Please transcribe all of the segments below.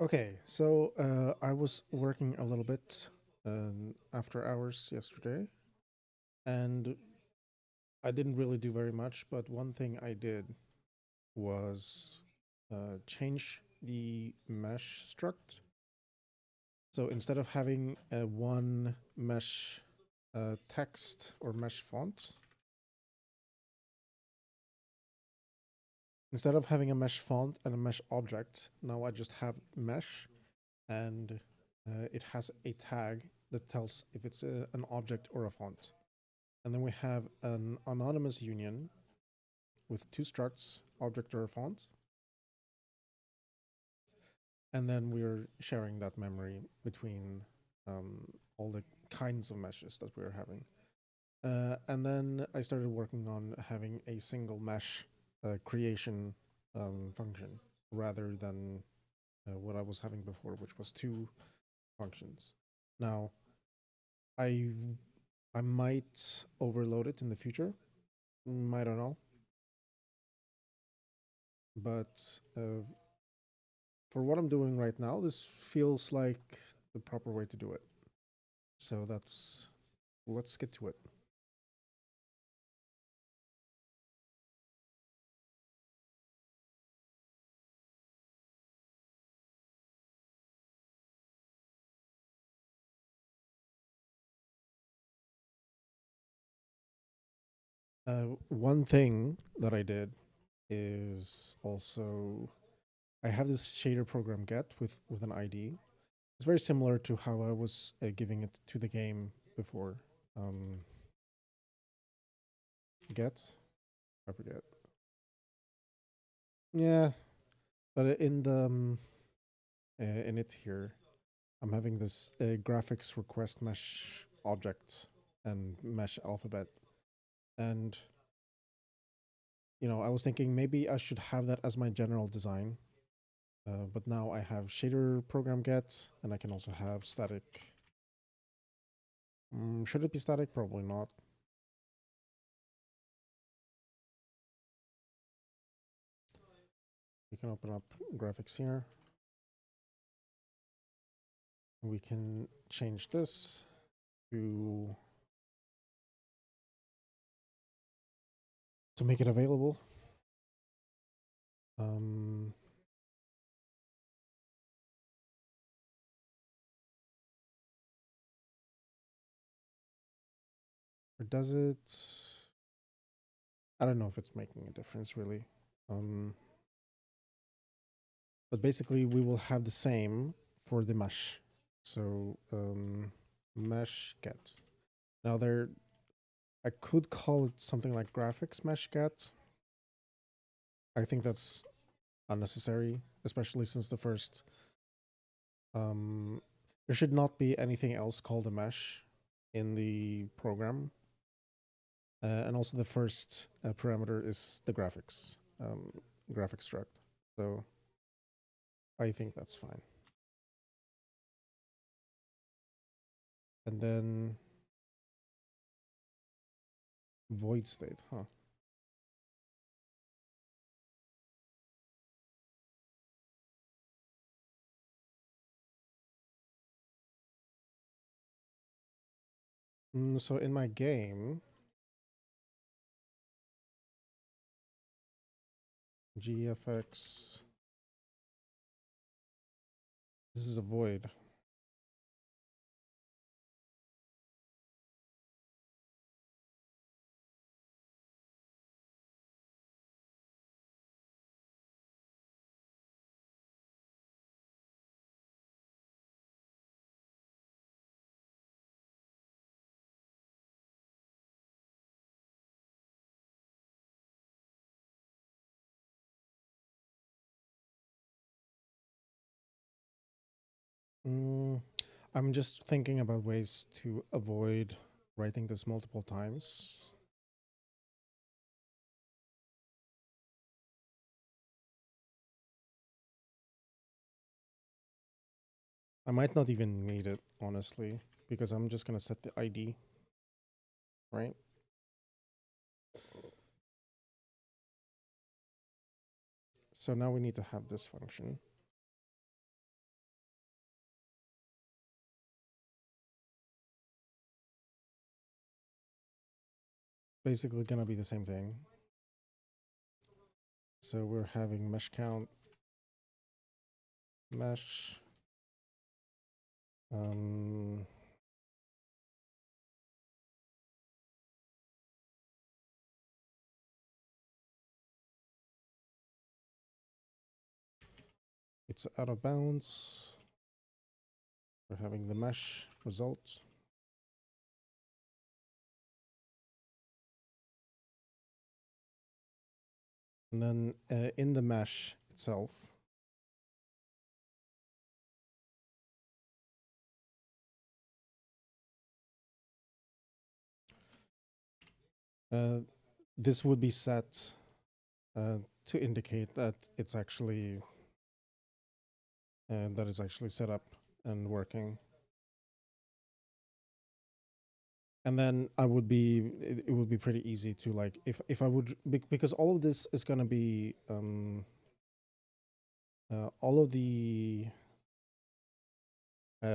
Okay, so I was working a little bit after hours yesterday, and I didn't really do very much. But one thing I did was change the mesh struct. So instead of having one mesh text or mesh font, instead of having a mesh font and a mesh object, now I just have mesh, and it has a tag that tells if it's an object or a font. And then we have an anonymous union with two structs, object or font. And then we're sharing that memory between all the kinds of meshes that we're having. And then I started working on having a single mesh creation function rather than what I was having before, which was two functions. Now, I I might overload it in the future. I don't know. But for what I'm doing right now, this feels like the proper way to do it. So let's get to it. One thing that I did is also I have this shader program get with an ID. It's very similar to how I was giving it to the game before. Um, get, I forget. Yeah, but in it here, I'm having this graphics request mesh object and mesh alphabet, and I was thinking maybe I should have that as my general design. But now I have shader program get, and I can also have static. Should it be static? Probably not. We can open up graphics here. We can change this to make it available. Um, or does it? I don't know if it's making a difference really. Um, but basically, we will have the same for the mesh. So mesh get. Now I could call it something like graphics mesh get. I think that's unnecessary, especially since the first. Um, there should not be anything else called a mesh in the program. And also the first parameter is the graphics struct. So I think that's fine. And then void state, huh? So in my game, GFX, this is a void. Mm, I'm just thinking about ways to avoid writing this multiple times. I might not even need it, honestly, because I'm just going to set the ID, right? So now we need to have this function. basically gonna be the same thing. So we're having mesh count, mesh, it's out of bounds. We're having the mesh result. And then in the mesh itself, this would be set to indicate that it's actually set up and working. And then it would be pretty easy to like if I would because all of this is going to be all of the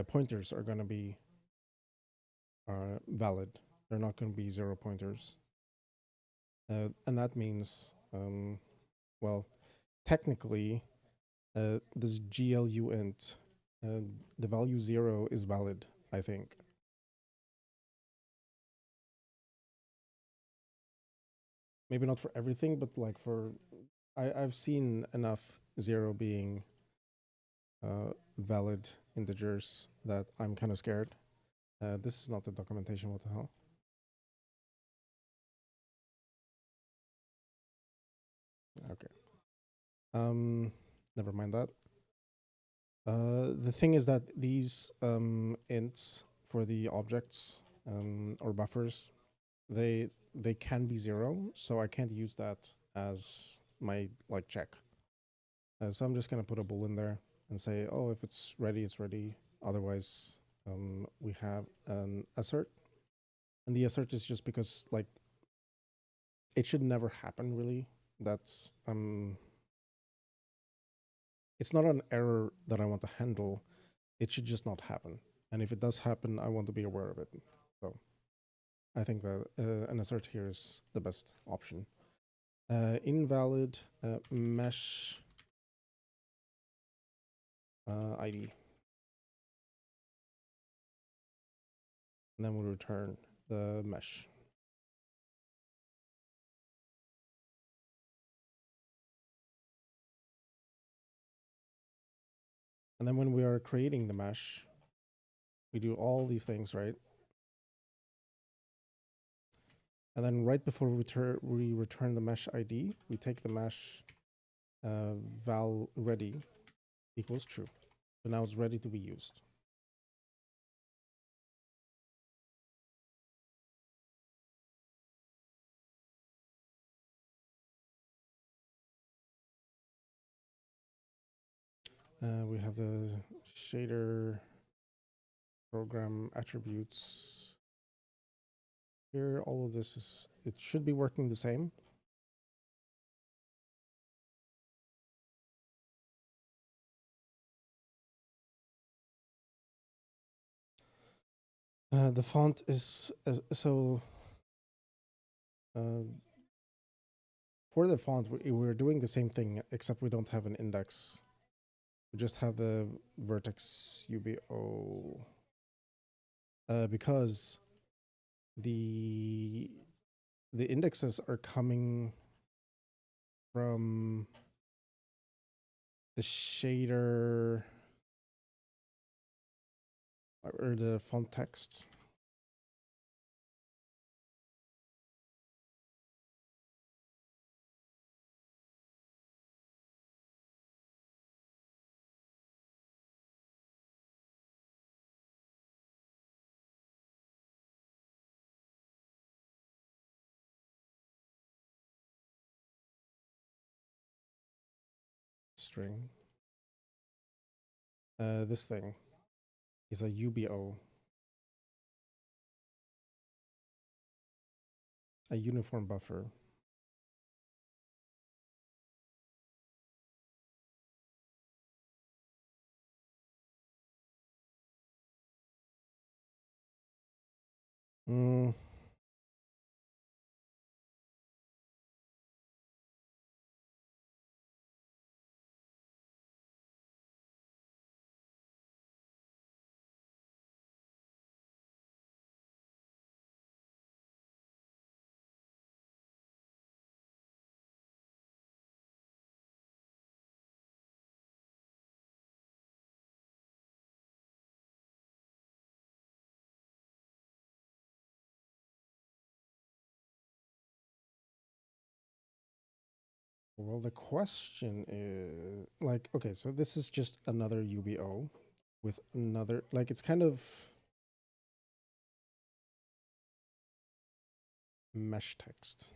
pointers are going to be valid. They're not going to be 0 pointers. And that means, well, technically, this GLU int, the value 0 is valid, I think. Maybe not for everything, but like for, I've seen enough 0 being valid integers that I'm kind of scared. This is not the documentation, what the hell? Okay. Never mind that. The thing is that these ints for the objects or buffers, they can be 0, so I can't use that as my like check. So I'm just gonna put a bool in there and say, oh, if it's ready, it's ready. Otherwise, we have an assert, and the assert is just because like it should never happen really. That's it's not an error that I want to handle. It should just not happen. And if it does happen, I want to be aware of it. So I think that an assert here is the best option. Invalid mesh ID. And then we'll return the mesh. And then when we are creating the mesh, we do all these things, right? And then right before we return the mesh ID, we take the mesh val ready equals true. So now it's ready to be used. We have the shader program attributes. Here, all of this is, it should be working the same. The font is, so for the font, we're doing the same thing, except we don't have an index. We just have the vertex UBO. Because the indexes are coming from the shader or the font text. String. This thing is a UBO, a uniform buffer. Well, the question is like, okay, so this is just another UBO with another, like, it's kind of mesh text.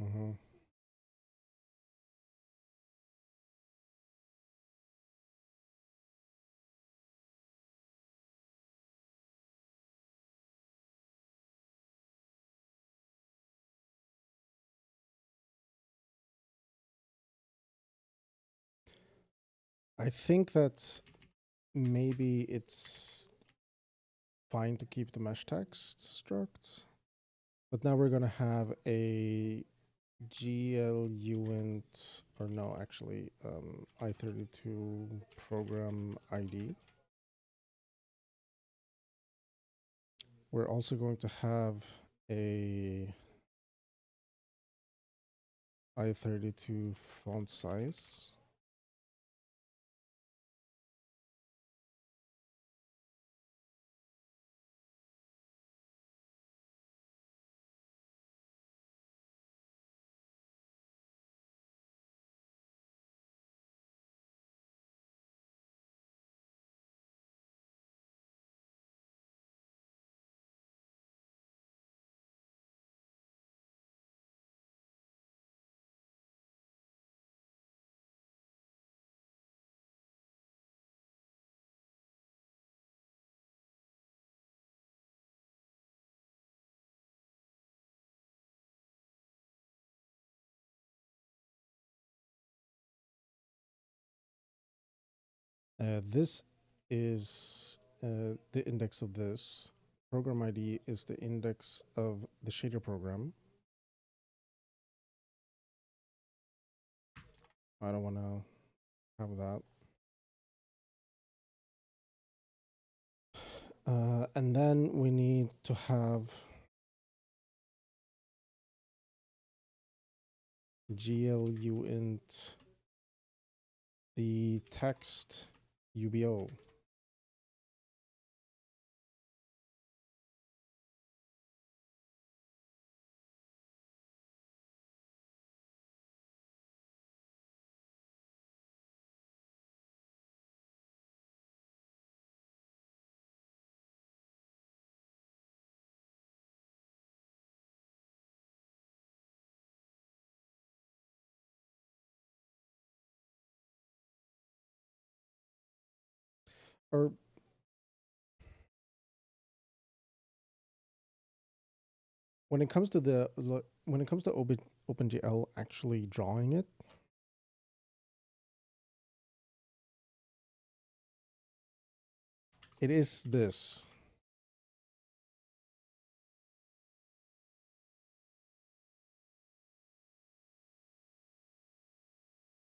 Mm-hmm. I think that maybe it's fine to keep the mesh text struct, but now we're gonna have a GLUint, or no, actually, I32 program ID. We're also going to have a I32 font size. This is the index of this. Program ID is the index of the shader program. I don't want to have that. And then we need to have GLUint the text UBO. Or when it comes to OpenGL actually drawing it, it is this.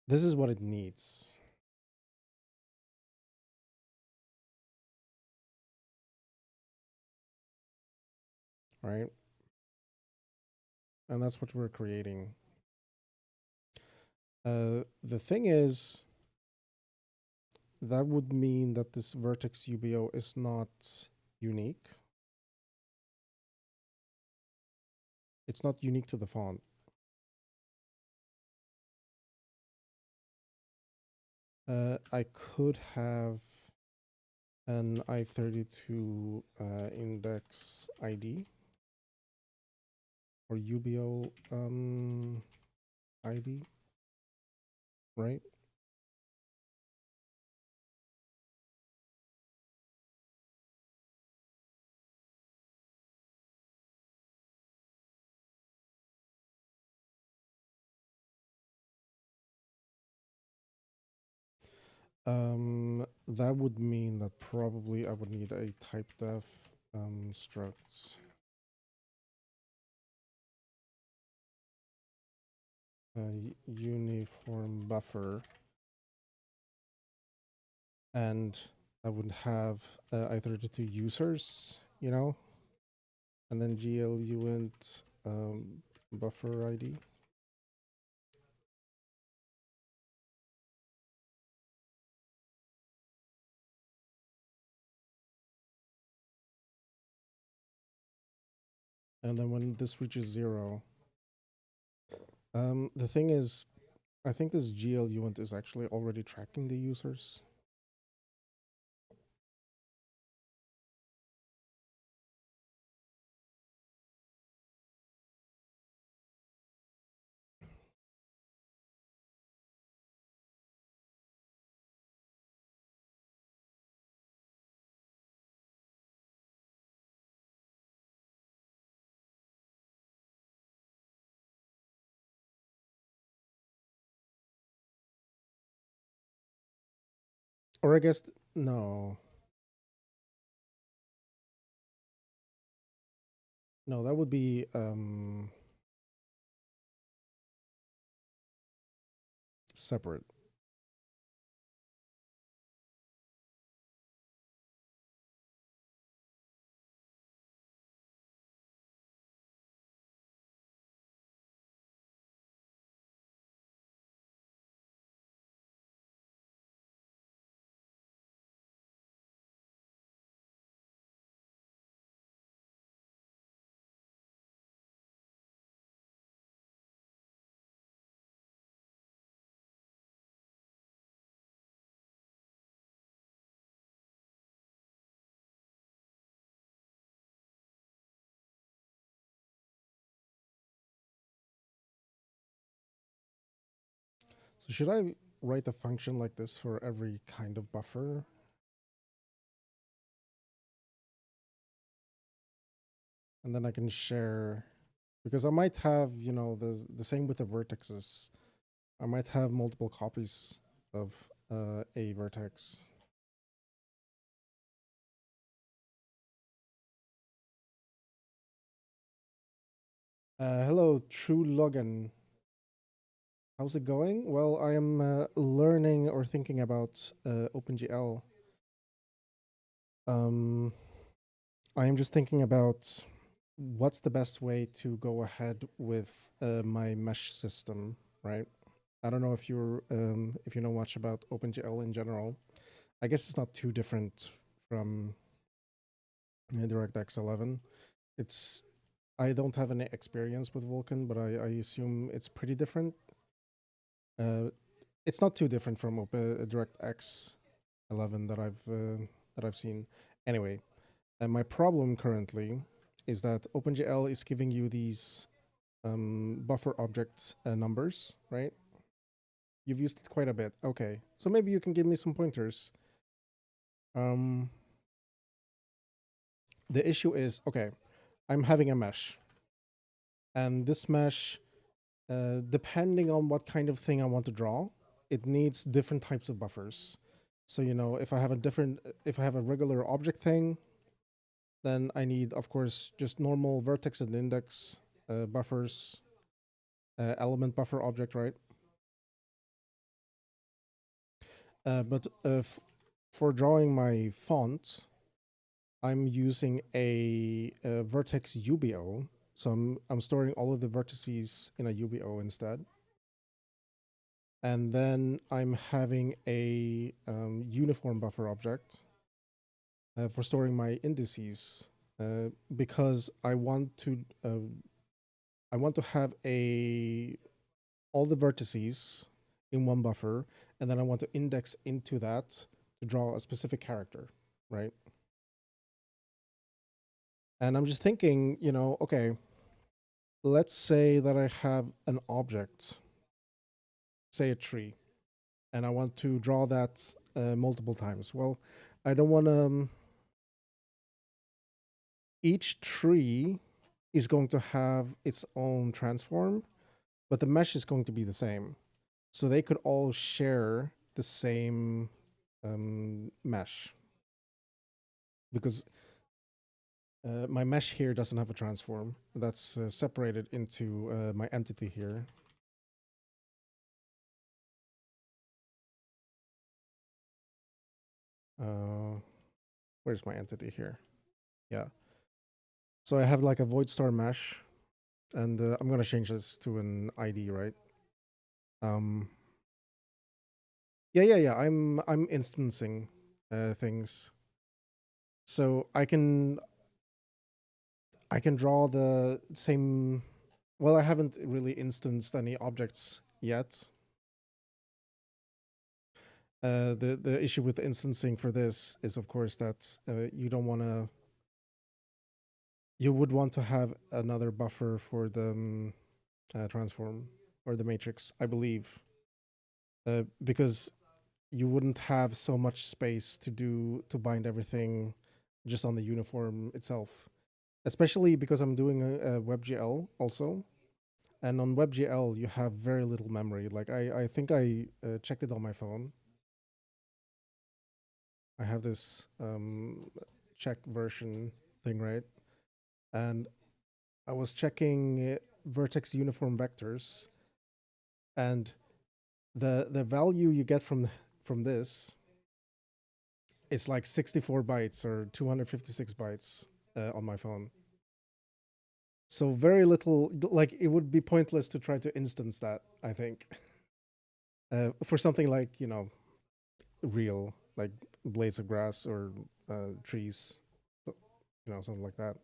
This is what it needs. Right? And that's what we're creating. The thing is, that would mean that this vertex UBO is not unique. It's not unique to the font. I could have an I32 index ID or UBO ID, right? That would mean that probably I would need a type def struct. Uniform buffer, and I would have I32 users, you know, and then GLUint buffer ID. And then when this reaches 0, the thing is, I think this GLUint is actually already tracking the users. Or I guess, no. No, that would be separate. So should I write a function like this for every kind of buffer? And then I can share, because I might have, you know, the same with the vertexes. I might have multiple copies of a vertex. Hello, True Login. How's it going? Well, I am learning or thinking about OpenGL. I am just thinking about what's the best way to go ahead with my mesh system, right? I don't know if if you know much about OpenGL in general. I guess it's not too different from DirectX 11. It's I don't have any experience with Vulkan, but I assume it's pretty different. It's not too different from DirectX 11 that I've seen. Anyway, my problem currently is that OpenGL is giving you these buffer object numbers, right? You've used it quite a bit. Okay, so maybe you can give me some pointers. The issue is, okay, I'm having a mesh, and this mesh, depending on what kind of thing I want to draw, it needs different types of buffers. So, you know, if I have a regular object thing, then I need, of course, just normal vertex and index buffers, element buffer object, right? But for drawing my font, I'm using a vertex UBO. So I'm storing all of the vertices in a UBO instead. And then I'm having a uniform buffer object for storing my indices because I want to have all the vertices in one buffer, and then I want to index into that to draw a specific character, right? And I'm just thinking, you know, okay, let's say that I have an object, say a tree, and I want to draw that multiple times. Well, I don't want to. Each tree is going to have its own transform, but the mesh is going to be the same. So they could all share the same mesh because my mesh here doesn't have a transform. That's separated into my entity here. Where's my entity here? Yeah. So I have like a void star mesh, and I'm gonna change this to an ID, right? Um, yeah. I'm instancing things, so I can draw the same. Well, I haven't really instanced any objects yet. The issue with instancing for this is, of course, that you don't want to. You would want to have another buffer for the transform or the matrix, I believe, because you wouldn't have so much space to bind everything just on the uniform itself. Especially because I'm doing a WebGL also, and on WebGL you have very little memory. Like I think I checked it on my phone. I have this check version thing, right? And I was checking vertex uniform vectors, and the value you get from this is like 64 bytes or 256 bytes on my phone. So very little, like it would be pointless to try to instance that, I think, for something like, real, like blades of grass or trees, something like that.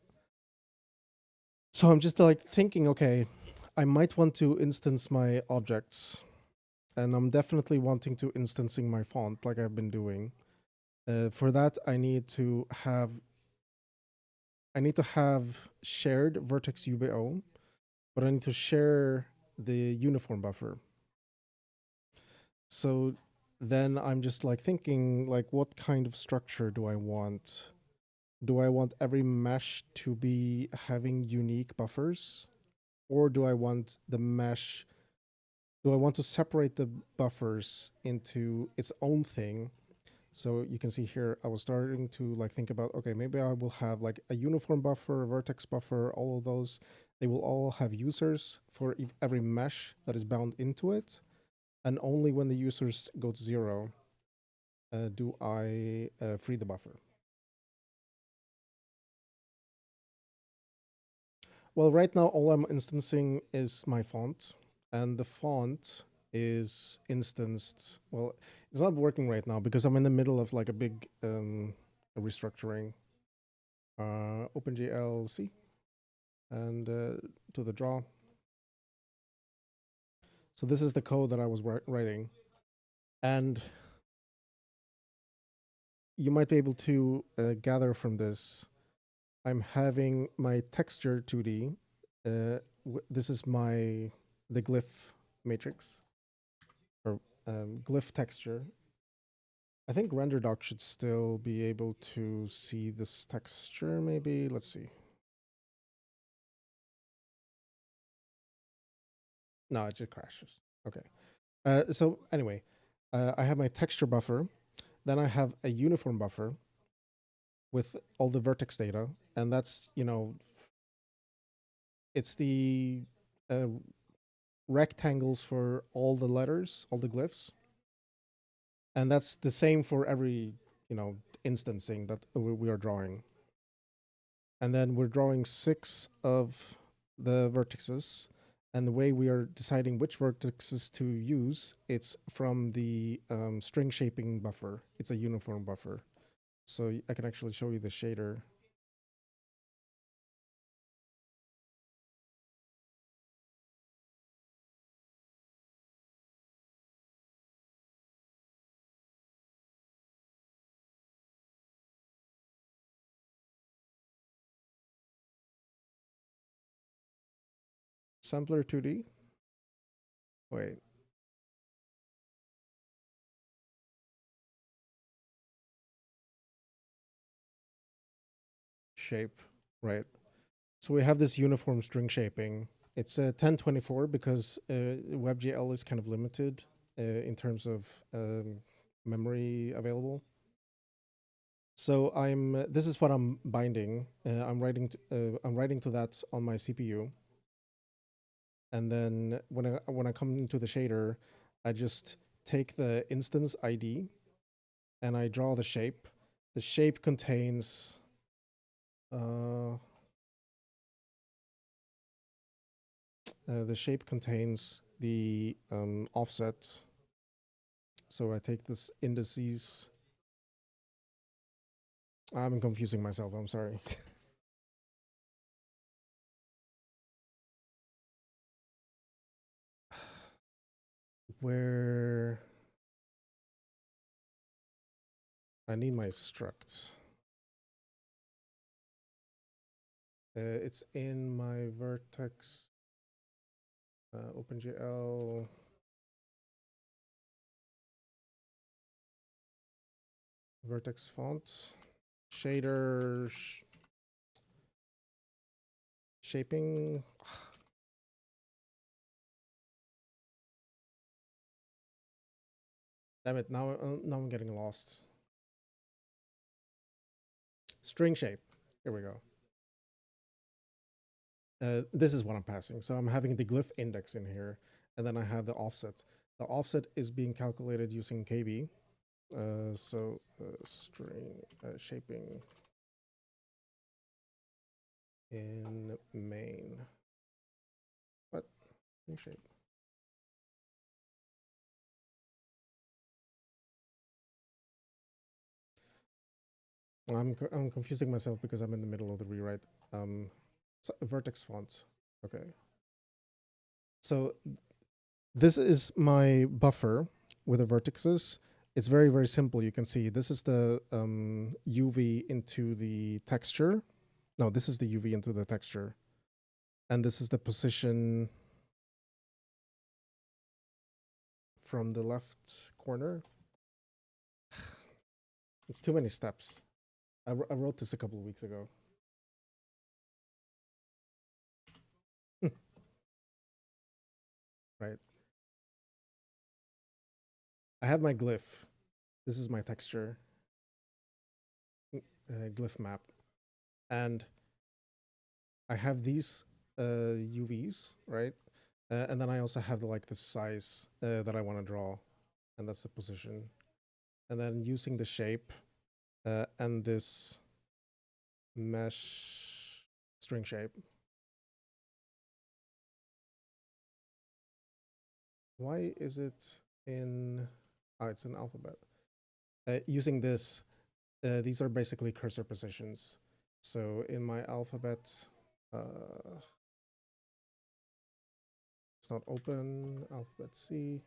So I'm just like thinking, okay, I might want to instance my objects, and I'm definitely wanting to instancing my font like I've been doing. For that, I need to have shared vertex UBO, but I need to share the uniform buffer. So then I'm just like thinking, like, what kind of structure do I want? Do I want every mesh to be having unique buffers? Or do I want the mesh? Do I want to separate the buffers into its own thing? So you can see here, I was starting to like think about, okay, maybe I will have like a uniform buffer, a vertex buffer, all of those. They will all have users for every mesh that is bound into it. And only when the users go to zero do I free the buffer. Well, right now, all I'm instancing is my font, and the font is instanced. Well, it's not working right now because I'm in the middle of like a big restructuring. OpenGL C and to the draw. So this is the code that I was writing, and you might be able to gather from this. I'm having my texture 2D. This is the glyph matrix or glyph texture. I think RenderDoc should still be able to see this texture. Maybe let's see. No, it just crashes. Okay. So anyway, I have my texture buffer. Then I have a uniform buffer with all the vertex data, and that's it's the uh, rectangles for all the letters, all the glyphs, and that's the same for every instancing that we are drawing. And then we're drawing 6 of the vertices, and the way we are deciding which vertices to use, it's from the string shaping buffer. It's a uniform buffer, so I can actually show you the shader. Sampler 2D. Wait. Shape. Right. So we have this uniform string shaping. It's a 1024 because WebGL is kind of limited in terms of memory available. So this is what I'm binding. I'm writing to that on my CPU. And then when I come into the shader, I just take the instance ID and I draw the shape. The shape contains The shape contains the offset. So I take this indices. I'm confusing myself, I'm sorry. Where I need my struct. It's in my vertex OpenGL. Vertex font, shader, shaping. Damn it! Now I'm getting lost. String shape. Here we go. This is what I'm passing. So I'm having the glyph index in here, and then I have the offset. The offset is being calculated using KB. String shaping in main. What? String shape. I'm confusing myself because I'm in the middle of the rewrite. Vertex font. Okay. So this is my buffer with the vertices. It's very, very simple. You can see this is the UV into the texture. No, this is the UV into the texture. And this is the position from the left corner. It's too many steps. I wrote this a couple of weeks ago. Right. I have my glyph. This is my texture. Glyph map. And I have these UVs, right? And then I also have the size that I want to draw, and that's the position. And then using the shape and this mesh string shape. Why is it in? Oh, it's in alphabet. Using this, these are basically cursor positions. So in my alphabet, it's not open, alphabet C.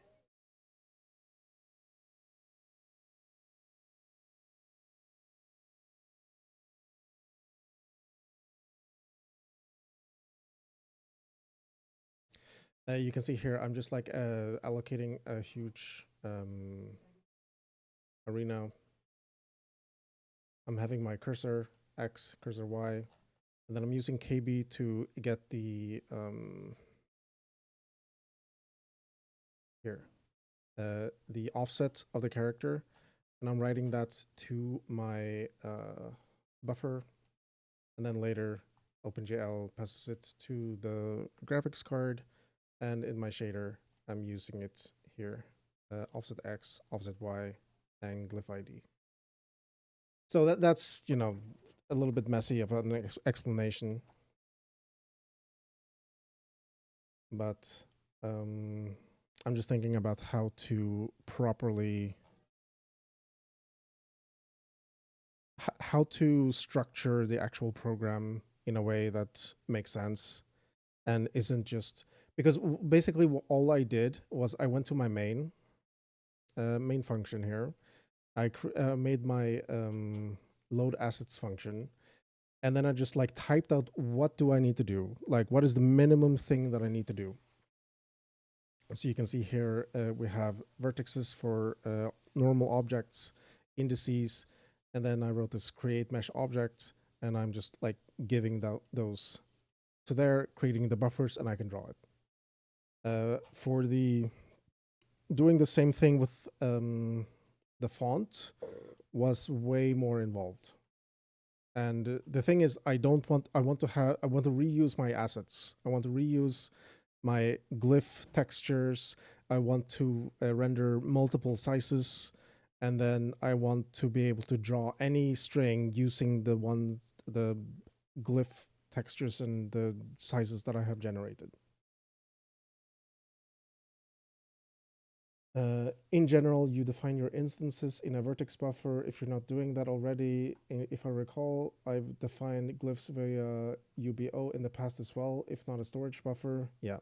You can see here, I'm just allocating a huge arena. I'm having my cursor X, cursor Y, and then I'm using KB to get the the offset of the character, and I'm writing that to my buffer, and then later OpenGL passes it to the graphics card, and in my shader I'm using it here, offset X, offset Y, and glyph ID. So that's a little bit messy of an explanation, but I'm just thinking about how to properly how to structure the actual program in a way that makes sense and isn't just because basically all I did was I went to my main function here. I made my load assets function, and then I just typed out what do I need to do, what is the minimum thing that I need to do. So you can see here we have vertices for normal objects, indices, and then I wrote this create mesh object, and I'm just giving those to there, creating the buffers, and I can draw it. For the doing the same thing with the font was way more involved. And the thing is, I want to reuse my assets. I want to reuse my glyph textures. I want to render multiple sizes, and then I want to be able to draw any string using the glyph textures and the sizes that I have generated. In general, you define your instances in a vertex buffer. If you're not doing that already, if I recall, I've defined glyphs via UBO in the past as well, if not a storage buffer. Yeah.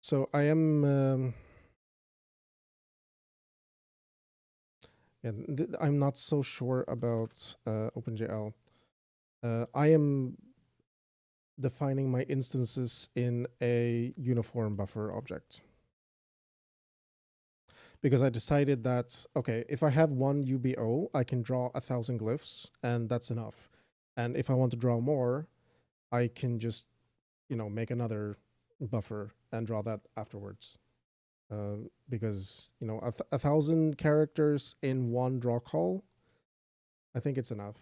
So I am, I'm not so sure about OpenGL. I am defining my instances in a uniform buffer object. Because I decided that, okay, if I have one UBO, I can draw 1,000 glyphs and that's enough. And if I want to draw more, I can just, make another buffer and draw that afterwards. Because, 1,000 characters in one draw call, I think it's enough.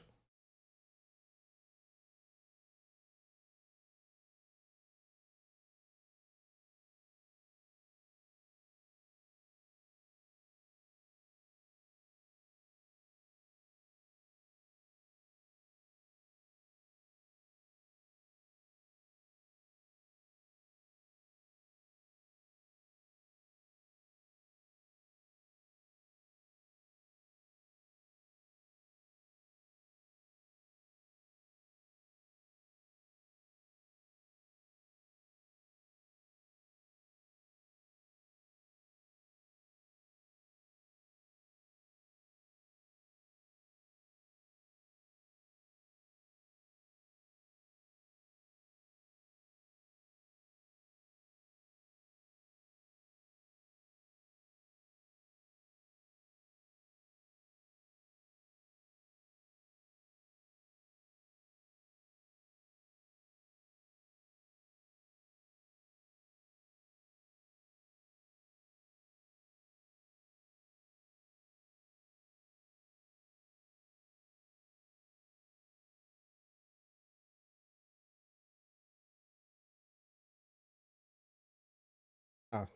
Ah,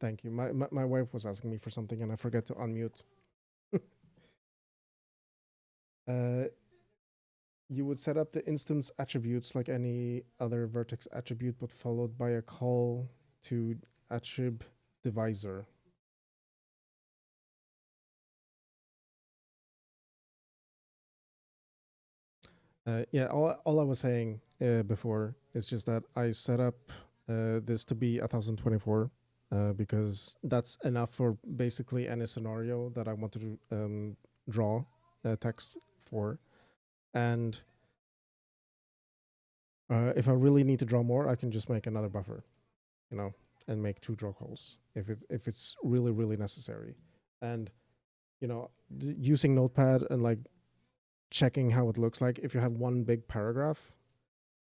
thank you. My wife was asking me for something and I forgot to unmute. uh, you would set up the instance attributes like any other vertex attribute, but followed by a call to attrib divisor. Yeah, all I was saying before is just that I set up this to be 1024 because that's enough for basically any scenario that I want to draw text for. And if I really need to draw more, I can just make another buffer, and make 2 draw calls if it's really, really necessary. And, using Notepad and like checking how it looks like, if you have one big paragraph,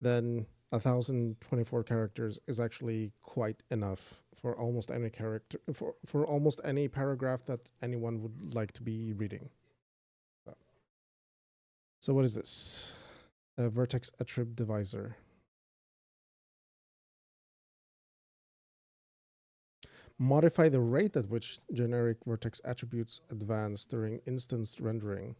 then 1024 characters is actually quite enough for almost any character for almost any paragraph that anyone would like to be reading. So what is this? A vertex attrib divisor. Modify the rate at which generic vertex attributes advance during instance rendering.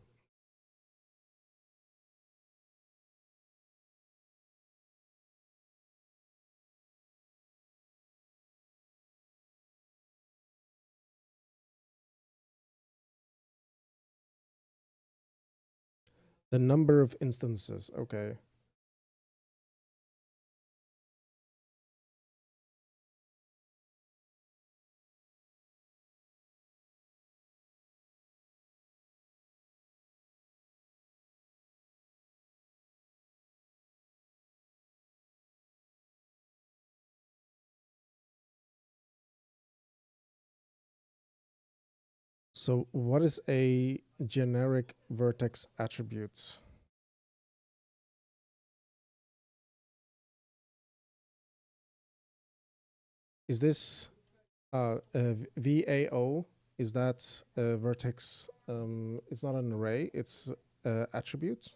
The number of instances, okay. So what is a generic vertex attribute? Is this VAO? Is that a vertex? It's not an array, it's attribute.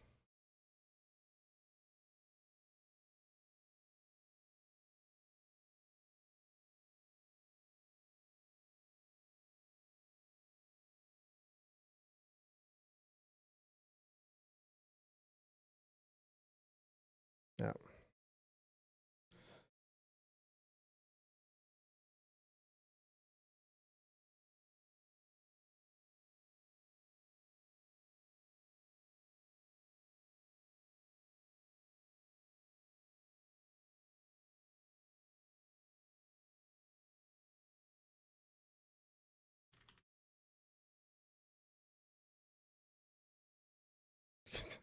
Yeah.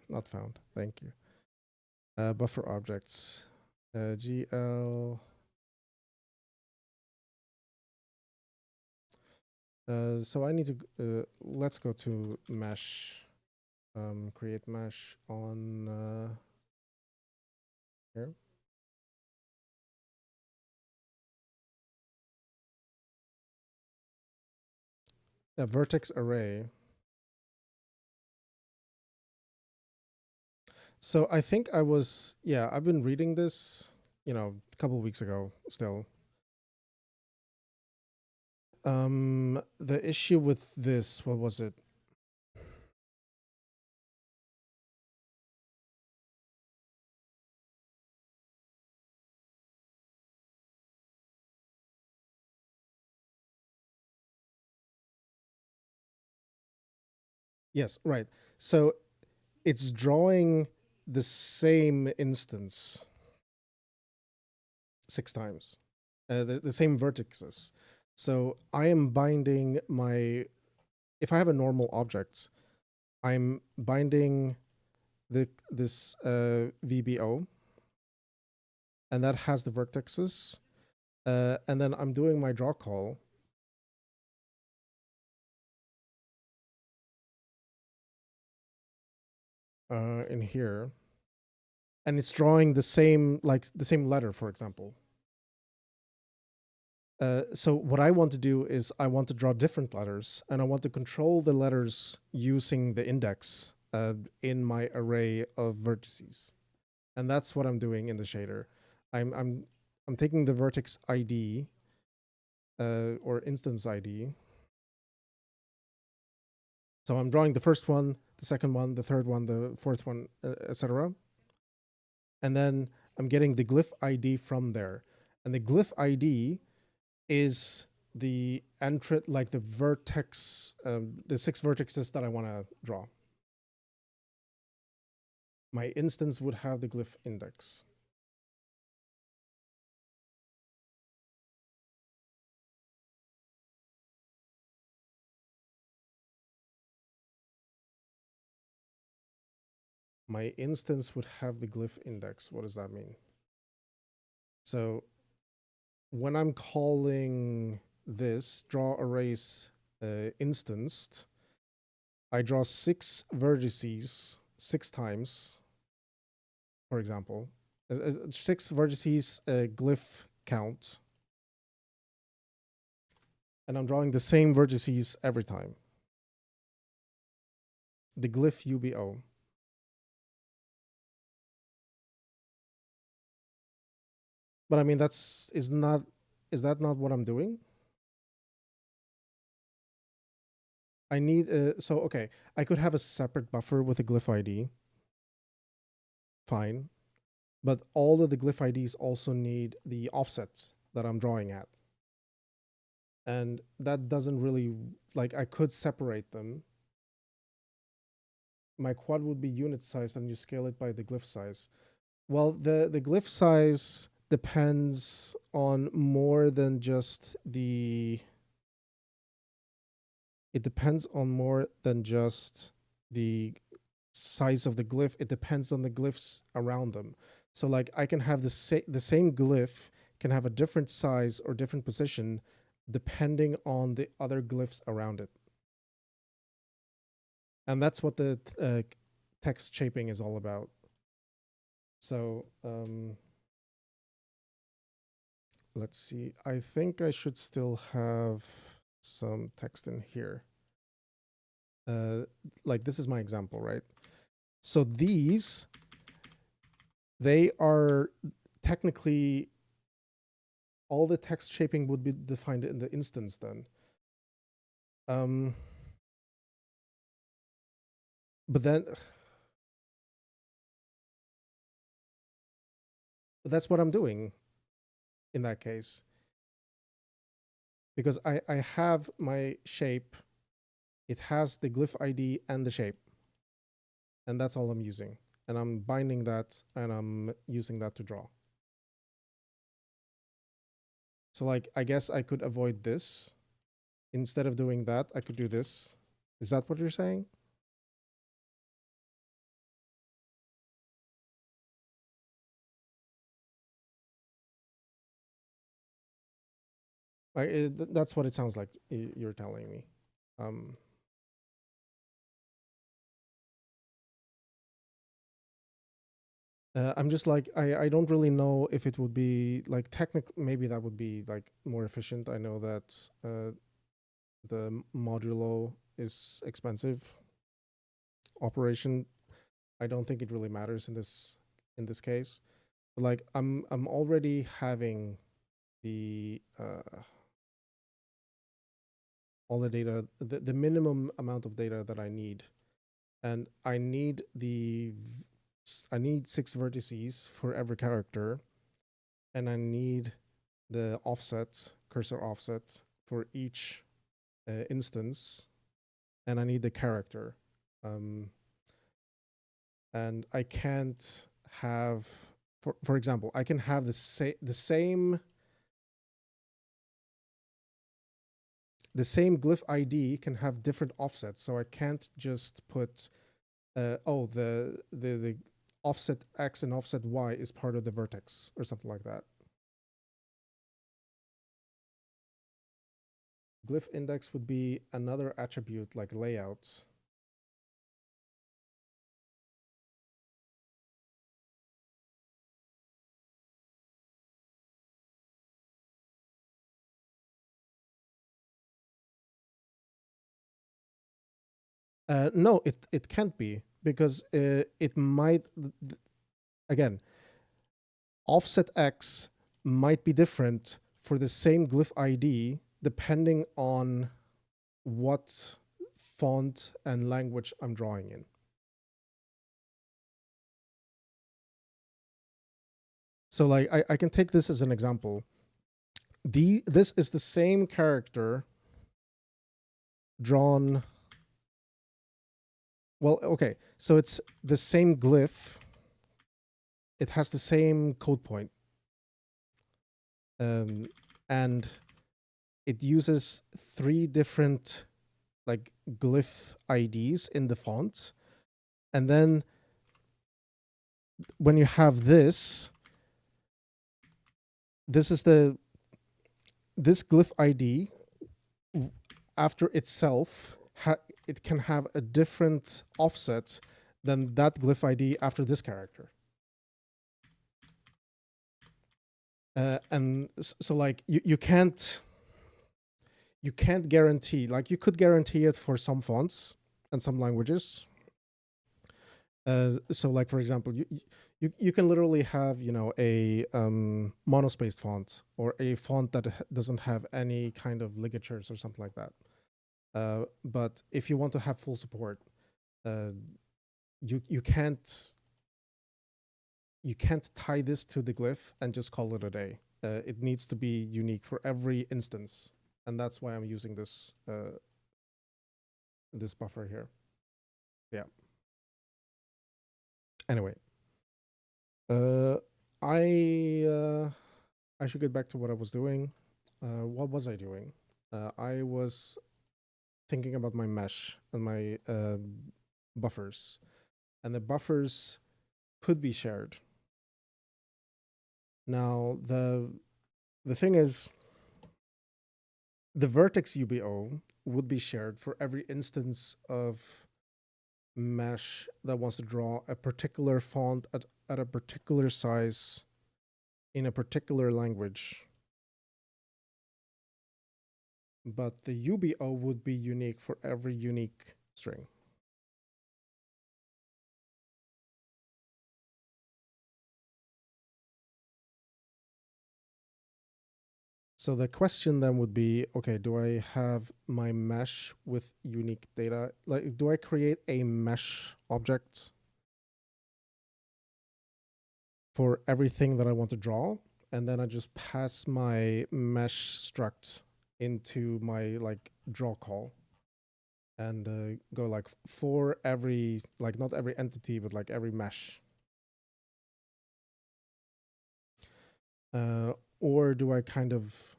not found. Thank you. Buffer objects. GL. So I need to, let's go to mesh. Create mesh on here. A vertex array. So I think I've been reading this, a couple weeks ago still. The issue with this, what was it? Yes, right. So it's drawing the same instance 6 times, the same vertices. So I am binding if I have a normal object, I'm binding this VBO, and that has the vertices. And then I'm doing my draw call. In here, and it's drawing the same letter, for example. So what I want to do is I want to draw different letters, and I want to control the letters using the index in my array of vertices, and that's what I'm doing in the shader. I'm taking the vertex ID or instance ID. So I'm drawing the first one, the second one, the third one, the fourth one, etc. And then I'm getting the glyph ID from there, and the glyph ID is the entry, like the vertex, the 6 vertices that I want to draw. My instance would have the glyph index. My instance would have the glyph index. What does that mean? So when I'm calling this draw arrays instanced, I draw 6 vertices 6 times, for example. 6 vertices glyph count. And I'm drawing the same vertices every time. The glyph UBO. But I mean, is that not what I'm doing? I need, okay, I could have a separate buffer with a glyph ID. Fine. But all of the glyph IDs also need the offsets that I'm drawing at. And that doesn't really, I could separate them. My quad would be unit size, and you scale it by the glyph size. Well, the glyph size depends on more than just the size of the glyph. It depends on the glyphs around them. So I can have the same glyph can have a different size or different position depending on the other glyphs around it. And that's what the text shaping is all about. So let's see. I think I should still have some text in here. This is my example, right? So these, they are technically, all the text shaping would be defined in the instance then. But that's what I'm doing in that case. Because I have my shape, it has the glyph ID and the shape. And that's all I'm using. And I'm binding that, and I'm using that to draw. So I guess I could avoid this. Instead of doing that, I could do this. Is that what you're saying? That's what it sounds like you're telling me. I'm just like I don't really know if it would be like technically maybe that would be like more efficient. I know that the modulo is expensive operation. I don't think it really matters in this case. But like I'm already having the all the data, the minimum amount of data that I need, and I need I need 6 vertices for every character, and I need the offset, cursor offset for each instance, and I need the character. And I can't have, for example, I can have the same glyph ID can have different offsets, so I can't just put the offset X and offset Y is part of the vertex or something like that. Glyph index would be another attribute like layout. No, it can't be because it might, again, offset X might be different for the same glyph ID depending on what font and language I'm drawing in. So like I can take this as an example. This is the same character drawn. Well, okay, so it's the same glyph. It has the same code point. And it uses 3 different like glyph IDs in the font. And then when you have this is this glyph ID after itself, it can have a different offset than that glyph ID after this character. And so like you can't guarantee, like you could guarantee it for some fonts and some languages. So like for example, you can literally have, you know, a monospaced font or a font that doesn't have any kind of ligatures or something like that. But if you want to have full support, you can't tie this to the glyph and just call it a day. It needs to be unique for every instance, and that's why I'm using this this buffer here. Yeah. Anyway, I should get back to what I was doing. What was I doing? I was thinking about my mesh and my buffers, and the buffers could be shared. Now the thing is, the vertex UBO would be shared for every instance of mesh that wants to draw a particular font at a particular size in a particular language. But the UBO would be unique for every unique string. So the question then would be, okay, do I have my mesh with unique data? Like, do I create a mesh object for everything that I want to draw? And then I just pass my mesh struct into my like draw call and go like for every, like not every entity, but like every mesh. Or do I kind of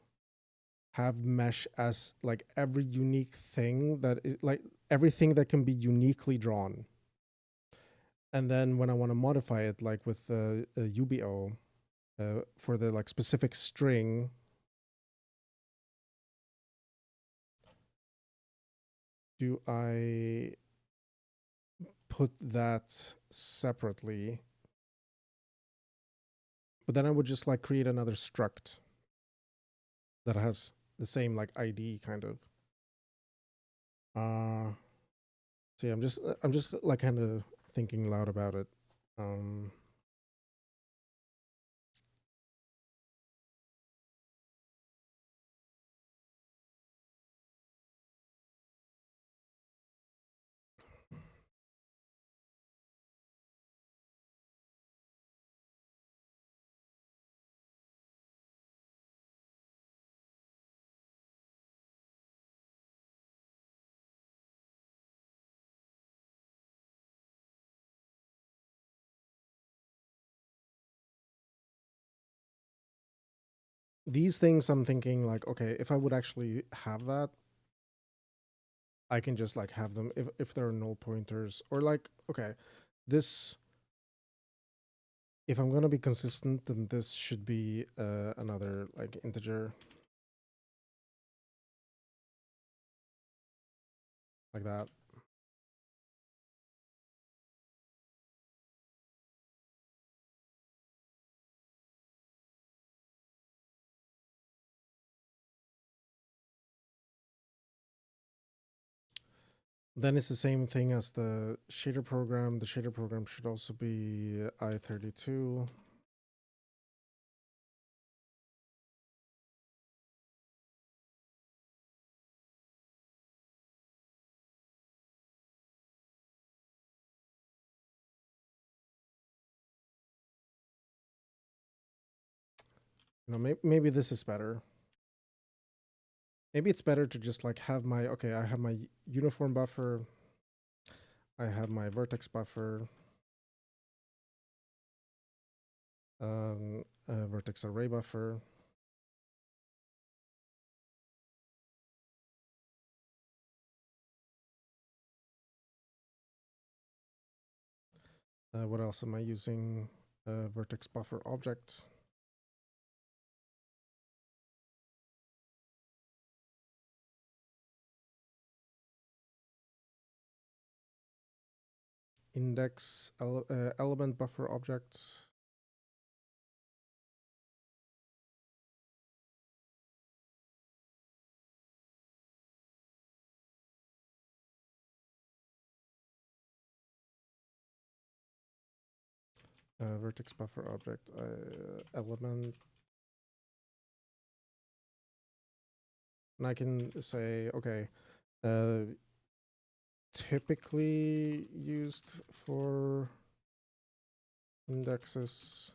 have mesh as like every unique thing that is like everything that can be uniquely drawn? And then when I want to modify it, like with a UBO for the like specific string, do I put that separately? But then I would just like create another struct that has the same like ID kind of. So yeah, I'm just like kind of thinking loud about it. Um, these things I'm thinking like, okay, if I would actually have that, I can just like have them if there are null pointers or like, okay, this, if I'm gonna be consistent, then this should be another like integer like that. Then it's the same thing as the shader program. The shader program should also be I32. You know, maybe this is better. Maybe it's better to just like have my, okay, I have my uniform buffer. I have my vertex buffer. Vertex array buffer. What else am I using? Vertex buffer object. Index element buffer object. Vertex buffer object element. And I can say, okay, typically used for indexes.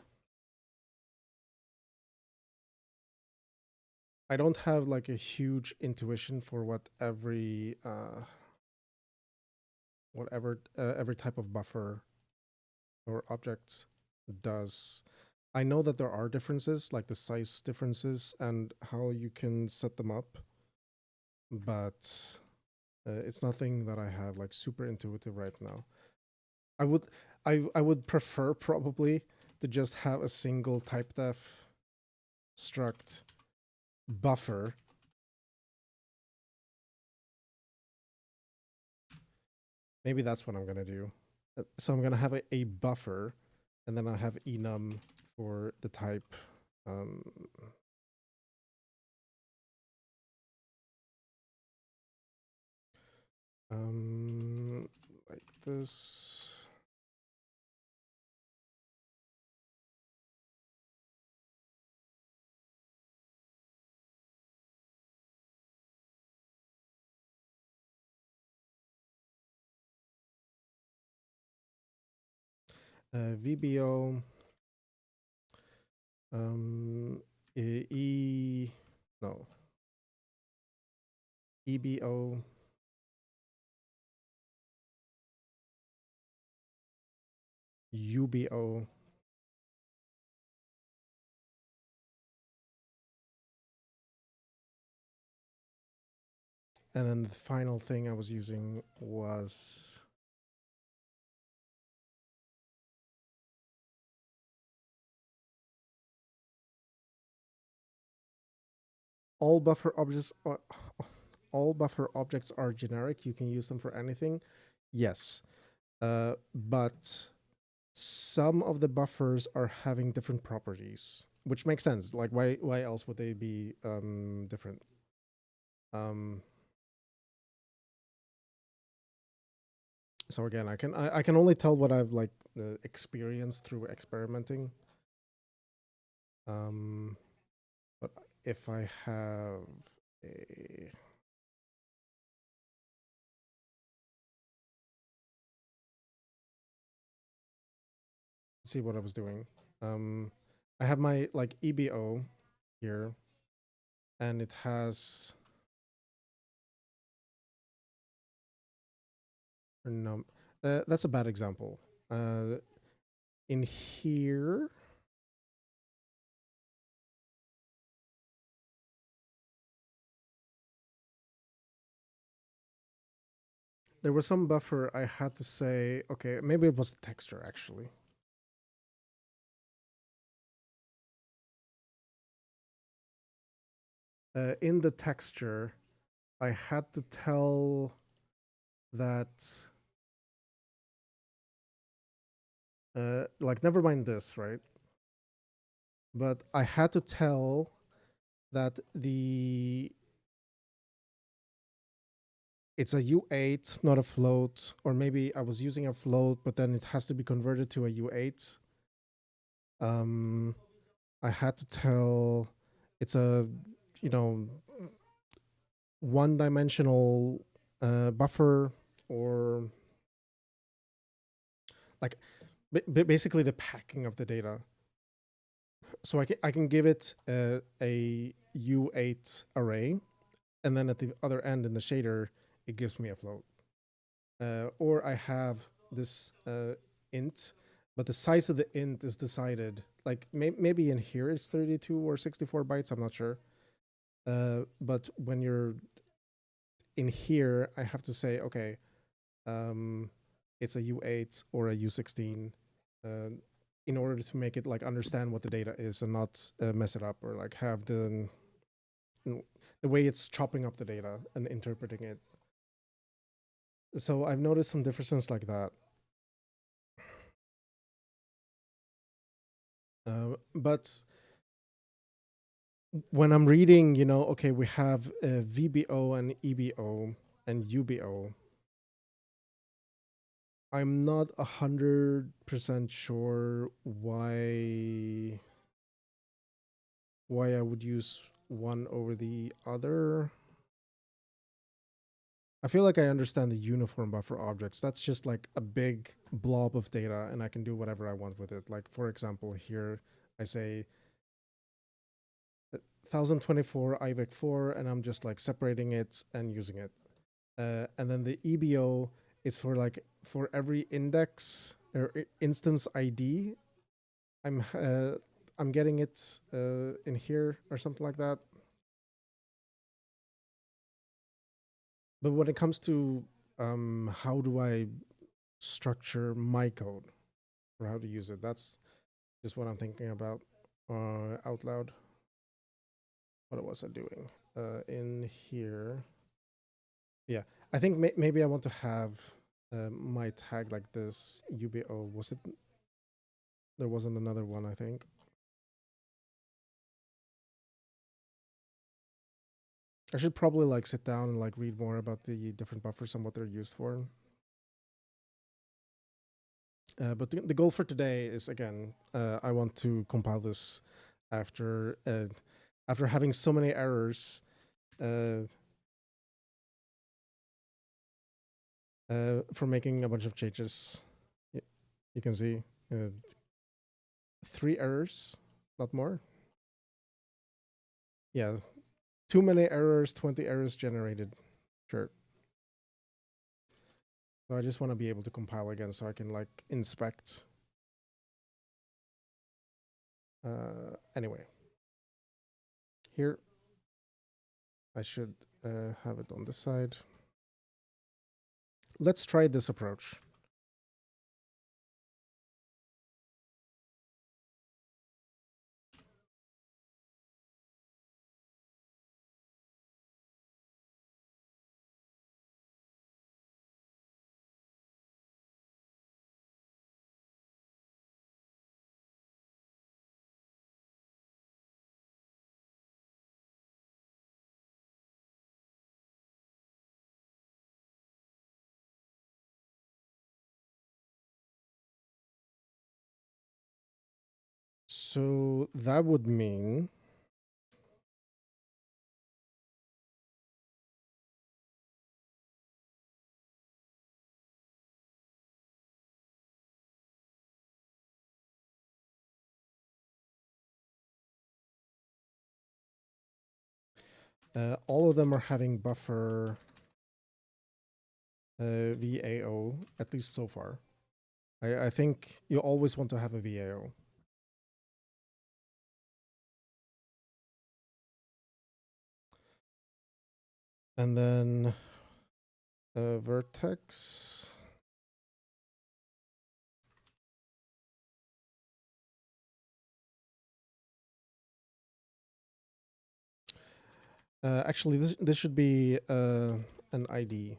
I don't have like a huge intuition for what every every type of buffer or object does. I know that there are differences, like the size differences and how you can set them up, but it's nothing that I have like super intuitive right now. I would I would prefer probably to just have a single typedef struct buffer. Maybe that's what I'm gonna do. So I'm gonna have a buffer, and then I have enum for the type. Um, like this. VBO. No. EBO. UBO. And then the final thing I was using was all buffer objects. all buffer objects are generic, you can use them for anything. Yes, but some of the buffers are having different properties, which makes sense. Like, why else would they be different? So again, I can only tell what I've like experienced through experimenting. But if I have a see what I was doing. I have my like EBO here, and it has no. That's a bad example. In here, there was some buffer I had to say, okay, maybe it was the texture actually. In the texture, I had to tell that, like, never mind this, right? But I had to tell that it's a U8, not a float, or maybe I was using a float, but then it has to be converted to a U8. I had to tell it's a, you know, one-dimensional buffer, or like basically the packing of the data. So I can give it a U8 array, and then at the other end in the shader, it gives me a float. Or I have this int, but the size of the int is decided. Like maybe in here it's 32 or 64 bytes, I'm not sure. But when you're in here, I have to say, okay, it's a U8 or a U16 in order to make it like understand what the data is and not mess it up, or like have the way it's chopping up the data and interpreting it. So I've noticed some differences like that. But when I'm reading, okay, we have VBO and EBO and UBO. I'm not 100% sure why I would use one over the other. I feel like I understand the uniform buffer objects. That's just like a big blob of data, and I can do whatever I want with it. Like, for example, here I say 1024 IVEC4, and I'm just like separating it and using it. And then the EBO is for every index or instance ID. I'm getting it in here or something like that. But when it comes to how do I structure my code or how to use it, that's just what I'm thinking about out loud. What was I doing in here? Yeah, I think maybe I want to have my tag like this. UBO, was it? There wasn't another one, I think. I should probably like sit down and like read more about the different buffers and what they're used for. But the goal for today is, again, I want to compile this after having so many errors. For making a bunch of changes. You can see 3 errors, not more. Yeah, too many errors, 20 errors generated. Sure. So I just want to be able to compile again so I can like inspect. Anyway, here I should have it on this side. Let's try this approach. So that would mean all of them are having buffer VAO, at least so far. I think you always want to have a VAO. And then vertex. Actually, this should be an ID.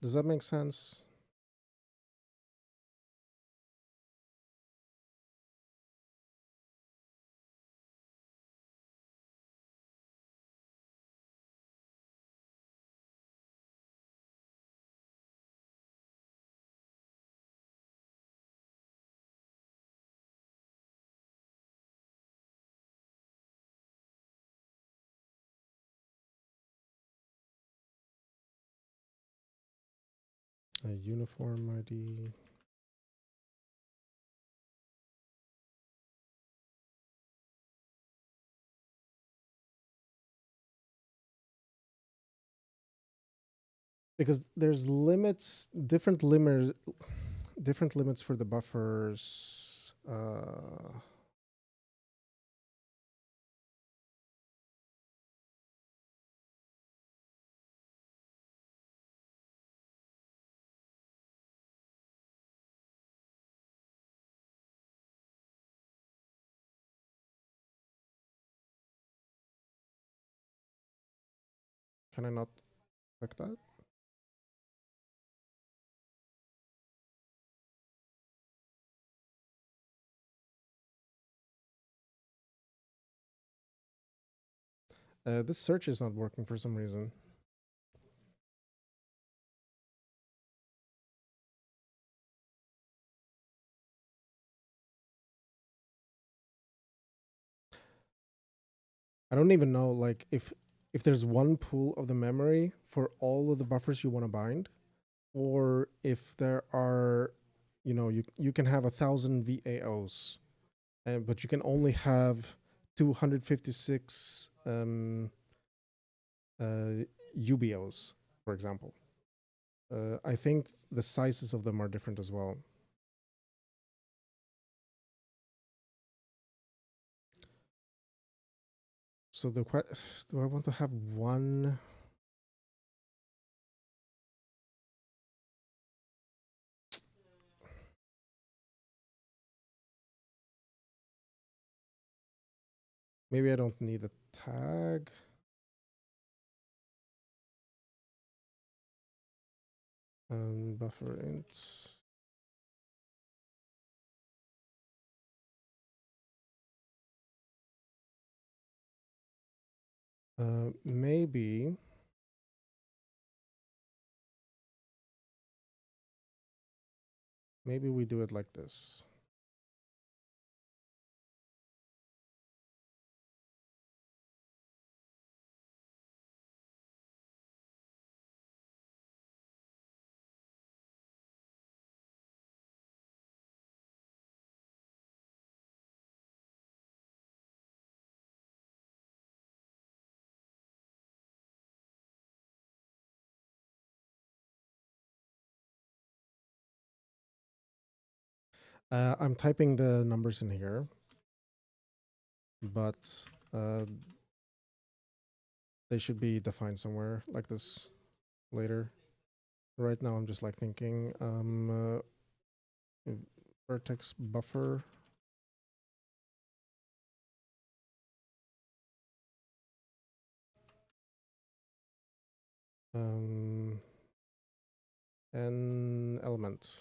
Does that make sense? A uniform ID. Because there's limits, different limits for the buffers. Can I not click that? This search is not working for some reason. I don't even know, like, if there's one pool of the memory for all of the buffers you want to bind, or if there are, you can have 1,000 VAOs, but you can only have 256 UBOs, for example. I think the sizes of them are different as well. So do I want to have one? Maybe I don't need a tag. Buffer int. Maybe we do it like this. I'm typing the numbers in here, but they should be defined somewhere like this later. Right now, I'm just like thinking vertex buffer. An element.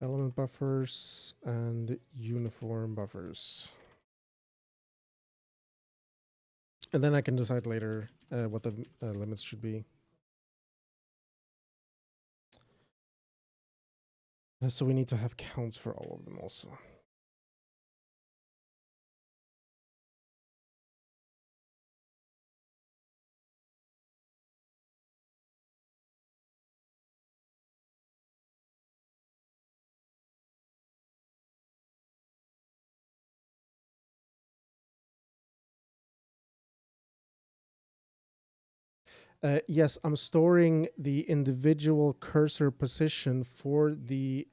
element buffers and uniform buffers. And then I can decide later what the limits should be. So we need to have counts for all of them also. Yes, I'm storing the individual cursor position for the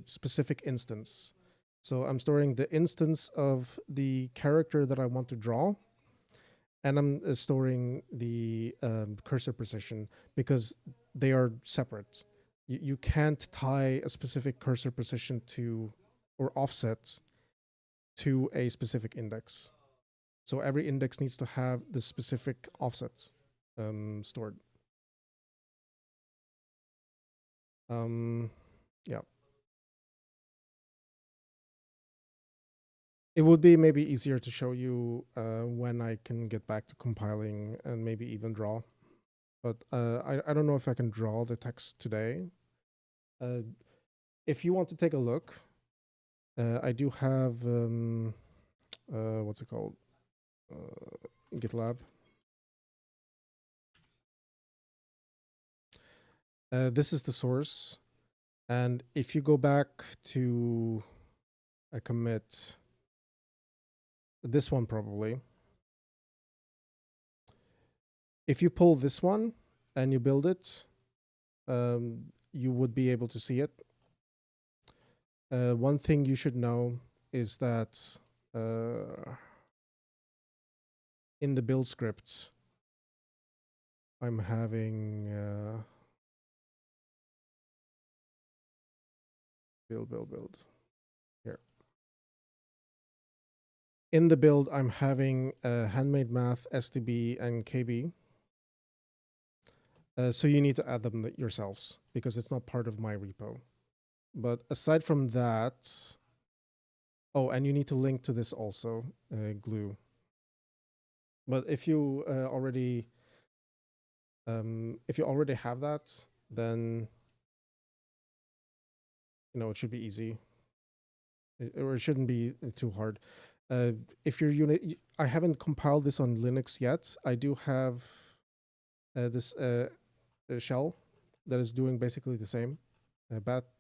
specific instance. So I'm storing the instance of the character that I want to draw, and I'm storing the cursor position because they are separate. You can't tie a specific cursor position to or offset to a specific index. So every index needs to have the specific offsets stored. Yeah. It would be maybe easier to show you when I can get back to compiling and maybe even draw. But I don't know if I can draw the text today. If you want to take a look, I do have, what's it called? GitLab. This is the source. And if you go back to a commit, this one probably, if you pull this one and you build it, you would be able to see it. One thing you should know is that in the build script, I'm having build here. In the build, I'm having handmade math, STB, and KB. So you need to add them yourselves because it's not part of my repo. But aside from that, oh, and you need to link to this also, glue. But if you already have that, then it should be easy, or it shouldn't be too hard. If your unit, I haven't compiled this on Linux yet. I do have this shell that is doing basically the same,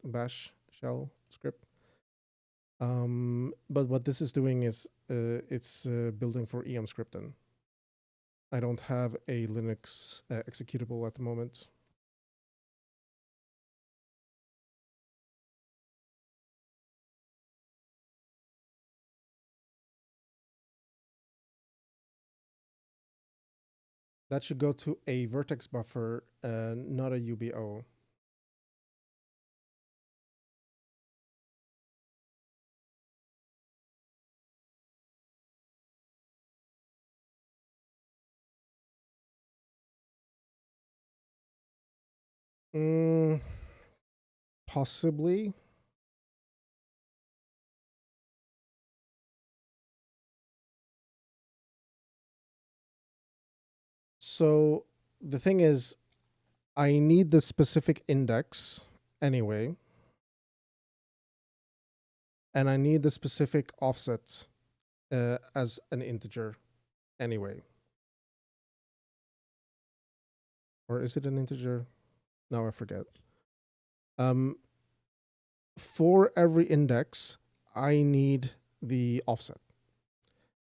bash shell script. But what this is doing is it's building for Emscripten. I don't have a Linux executable at the moment. That should go to a vertex buffer, not a UBO. Possibly. So the thing is, I need the specific index anyway, and I need the specific offset as an integer anyway. Or is it an integer? No, I forget. For every index, I need the offset.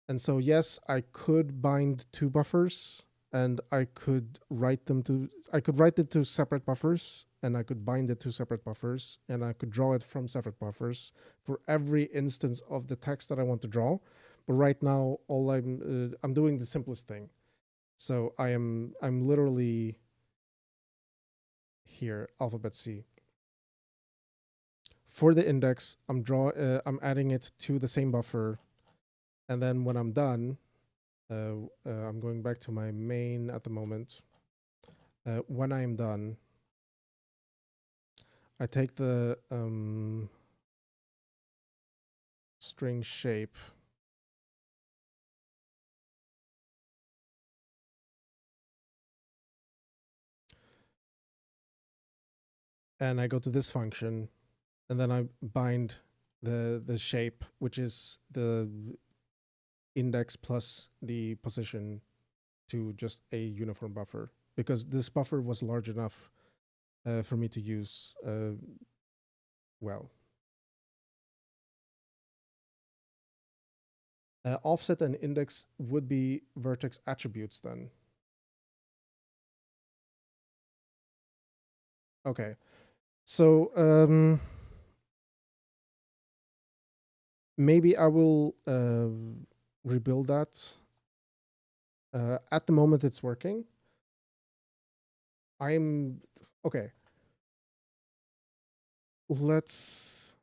And so, yes, I could bind two buffers and I could write it to separate buffers and I could bind it to separate buffers and I could draw it from separate buffers for every instance of the text that I want to draw. But right now, I'm doing the simplest thing. So I'm literally here, alphabet C. For the index, I'm adding it to the same buffer, and then when I'm done, I'm going back to my main at the moment. When I am done, I take the string shape. And I go to this function, and then I bind the shape, which is the index plus the position, to just a uniform buffer, because this buffer was large enough for me to use well. Offset and index would be vertex attributes then. Okay, so maybe I will rebuild that. At the moment, it's working. I'm okay. Let's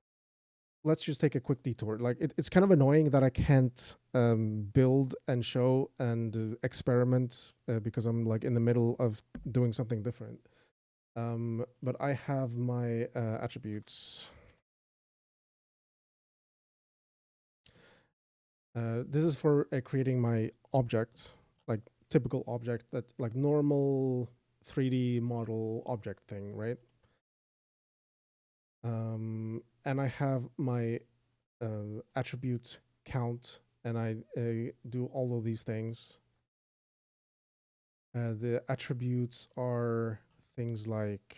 just take a quick detour. Like it's kind of annoying that I can't build and show and experiment because I'm like in the middle of doing something different. But I have my attributes. This is for creating my object, like typical object, that like normal 3D model object thing, right? And I have my attribute count, and I do all of these things. The attributes are things like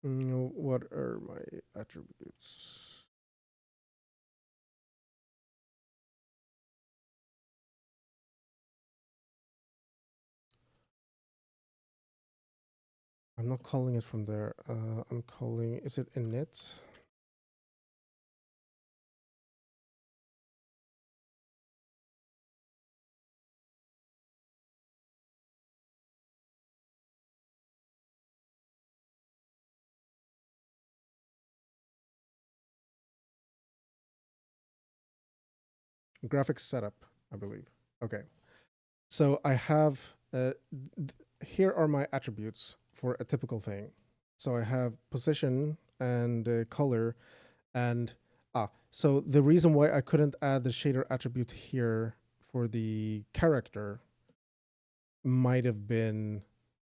what are my attributes? I'm not calling it from there. I'm calling, is it init? Graphics setup, I believe. Okay. So I have, here are my attributes for a typical thing. So I have position and color, and so the reason why I couldn't add the shader attribute here for the character might have been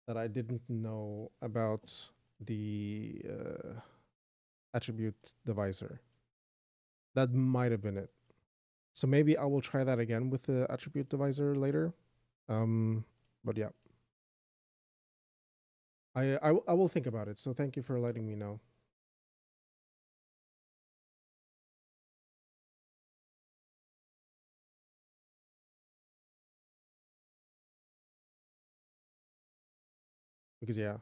that I didn't know about the attribute divisor. That might have been it. So maybe I will try that again with the attribute divisor later. But yeah, I will think about it. So thank you for letting me know. Because yeah,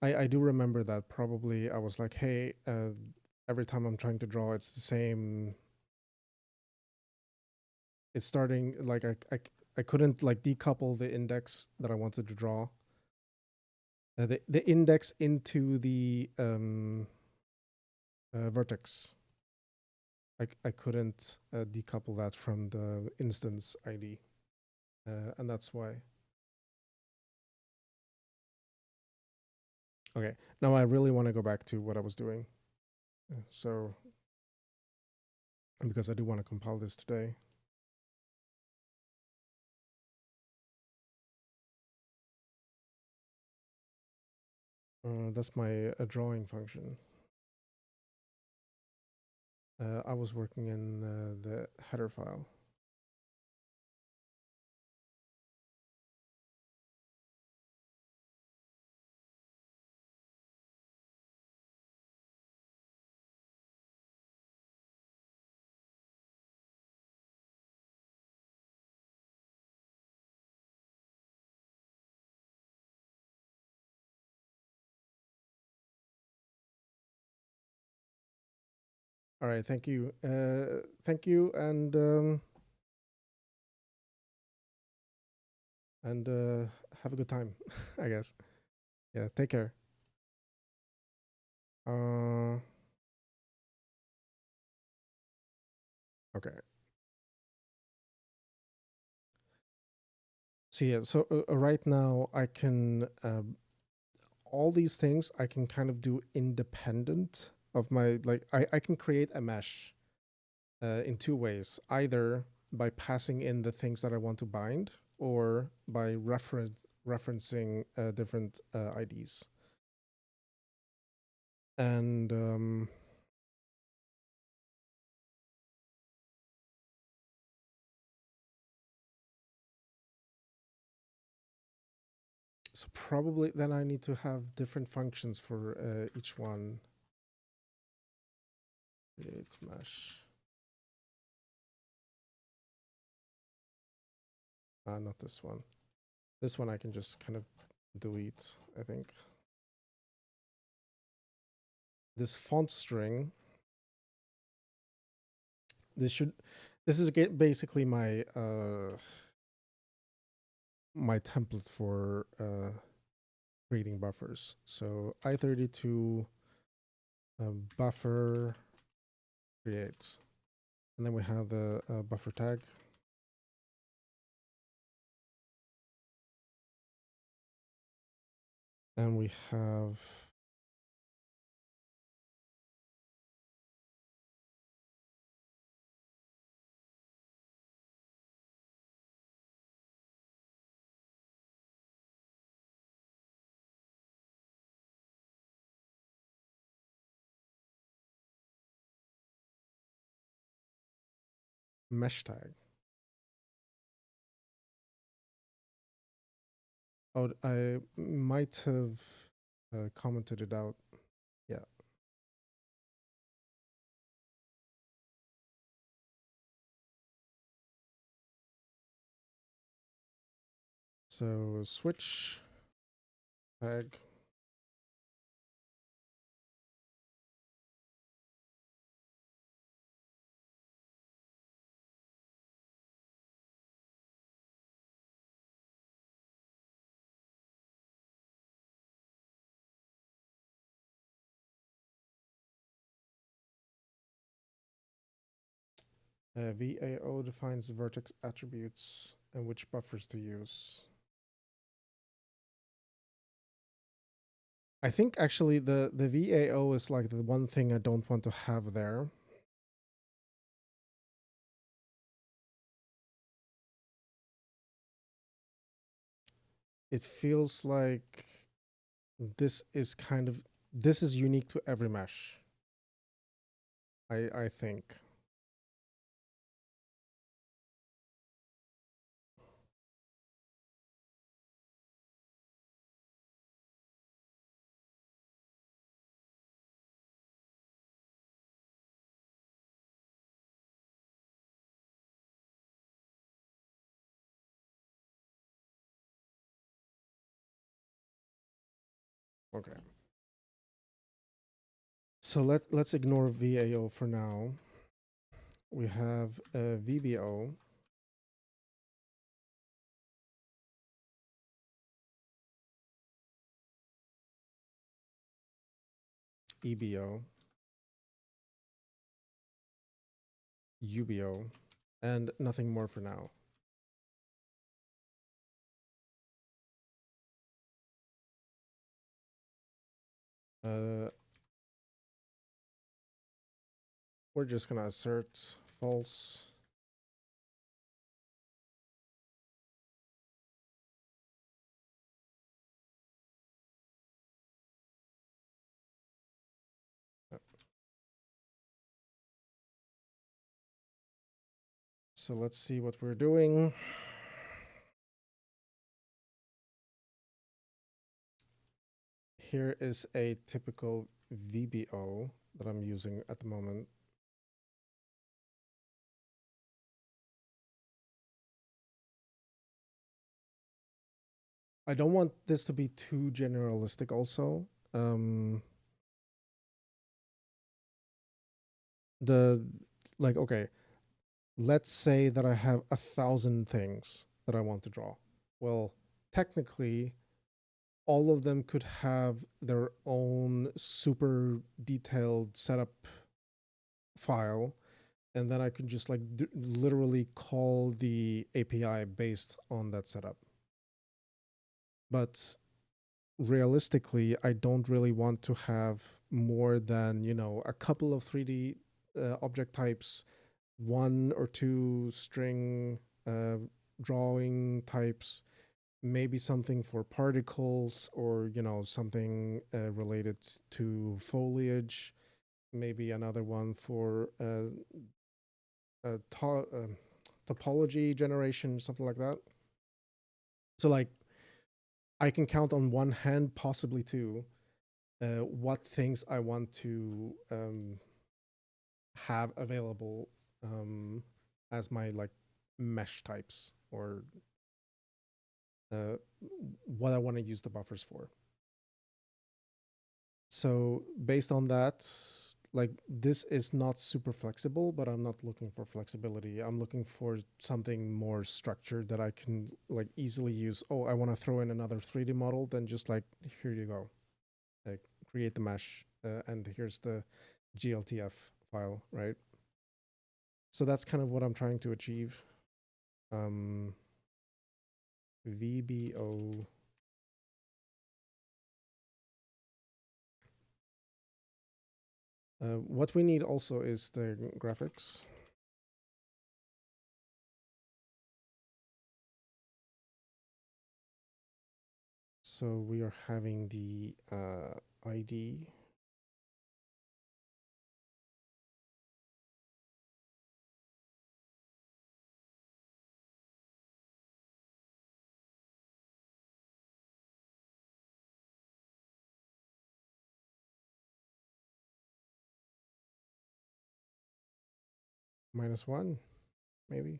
I do remember that probably I was like, hey, every time I'm trying to draw, it's the same. It's starting like I couldn't like decouple the index that I wanted to draw. The index into the vertex. I couldn't decouple that from the instance ID, and that's why. Okay, now I really want to go back to what I was doing. So, because I do want to compile this today. That's my drawing function. I was working in the header file. All right, thank you. Thank you, and have a good time, I guess. Yeah, take care. Okay. So yeah, so right now I can all these things I can kind of do independent of my I can create a mesh in two ways, either by passing in the things that I want to bind or by referencing different IDs. And so probably then I need to have different functions for each one. Create mesh. Not this one. This one I can just kind of delete, I think. This font string. This is basically my my template for creating buffers. So I32 buffer create, and then we have the buffer tag. And we have mesh tag. Oh, I might have commented it out. Yeah. So switch tag. VAO defines the vertex attributes and which buffers to use. I think actually the VAO is like the one thing I don't want to have there. It feels like this is unique to every mesh. I think. Okay. So let's ignore VAO for now. We have VBO. EBO, UBO, and nothing more for now. We're just gonna assert false. So let's see what we're doing. Here is a typical VBO that I'm using at the moment. I don't want this to be too generalistic also. Okay, let's say that I have 1,000 things that I want to draw. Well, technically, all of them could have their own super detailed setup file, and then I can just like literally call the API based on that setup. But realistically, I don't really want to have more than, you know, a couple of 3D object types, one or two string drawing types, maybe something for particles, or, you know, something related to foliage, maybe another one for topology generation, something like that. So like I can count on one hand, possibly two, what things I want to have available as my like mesh types, or what I want to use the buffers for. So based on that, like this is not super flexible, but I'm not looking for flexibility. I'm looking for something more structured that I can like easily use. Oh, I want to throw in another 3D model, then just like, here you go. Like create the mesh, and here's the GLTF file, right? So that's kind of what I'm trying to achieve. VBO. What we need also is the graphics. So we are having the ID. -1, maybe.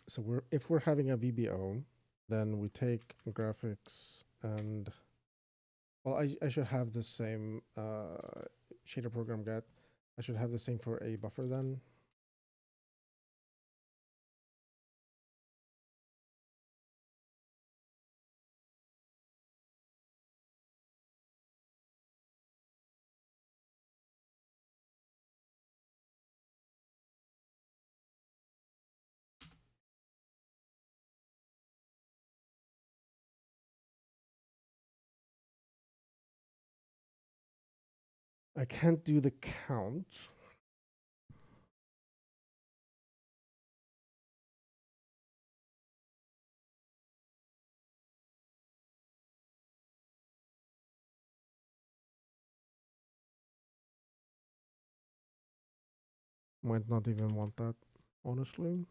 So if we're having a VBO, then we take graphics and, well, I should have the same shader program get. I should have the same for a buffer then. I can't do the count. Might not even want that, honestly.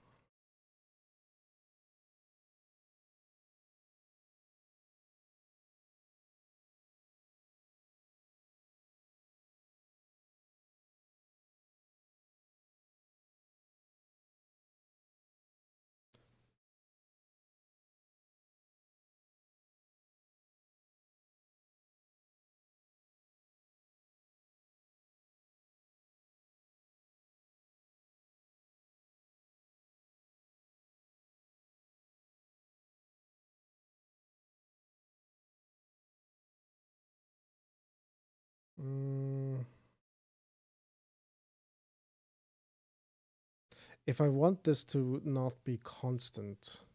If I want this to not be constant,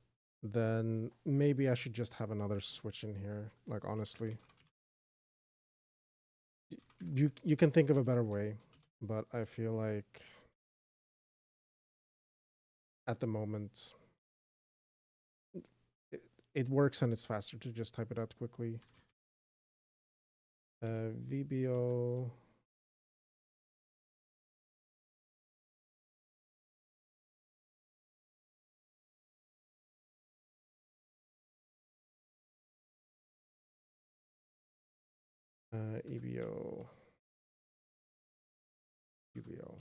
then maybe I should just have another switch in here, like honestly. You can think of a better way, but I feel like at the moment it works and it's faster to just type it out quickly. VBO. EBO. UBO.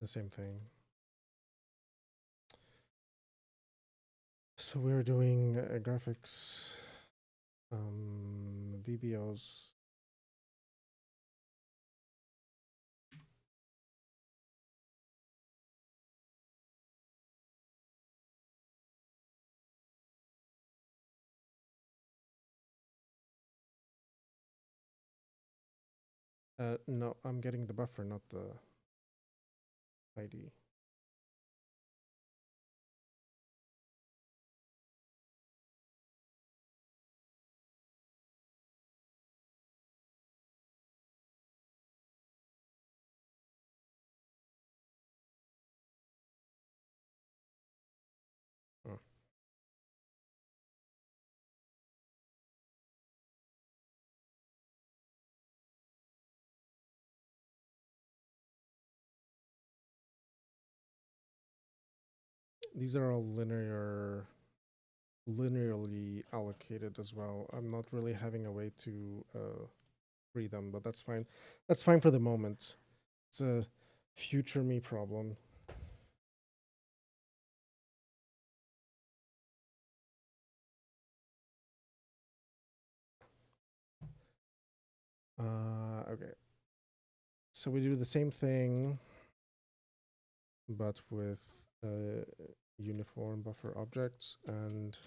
the same thing. So we're doing graphics, VBOs. No, I'm getting the buffer, not the ID. Oh. These are all linearly allocated as well. I'm not really having a way to free them, but that's fine. That's fine for the moment. It's a future me problem. Okay. So we do the same thing, but with uniform buffer objects and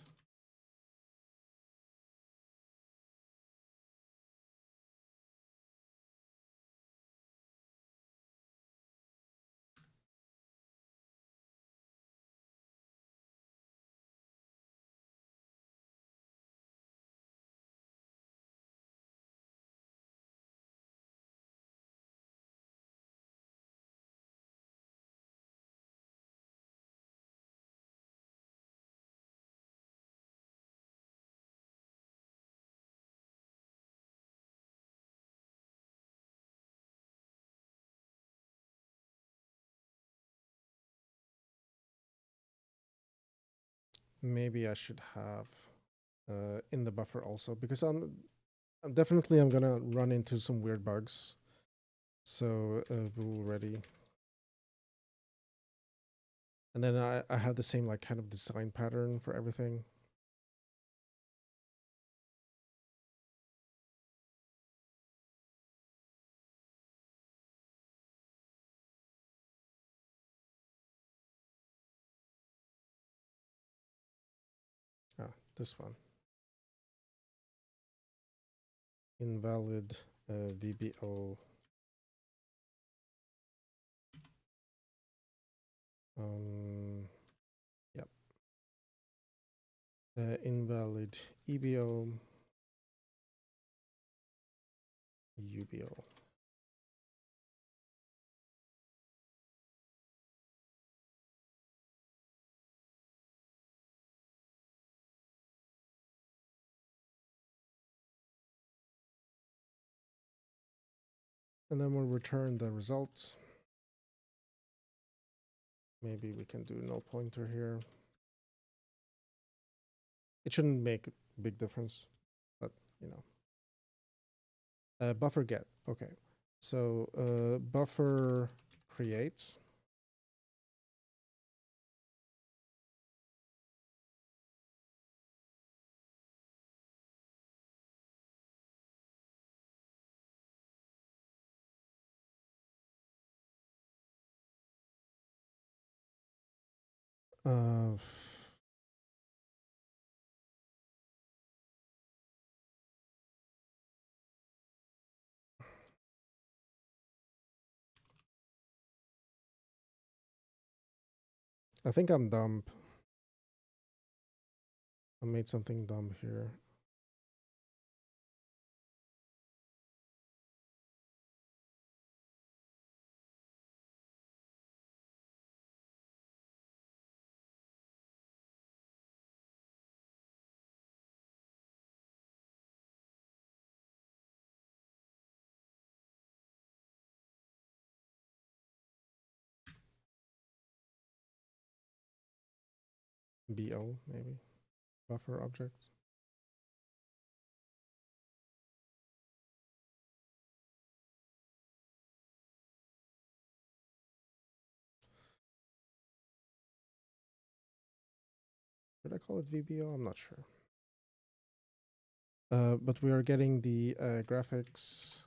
maybe I should have in the buffer also, because I'm definitely I'm gonna run into some weird bugs. So rule ready. And then I have the same like kind of design pattern for everything. This one. Invalid VBO. Yep. Invalid EBO. UBO. And then we'll return the results. Maybe we can do null pointer here. It shouldn't make a big difference, but you know. Buffer get. Okay. So buffer creates. I think I'm dumb. I made something dumb here. BO maybe. Buffer object. Should I call it VBO? I'm not sure. But we are getting the graphics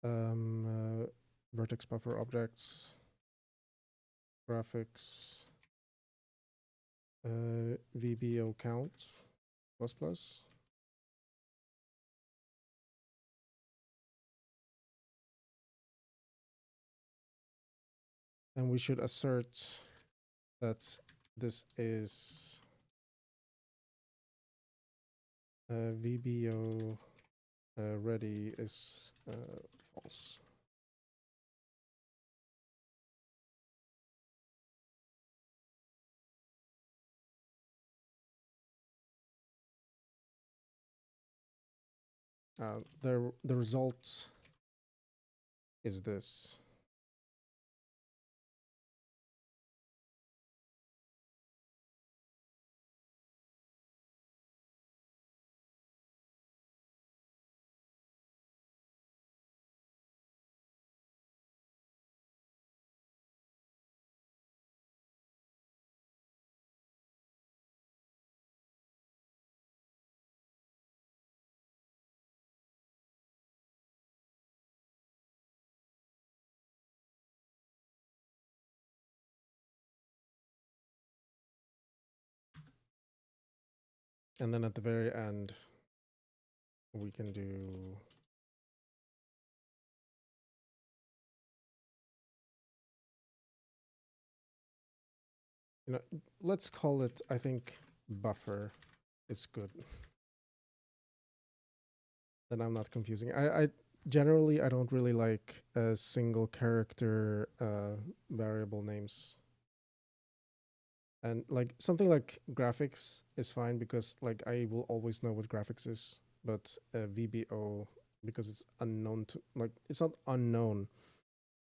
vertex buffer objects, graphics VBO count plus plus. And we should assert that this is VBO ready is false. The result is this. And then at the very end, we can do let's call it, I think, buffer. It's good. Then I'm not confusing. I generally I don't really like single character variable names. And like something like graphics is fine because like I will always know what graphics is, but VBO, because it's unknown to, like, it's not unknown,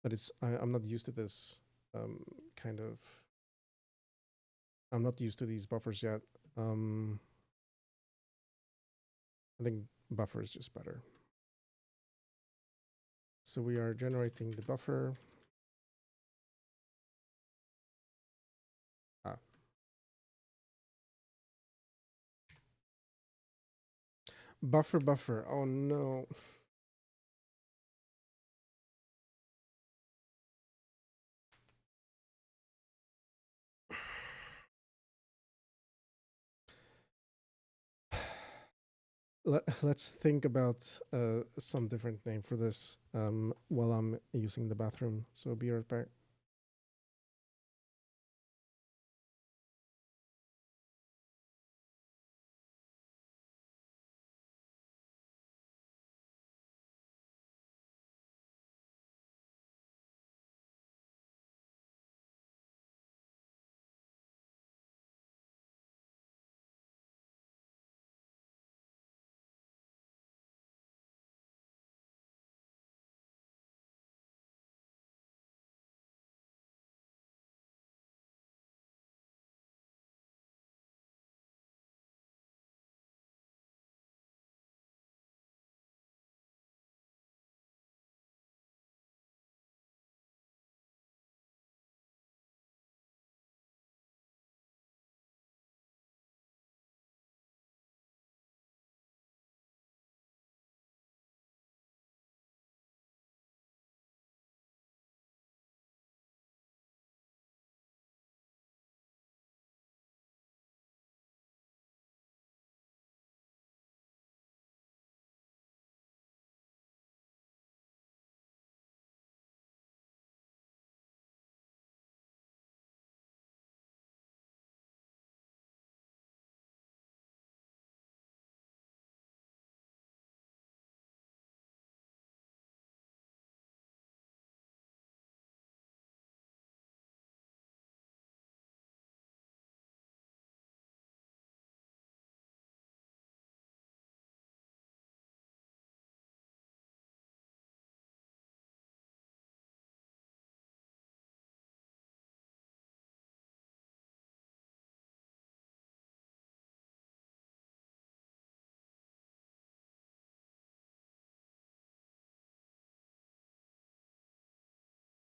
but I'm not used to this kind of, I'm not used to these buffers yet. I think buffer is just better. So we are generating the buffer. Buffer. Oh no. Let's think about some different name for this while I'm using the bathroom. So be right back.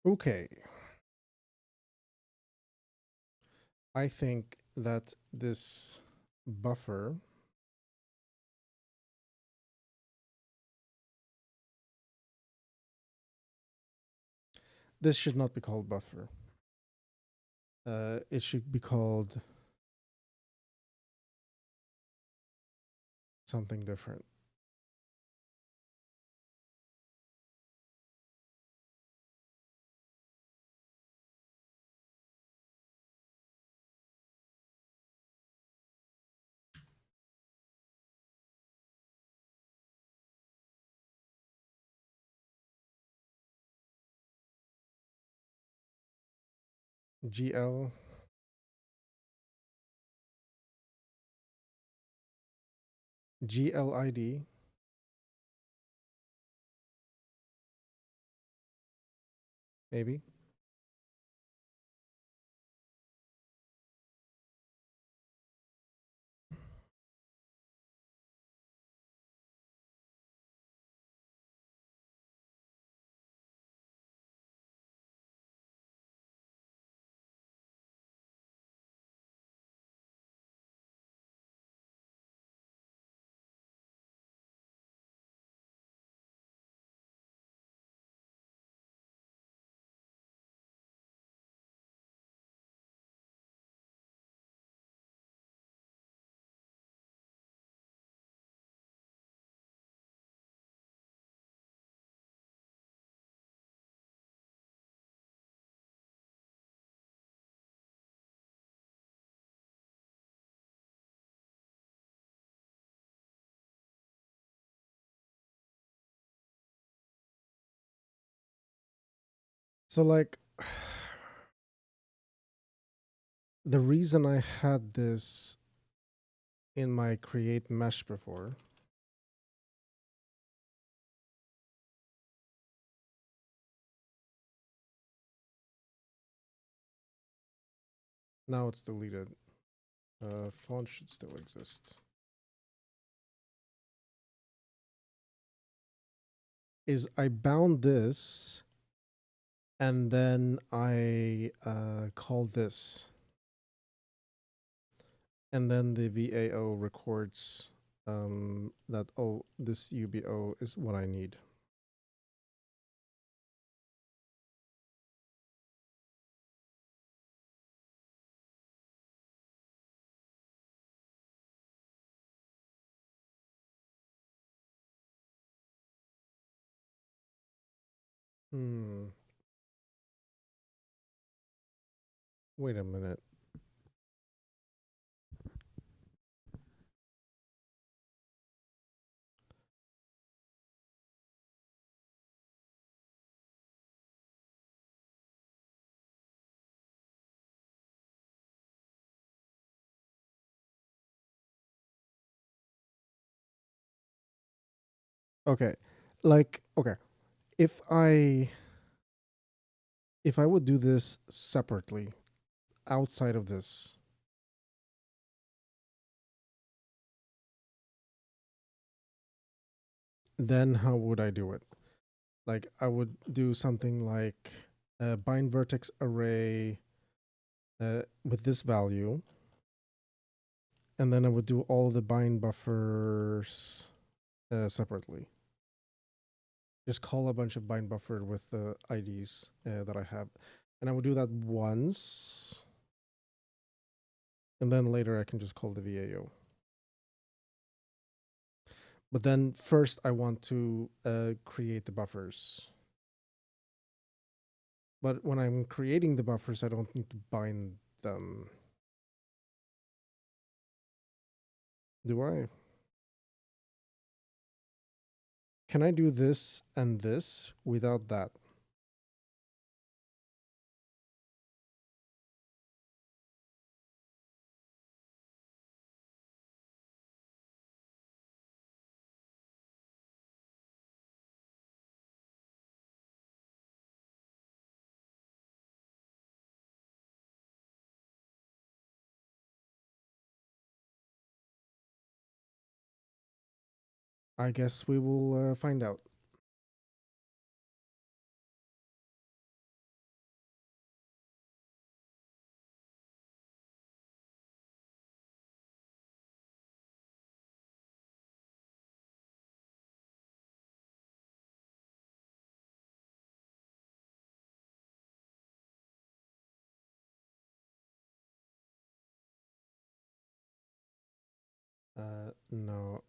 Okay. I think that this buffer this should not be called buffer. It should be called something different. GL GLID maybe. So like the reason I had this in my create mesh before now it's deleted. Font should still exist. Is I bound this and then I call this. And then the VAO records that, oh, this UBO is what I need. Wait a minute. Okay. Like, okay. If I would do this separately outside of this, then how would I do it? Like I would do something like bind vertex array with this value. And then I would do all the bind buffers separately. Just call a bunch of bind buffer with the IDs that I have. And I would do that once. And then later I can just call the VAO. But then first I want to create the buffers. But when I'm creating the buffers, I don't need to bind them. Do I? Can I do this and this without that? I guess we will find out. No.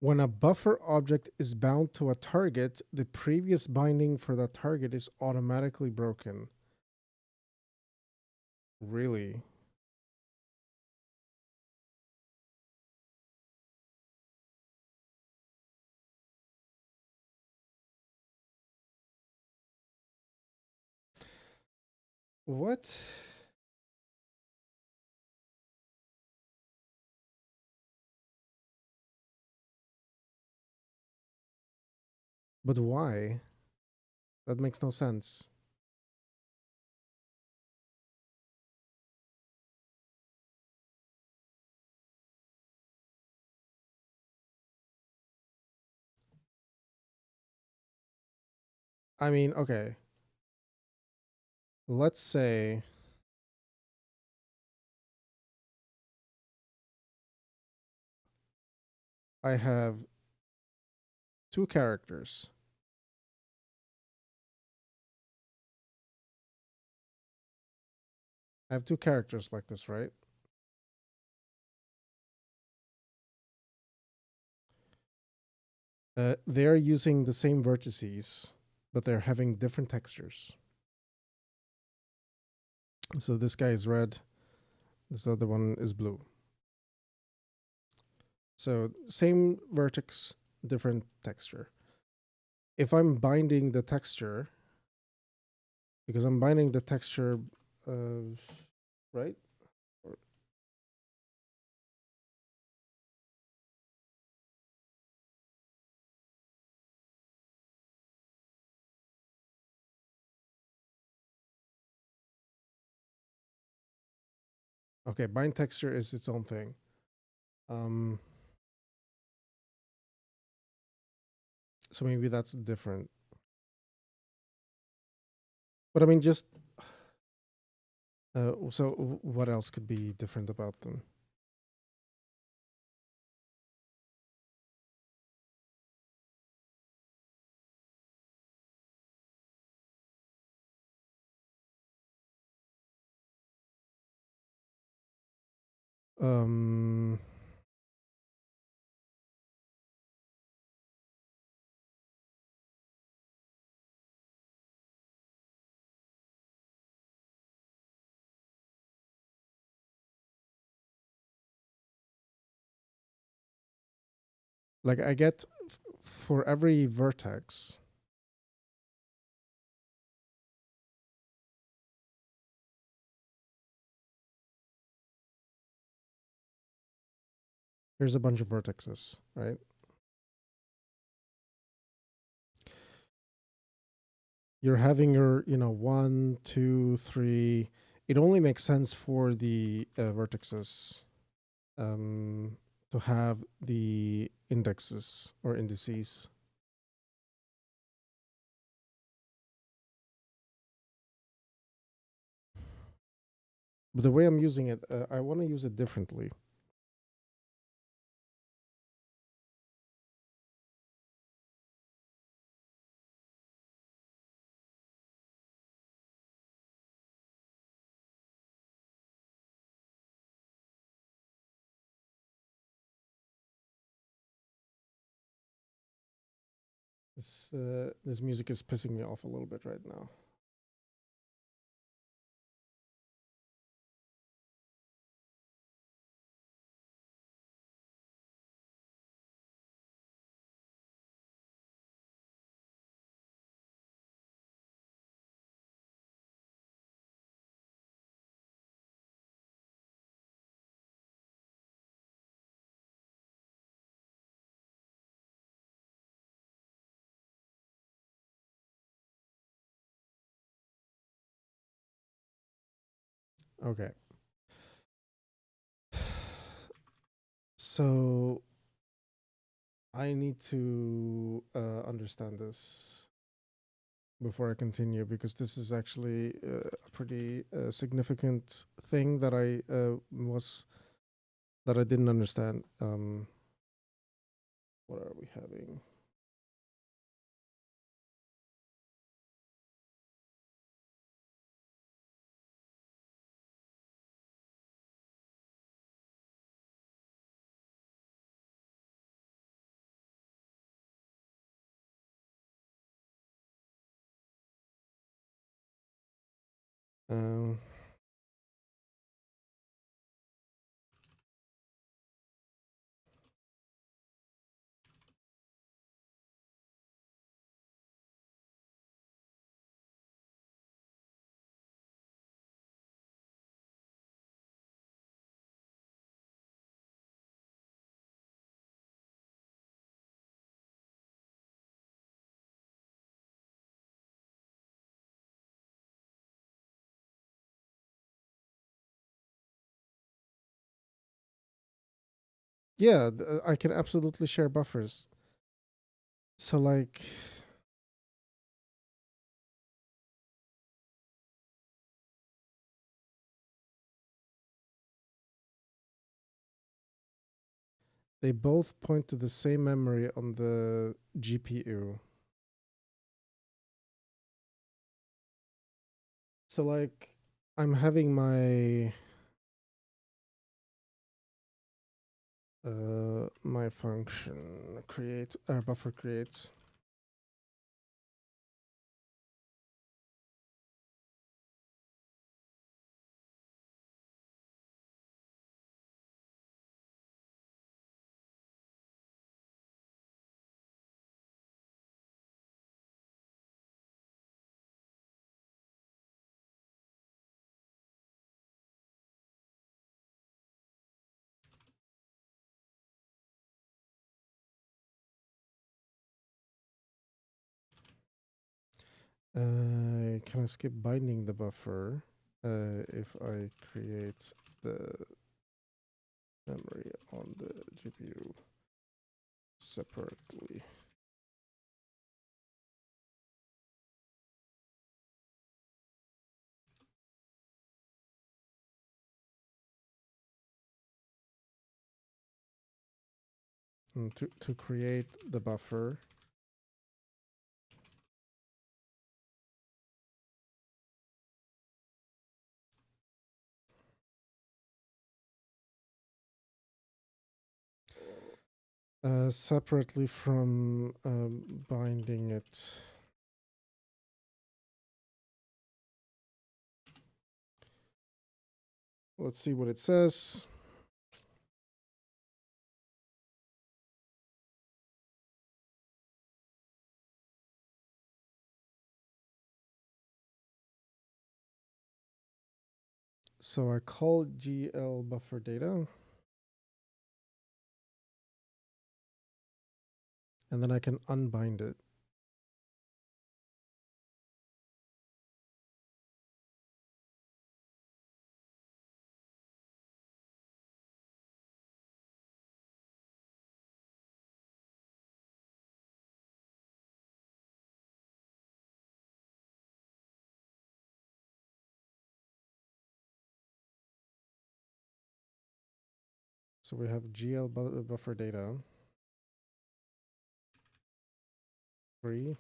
When a buffer object is bound to a target, the previous binding for that target is automatically broken. Really? What? But why? That makes no sense. I mean, okay. Let's say I have two characters. I have two characters like this, right? They're using the same vertices, but they're having different textures. So this guy is red, this other one is blue. So same vertex, different texture. If I'm binding the texture, because I'm binding the texture, right? Okay, bind texture is its own thing. So maybe that's different. But I mean, just so what else could be different about them? Um, like I get for every vertex, here's a bunch of vertexes, right? You're having your, 1, 2, 3. It only makes sense for the vertexes to have the indexes or indices. But the way I'm using it, I want to use it differently. This music is pissing me off a little bit right now. Okay. So I need to understand this before I continue, because this is actually a pretty significant thing that I didn't understand. What are we having? Um, yeah, I can absolutely share buffers. So like, they both point to the same memory on the GPU. So like, I'm having my function create buffer create. Can I skip binding the buffer if I create the memory on the GPU separately? To create the buffer, separately from binding it. Let's see what it says. So I call GL buffer data, and then I can unbind it. So we have GL buffer data. Free.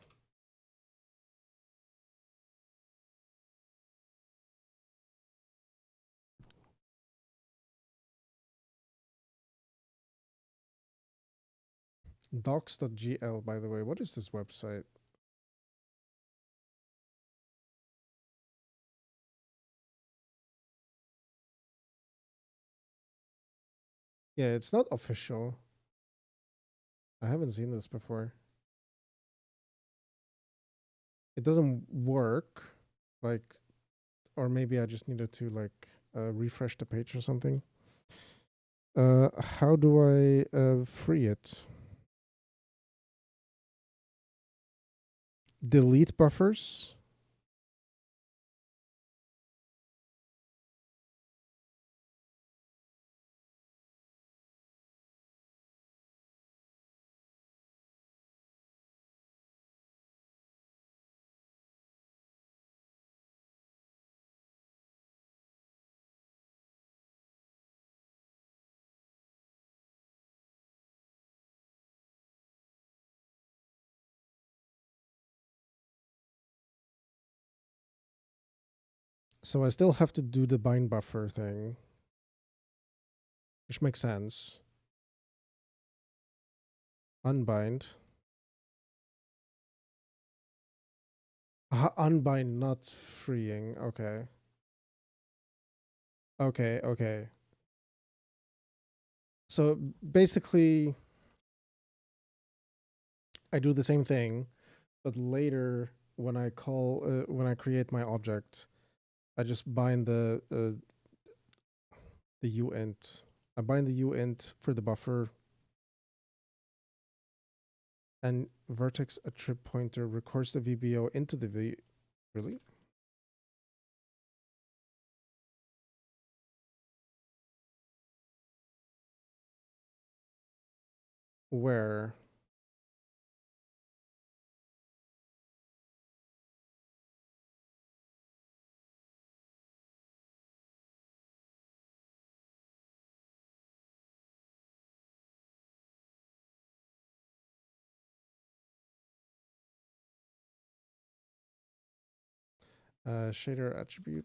Docs.gl, by the way. What is this website? Yeah, it's not official. I haven't seen this before. It doesn't work. Like, or maybe I just needed to like refresh the page or something. How do I free it? Delete buffers. So I still have to do the bind buffer thing, which makes sense. Unbind. Unbind, not freeing. Okay. Okay, okay. So basically, I do the same thing, but later when I when I create my object, I just bind the uint. I bind the uint for the buffer, and vertex attrib pointer records the VBO into the V. Really? Where? Shader attribute.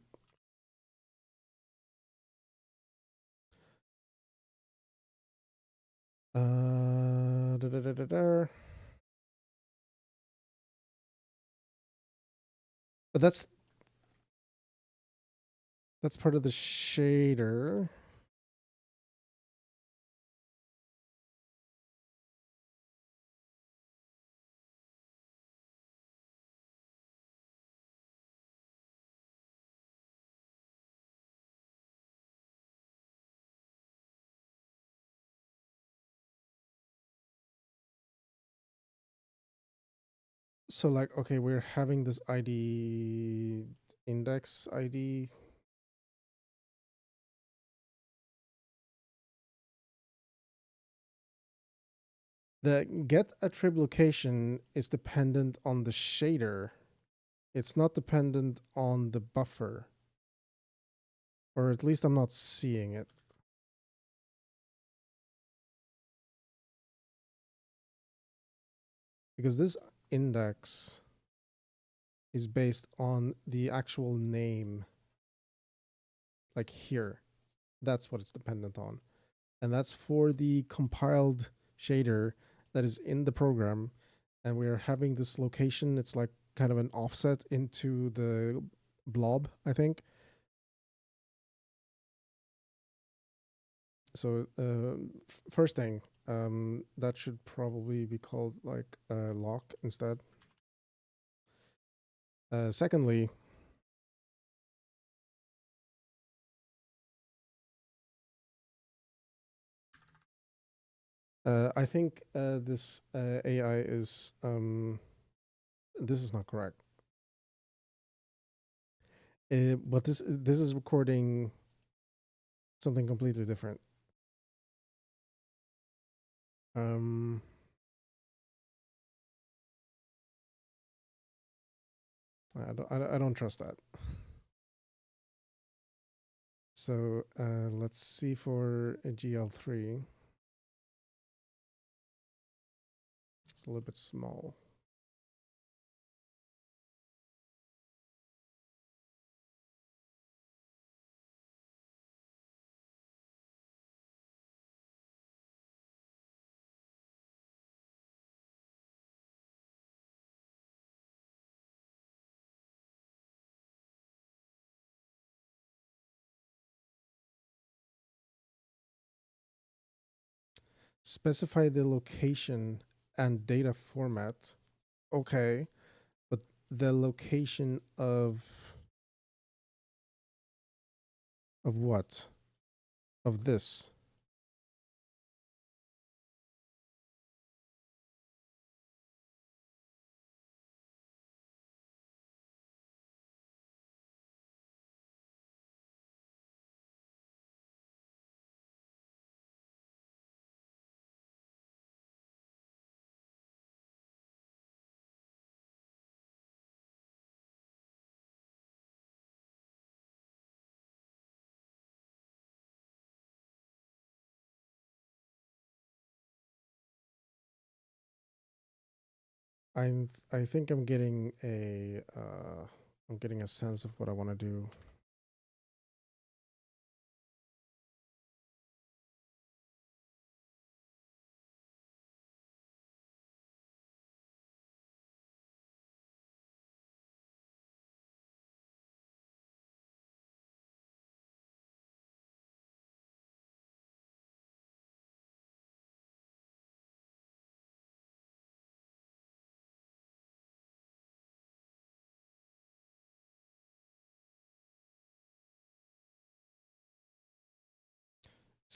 Da, da, da, da, da. But that's part of the shader. So like, okay, we're having this ID index ID. The get attrib location is dependent on the shader. It's not dependent on the buffer. Or at least I'm not seeing it. Because this index is based on the actual name. Like here. That's what it's dependent on. And that's for the compiled shader that is in the program. And we are having this location. It's like kind of an offset into the blob, I think. So first thing, that should probably be called like lock instead. Secondly, I think this AI is this is not correct. But this is recording something completely different. Um, I don't trust that. So let's see for a GL3. It's a little bit small. Specify the location and data format. Okay, but the location of what? Of this. I think I'm getting a sense of what I want to do.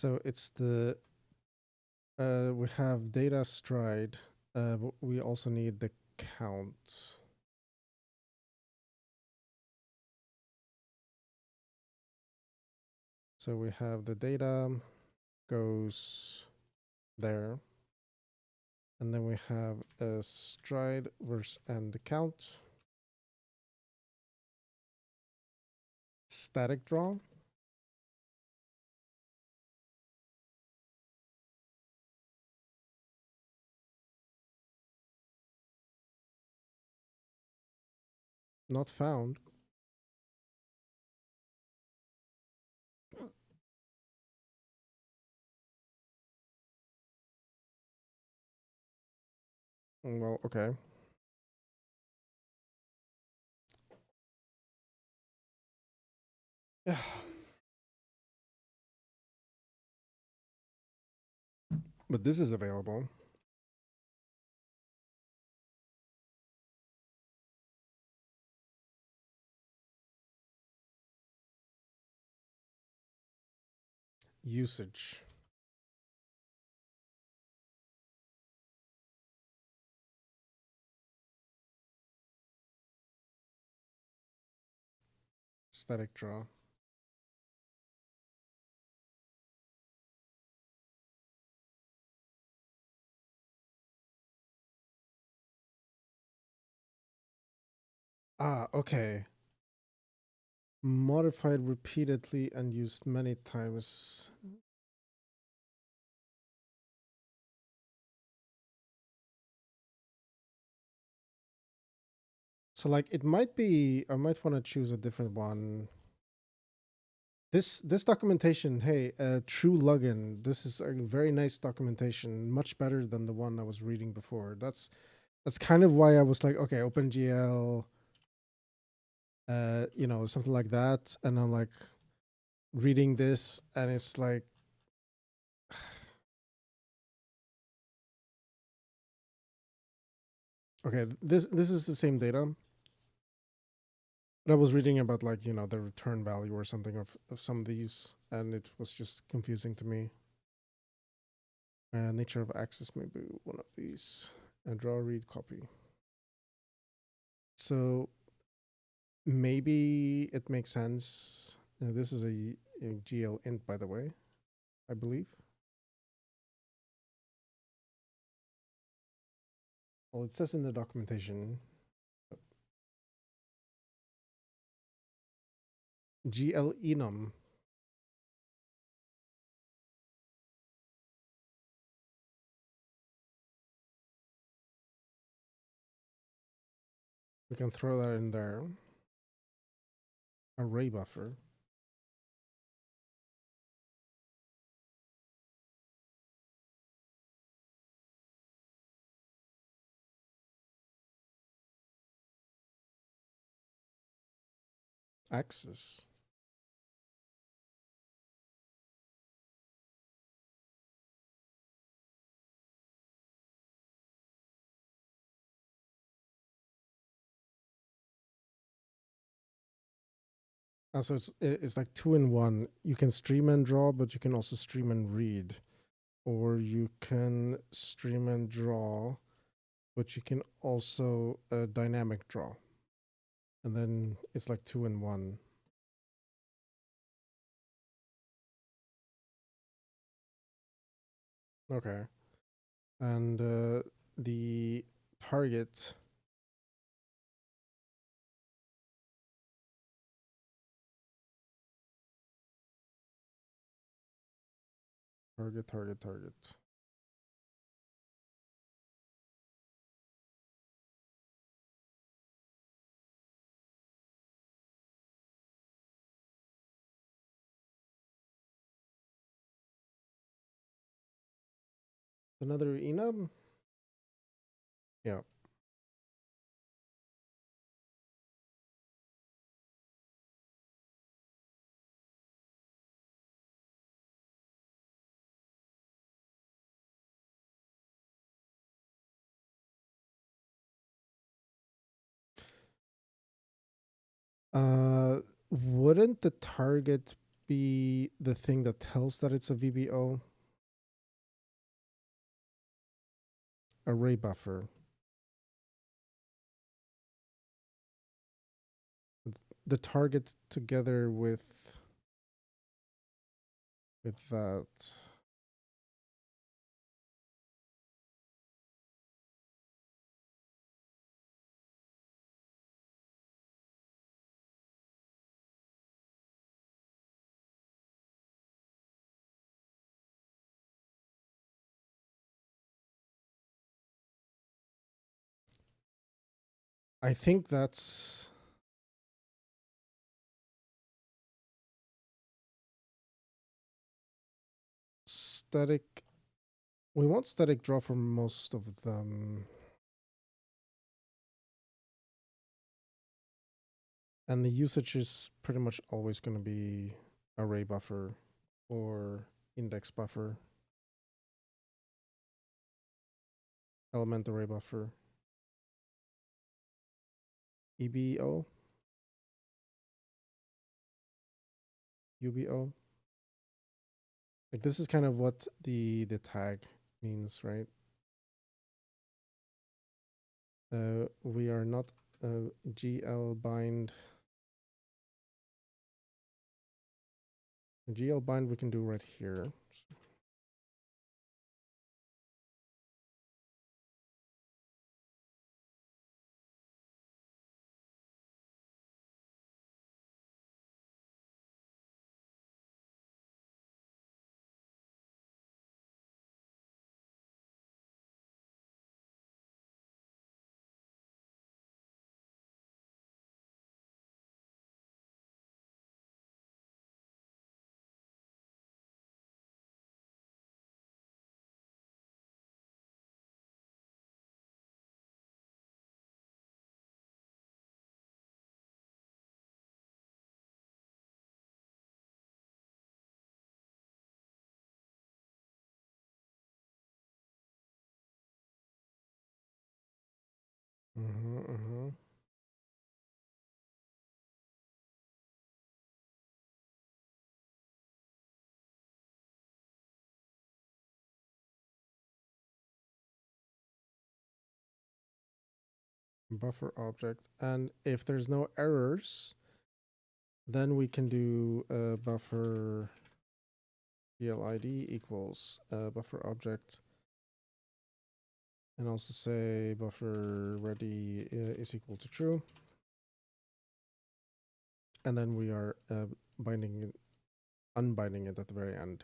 So it's the we have data stride, but we also need the count. So we have the data goes there, and then we have a stride versus and the count. Static draw. Not found. Well, okay. Yeah. But this is available. Usage. Static draw. Ah, okay. Modified repeatedly and used many times. So like it might be I might want to choose a different one. This documentation, hey, true login. This is a very nice documentation, much better than the one I was reading before. That's kind of why I was like, okay, OpenGL, something like that. And I'm like reading this, and it's like, okay, this is the same data, but I was reading about like the return value or something of some of these, and it was just confusing to me. Nature of access may be one of these. And draw, read, copy. So maybe it makes sense. This is a GL int, by the way, I believe. Well, it says in the documentation. GL enum. We can throw that in there. Array buffer. Access. So it's like 2-in-1. You can stream and draw, but you can also stream and read. Or you can stream and draw, but you can also dynamic draw. And then it's like 2-in-1. Okay. And the target. Target. Another enum? Yeah. Wouldn't the target be the thing that tells that it's a VBO. Array buffer. The target together with that. I think that's static. We want static draw for most of them. And the usage is pretty much always going to be array buffer or index buffer, element array buffer, EBO, UBO. Like this is kind of what the tag means, right? We are not GL bind. GL bind we can do right here. Buffer object. And if there's no errors, then we can do buffer GLID equals buffer object. And also say buffer ready is equal to true. And then we are unbinding it at the very end.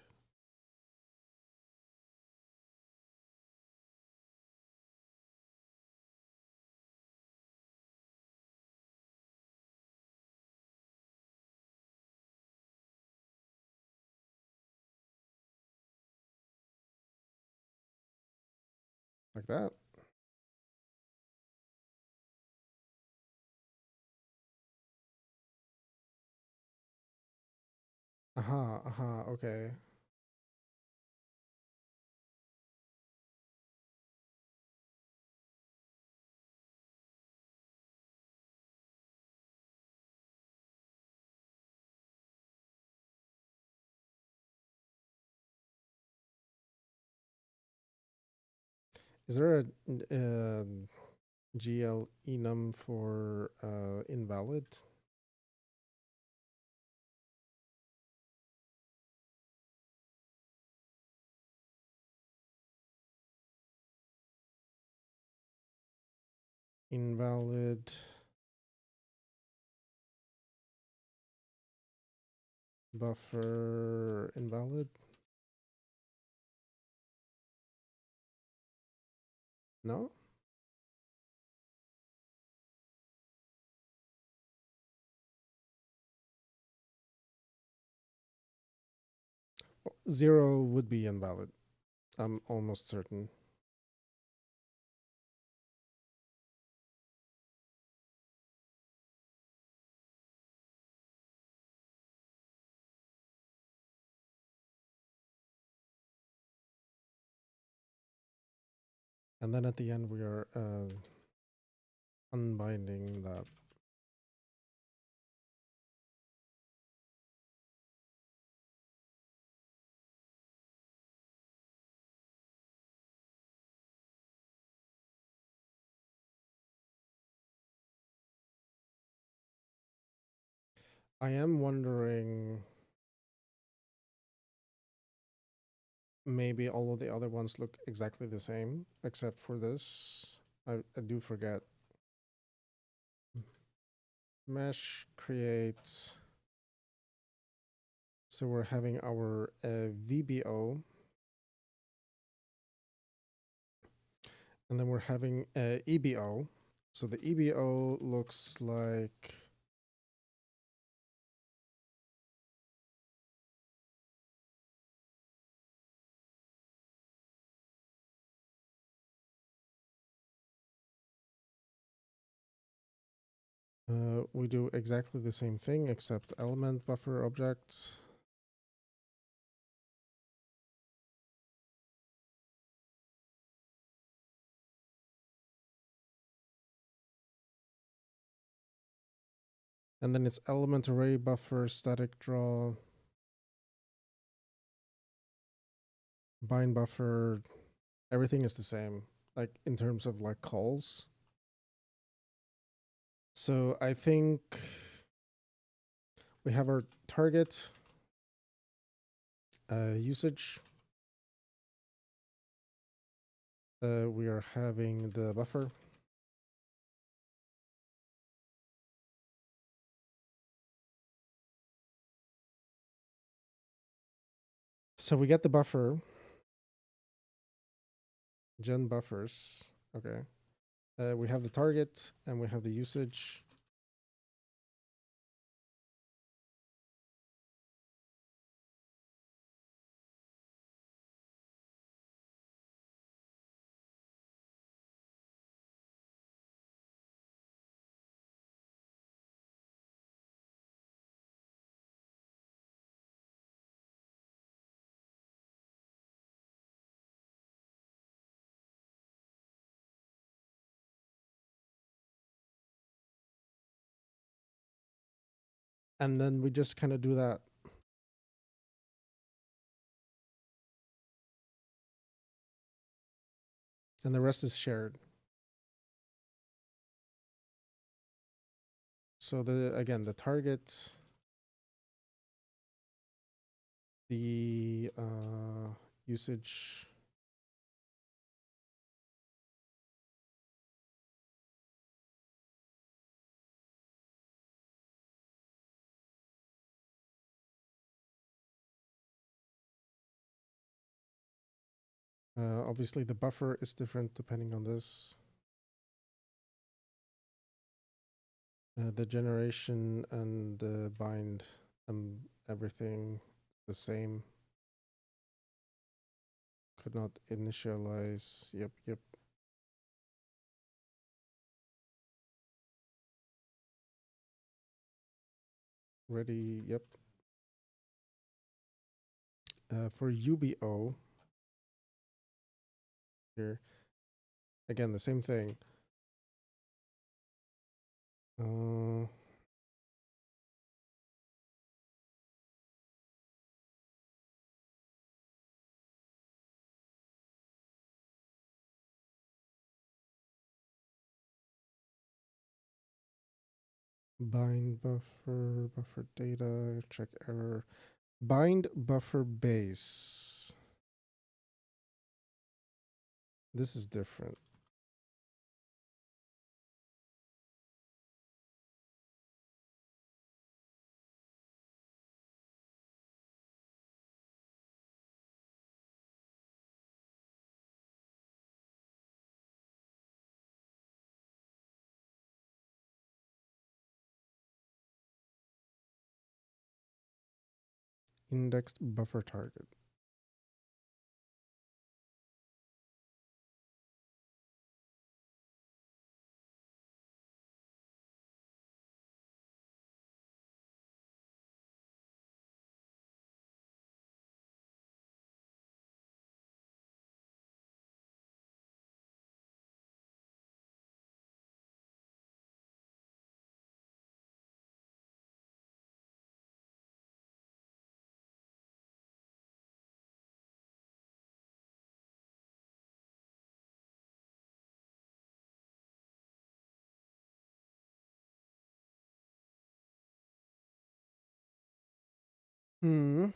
Like that. Okay. Is there a GL enum for invalid? Invalid buffer invalid? No? Well, 0 would be invalid. I'm almost certain. And then at the end, we are unbinding that. I am wondering, maybe all of the other ones look exactly the same, except for this. I do forget. Mesh create. So we're having our VBO. And then we're having EBO. So the EBO looks like we do exactly the same thing except element buffer object. And then it's element array buffer, static draw, bind buffer. Everything is the same, like in terms of like calls. So I think we have our target usage. We are having the buffer. So we get the buffer, gen buffers. Okay. We have the target and we have the usage. And then we just kind of do that. And the rest is shared. So again, the target, the usage, obviously the buffer is different depending on this. The generation and the bind and everything the same. Could not initialize. Yep. Ready, yep. For UBO, here, again, the same thing. Bind buffer, buffer data, check error. Bind buffer base. This is different. Indexed buffer target. Hmm.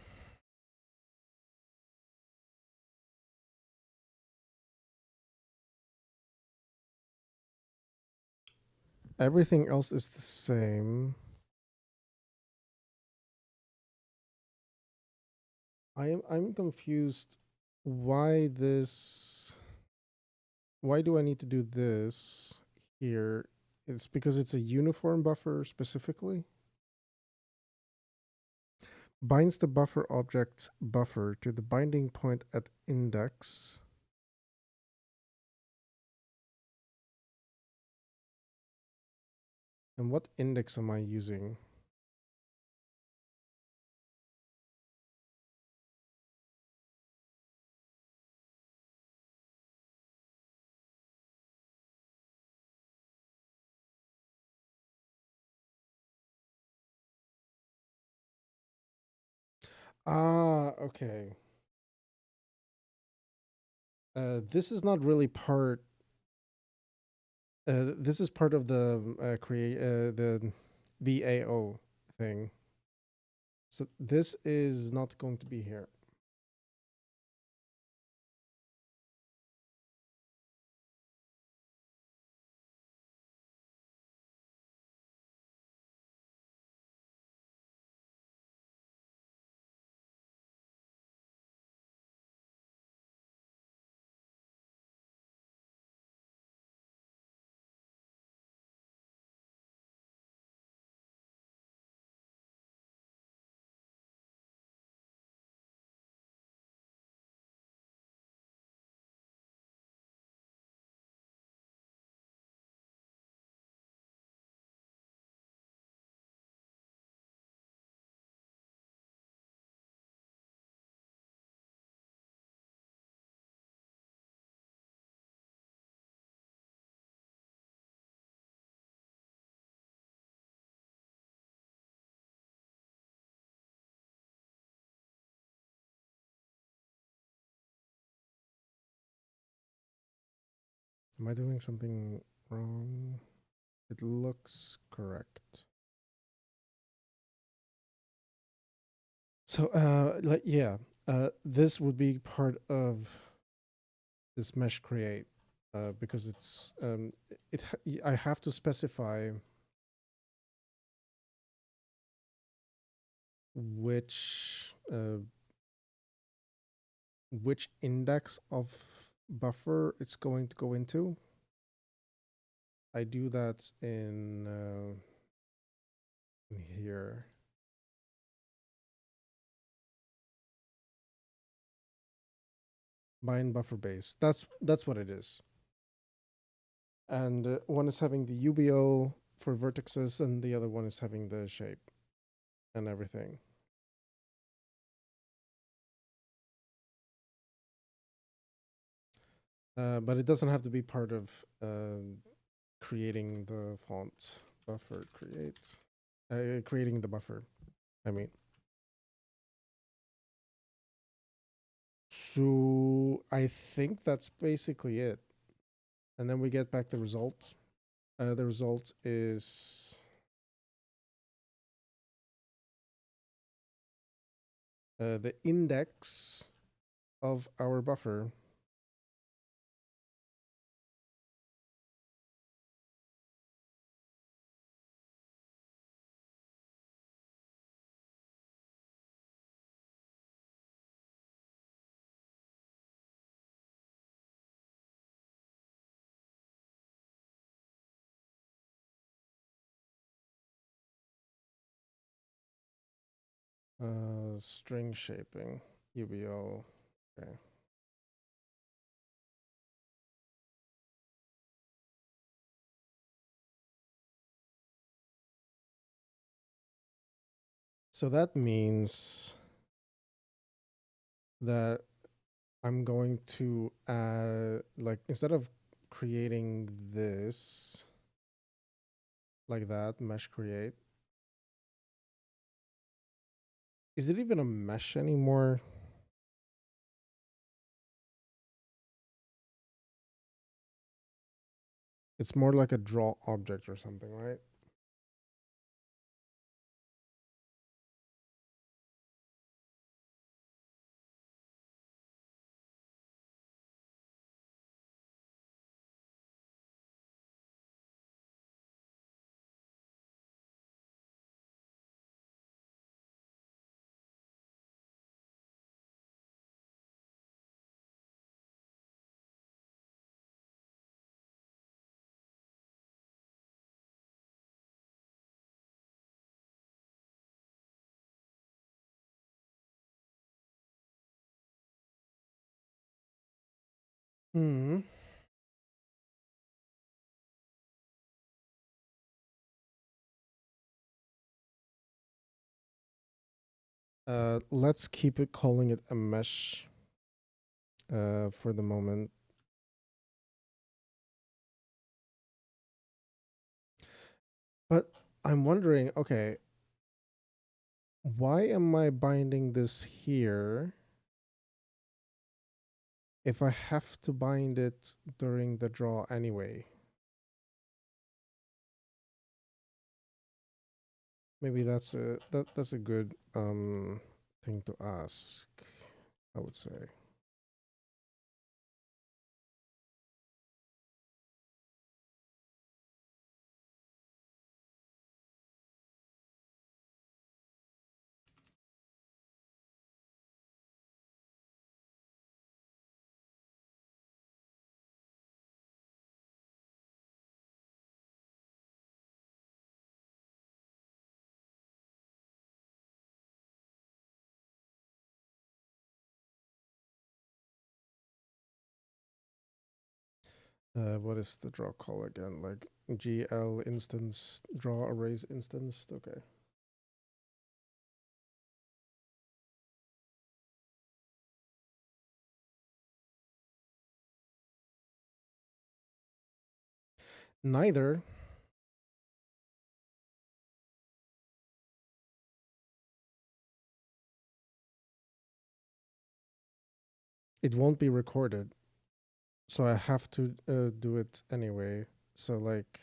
Everything else is the same. I'm confused. Why this? Why do I need to do this here? It's because it's a uniform buffer specifically. Binds the buffer object buffer to the binding point at index. And what index am I using? Ah, okay. This is not really part. This is part of the create the VAO thing. So this is not going to be here. Am I doing something wrong? It looks correct. So, this would be part of this mesh create because it's I have to specify which index of buffer it's going to go into. I do that in here. Bind buffer base. That's what it is. And one is having the UBO for vertices, and the other one is having the shape and everything. But it doesn't have to be part of creating the font buffer. Creating the buffer. I mean. So I think that's basically it. And then we get back the result. The result is the index of our buffer. String shaping, UBO. Okay. So that means that I'm going to like instead of creating this like that, mesh create. Is it even a mesh anymore? It's more like a draw object or something, right? Hmm. Let's keep it calling it a mesh for the moment. But I'm wondering, okay, why am I binding this here if I have to bind it during the draw anyway? Maybe that's a good thing to ask, I would say. What is the draw call again? Like GL instance draw arrays instanced? Okay. Neither. It won't be recorded. So I have to do it anyway. So like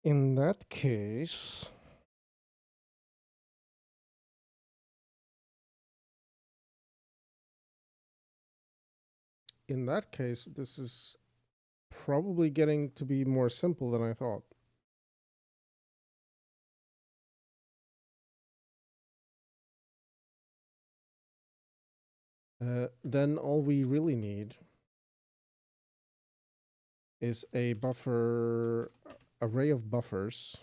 in that case, this is probably getting to be more simple than I thought. Then all we really need is a buffer array of buffers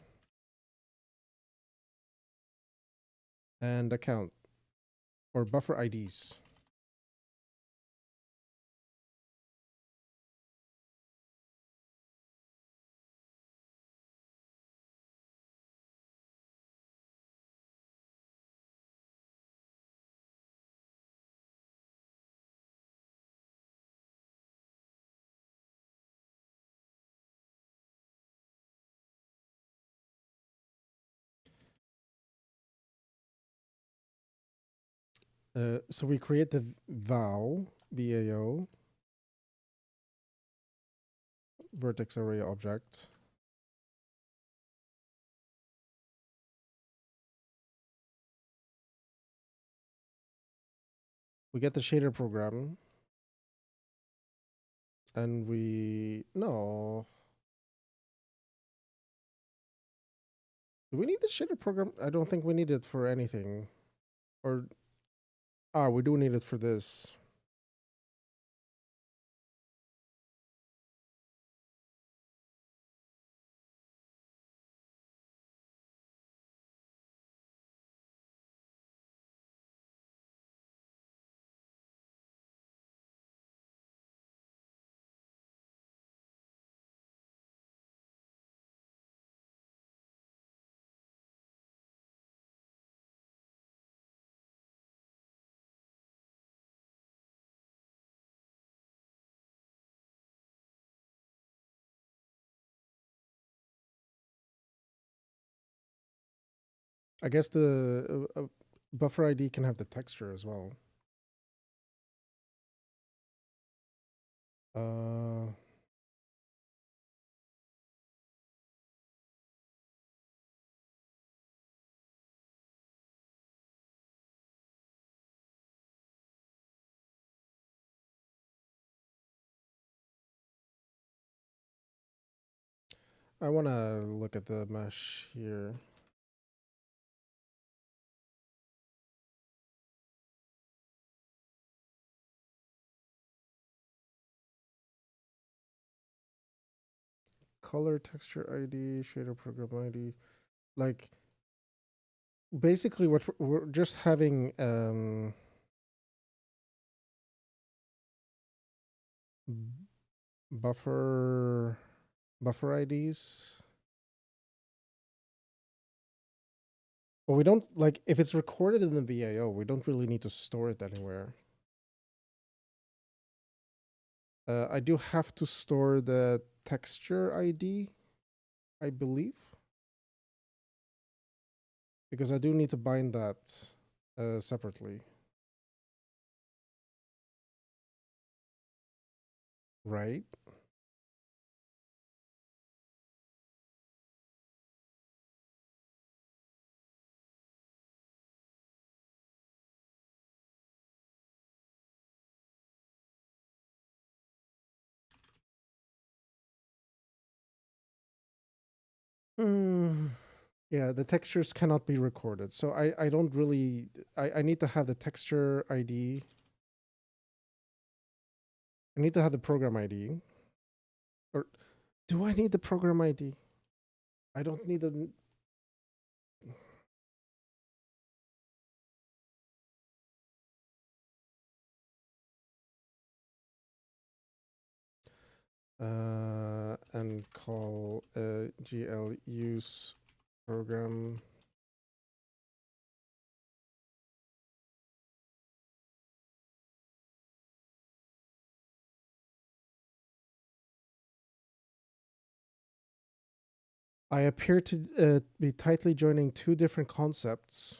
and a count or buffer IDs. So we create the VAO vertex array object. We get the shader program. And no. Do we need the shader program? I don't think we need it for anything. Or, we do need it for this. I guess the buffer ID can have the texture as well. Uh, I want to look at the mesh here. Color texture ID, shader program ID. Like, basically, what we're just having buffer IDs. But we don't, like, if it's recorded in the VAO, we don't really need to store it anywhere. I do have to store the texture ID, I believe. Because I do need to bind that separately. Right? Yeah, the textures cannot be recorded. So I don't really, I need to have the texture ID. I need to have the program ID. Or do I need the program ID? I don't need a... And call GL use program. I appear to be tightly joining two different concepts.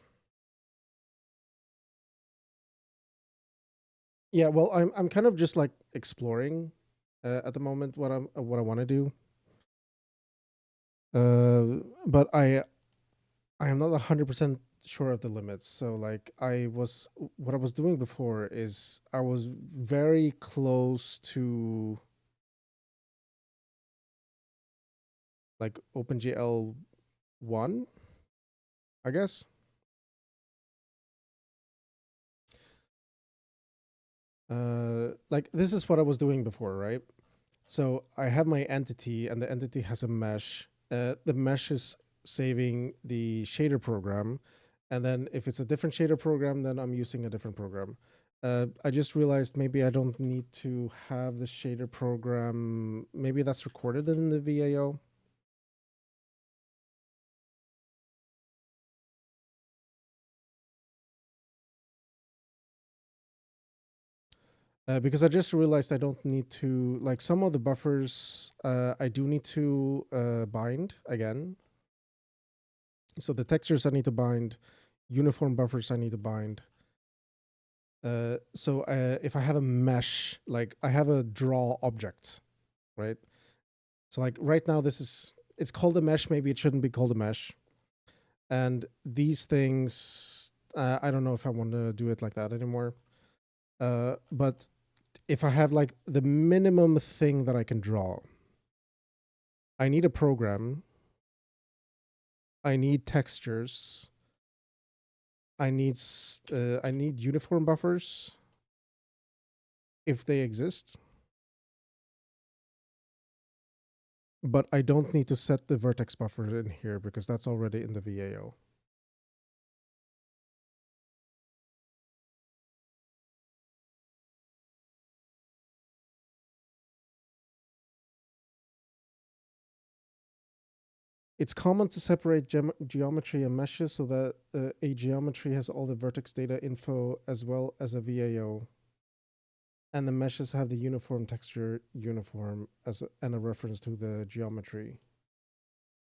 Yeah, well, I'm kind of just like exploring at the moment what I want to do. But I am not 100% sure of the limits. So like what I was doing before is I was very close to like OpenGL 1, I guess. Like this is what I was doing before, right? So I have my entity, and the entity has a mesh. The mesh is saving the shader program, and then if it's a different shader program, then I'm using a different program. I just realized maybe I don't need to have the shader program. Maybe that's recorded in the VAO. Because I just realized I don't need to, like, some of the buffers I do need to bind again. So the textures I need to bind, uniform buffers I need to bind. So if I have a mesh, like I have a draw object, right? So like right now it's called a mesh, maybe it shouldn't be called a mesh. And these things, I don't know if I want to do it like that anymore. But if I have like the minimum thing that I can draw, I need a program. I need textures. I need uniform buffers if they exist. But I don't need to set the vertex buffer in here because that's already in the VAO. It's common to separate geometry and meshes so that a geometry has all the vertex data info as well as a VAO. And the meshes have the uniform texture uniform and a reference to the geometry.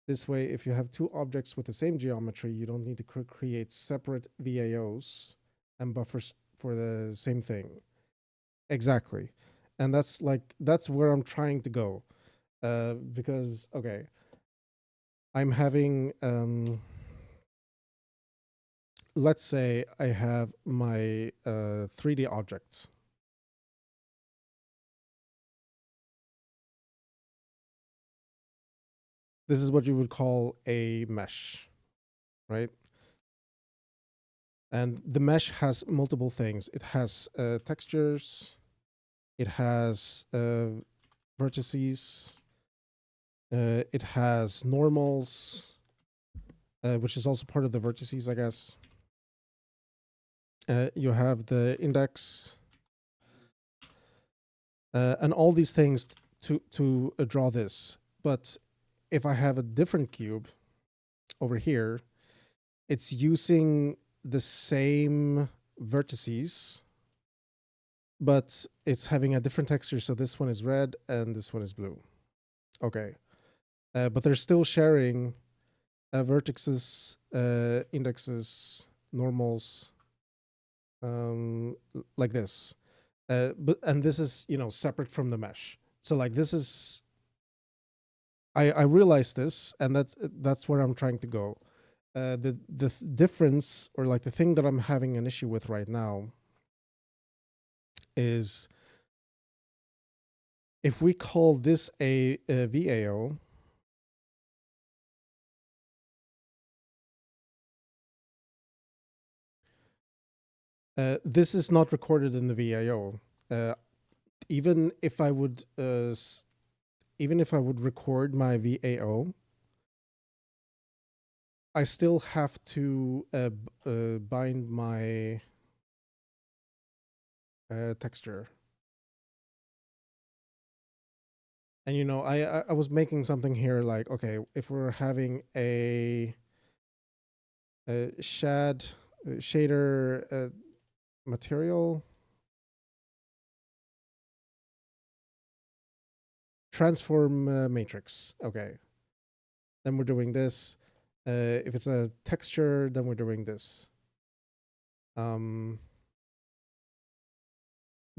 This way, if you have two objects with the same geometry, you don't need to create separate VAOs and buffers for the same thing. Exactly. And that's where I'm trying to go. Because, okay, I'm having, let's say I have my 3D object. This is what you would call a mesh, right? And the mesh has multiple things. It has textures, it has vertices, it has normals, which is also part of the vertices, I guess. You have the index. and all these things to draw this. But if I have a different cube over here, it's using the same vertices, but it's having a different texture. So this one is red and this one is blue. Okay. But they're still sharing vertices, indexes, normals, like this. And this is, separate from the mesh. So like this is, I realize this, and that's where I'm trying to go. The difference, or like the thing that I'm having an issue with right now, is if we call this a VAO, this is not recorded in the VAO. Even if I would record my VAO, I still have to bind my texture. And I was making something here like, okay, if we're having a shader material transform matrix, okay, then we're doing this. If it's a texture, then we're doing this.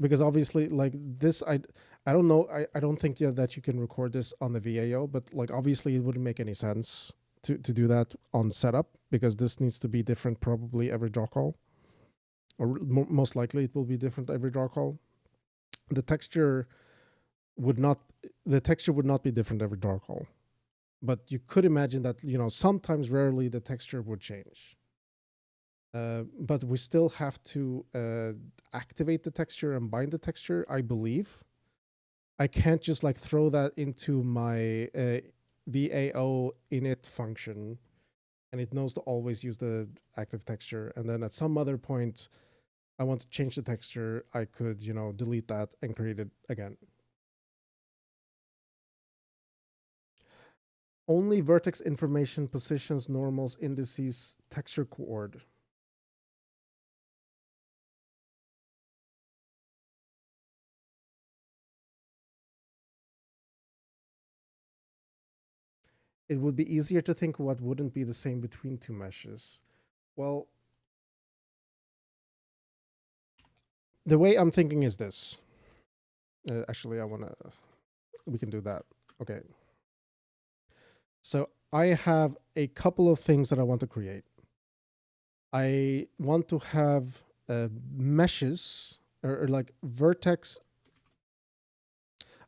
Because obviously, like this, I don't know, I don't think that you can record this on the VAO, but like obviously it wouldn't make any sense to do that on setup, because this needs to be different probably every draw call, or most likely it will be different every draw call. The texture would not be different every draw call, but you could imagine that sometimes, rarely, the texture would change. But we still have to activate the texture and bind the texture, I believe. I can't just like throw that into my VAO init function, and it knows to always use the active texture. And then at some other point, I want to change the texture, I could, delete that and create it again. Only vertex information, positions, normals, indices, texture coord. It would be easier to think what wouldn't be the same between two meshes. Well, the way I'm thinking is this. Actually, we can do that. Okay. So I have a couple of things that I want to create. I want to have meshes, or like vertex.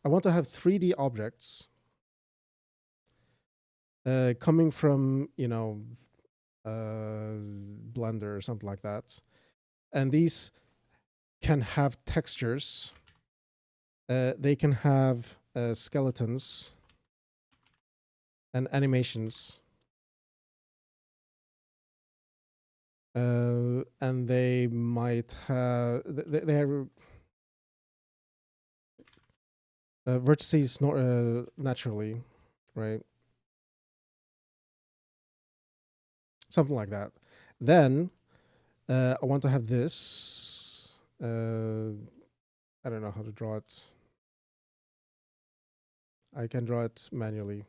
I want to have 3D objects coming from, Blender or something like that. And these can have textures. They can have skeletons and animations. And they might have they have vertices naturally, right? Something like that. Then I want to have this. I don't know how to draw it. I can draw it manually.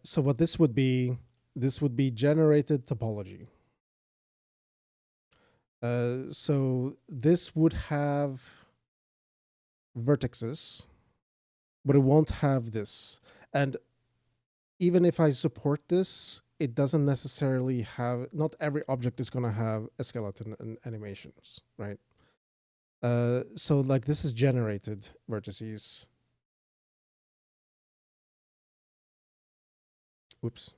So what this would be generated topology. So this would have vertices, but it won't have this. And even if I support this, it doesn't necessarily have, not every object is going to have a skeleton and animations, right? So like this is generated vertices. Whoops.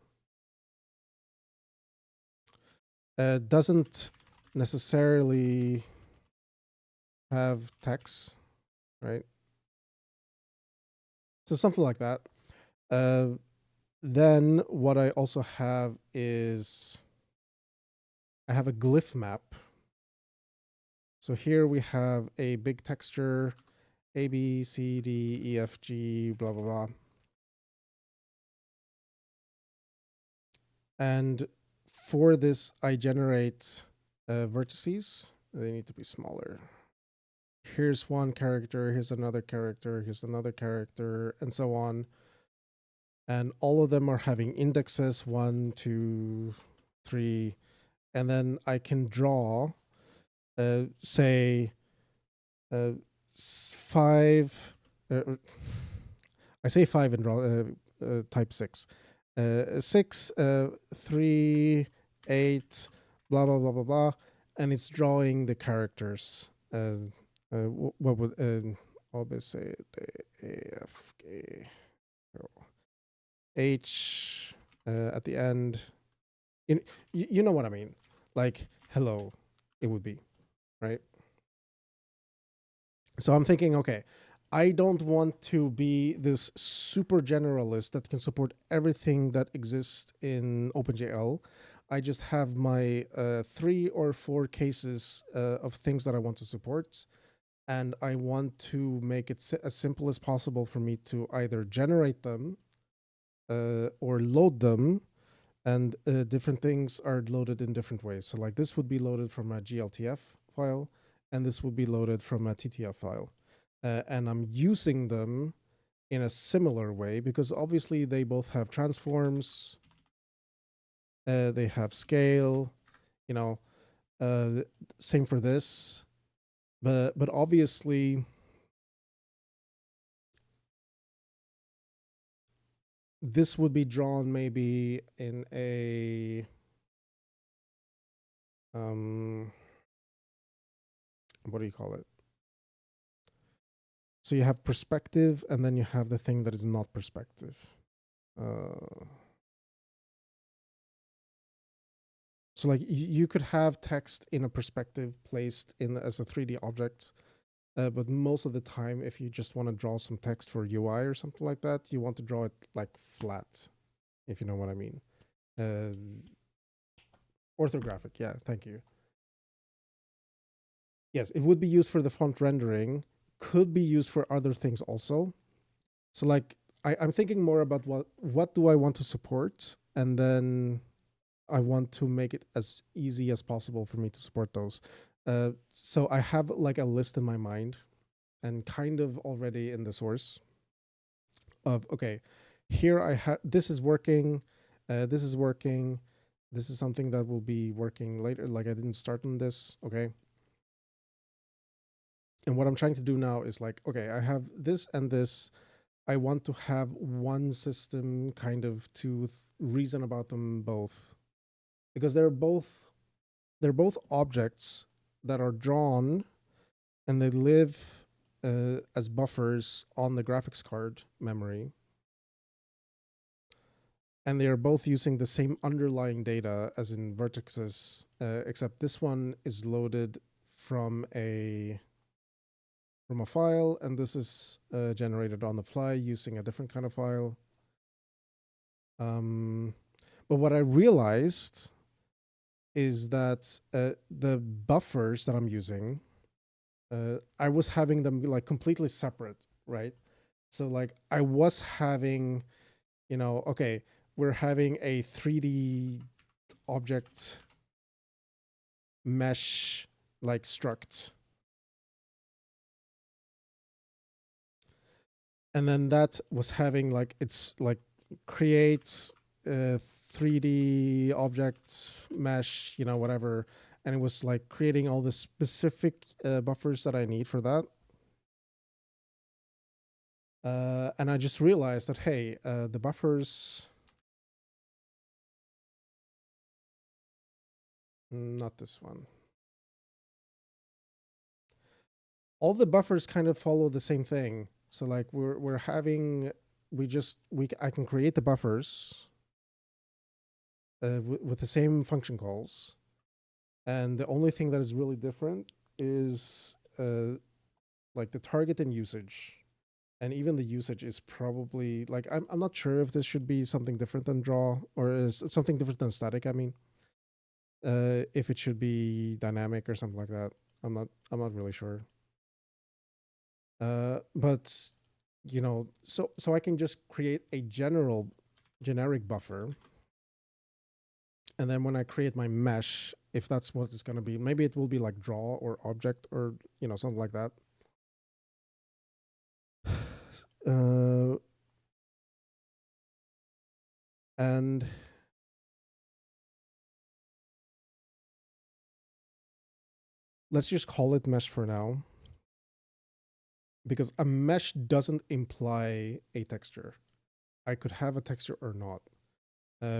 Doesn't necessarily have text, right? So something like that. Then what I also have is I have a glyph map. So here we have a big texture, A, B, C, D, E, F, G, blah, blah, blah. And for this, I generate vertices. They need to be smaller. Here's one character, here's another character, here's another character, and so on. And all of them are having indexes 1, 2, 3. And then I can draw, say, 5. I say 5 and draw type 6. 6, 3, 8, blah, blah, blah, blah, blah. And it's drawing the characters. What would always say A, F, K, H at the end. You know what I mean? Like, hello, it would be, right? So I'm thinking, okay, I don't want to be this super generalist that can support everything that exists in OpenGL. I just have my 3 or 4 cases of things that I want to support. And I want to make it as simple as possible for me to either generate them or load them. And different things are loaded in different ways. So like this would be loaded from a GLTF file, and this would be loaded from a TTF file. And I'm using them in a similar way because obviously they both have transforms, they have scale, you know, same for this. But obviously this would be drawn maybe in a what do you call it? So you have perspective, and then you have the thing that is not perspective. So like you could have text in a perspective placed in as a 3D object, but most of the time, if you just want to draw some text for UI or something like that, you want to draw it like flat, if you know what I mean. Orthographic, yeah, thank you. Yes, it would be used for the font rendering, could be used for other things also. So like I'm thinking more about what do I want to support, and then I want to make it as easy as possible for me to support those. So I have like a list in my mind and kind of already in the source of, okay, here I have, this is working, this is working, this is something that will be working later. Like I didn't start on this, okay? And what I'm trying to do now is like, okay, I have this and this. I want to have one system kind of to reason about them both, because they're both objects that are drawn and they live as buffers on the graphics card memory. And they are both using the same underlying data as in vertices, except this one is loaded from a file, and this is generated on the fly using a different kind of file. But what I realized is that the buffers that I'm using, I was having them like completely separate, right? So like I was having, you know, okay, we're having a 3D object mesh like struct. And then that was having like, it's like create 3D object mesh, you know, whatever. And it was like creating all the specific buffers that I need for that. And I just realized that, hey, the buffers, not this one. All the buffers kind of follow the same thing. So like we're having, I can create the buffers with the same function calls. And the only thing that is really different is like the target and usage. And even the usage is probably like, I'm not sure if this should be something different than draw or is something different than static. I mean, if it should be dynamic or something like that. I'm not really sure. But you know, so I can just create a generic buffer, and then when I create my mesh, if that's what it's going to be, maybe it will be like draw or object or you know something like that. And let's just call it mesh for now, because a mesh doesn't imply a texture. I could have a texture or not.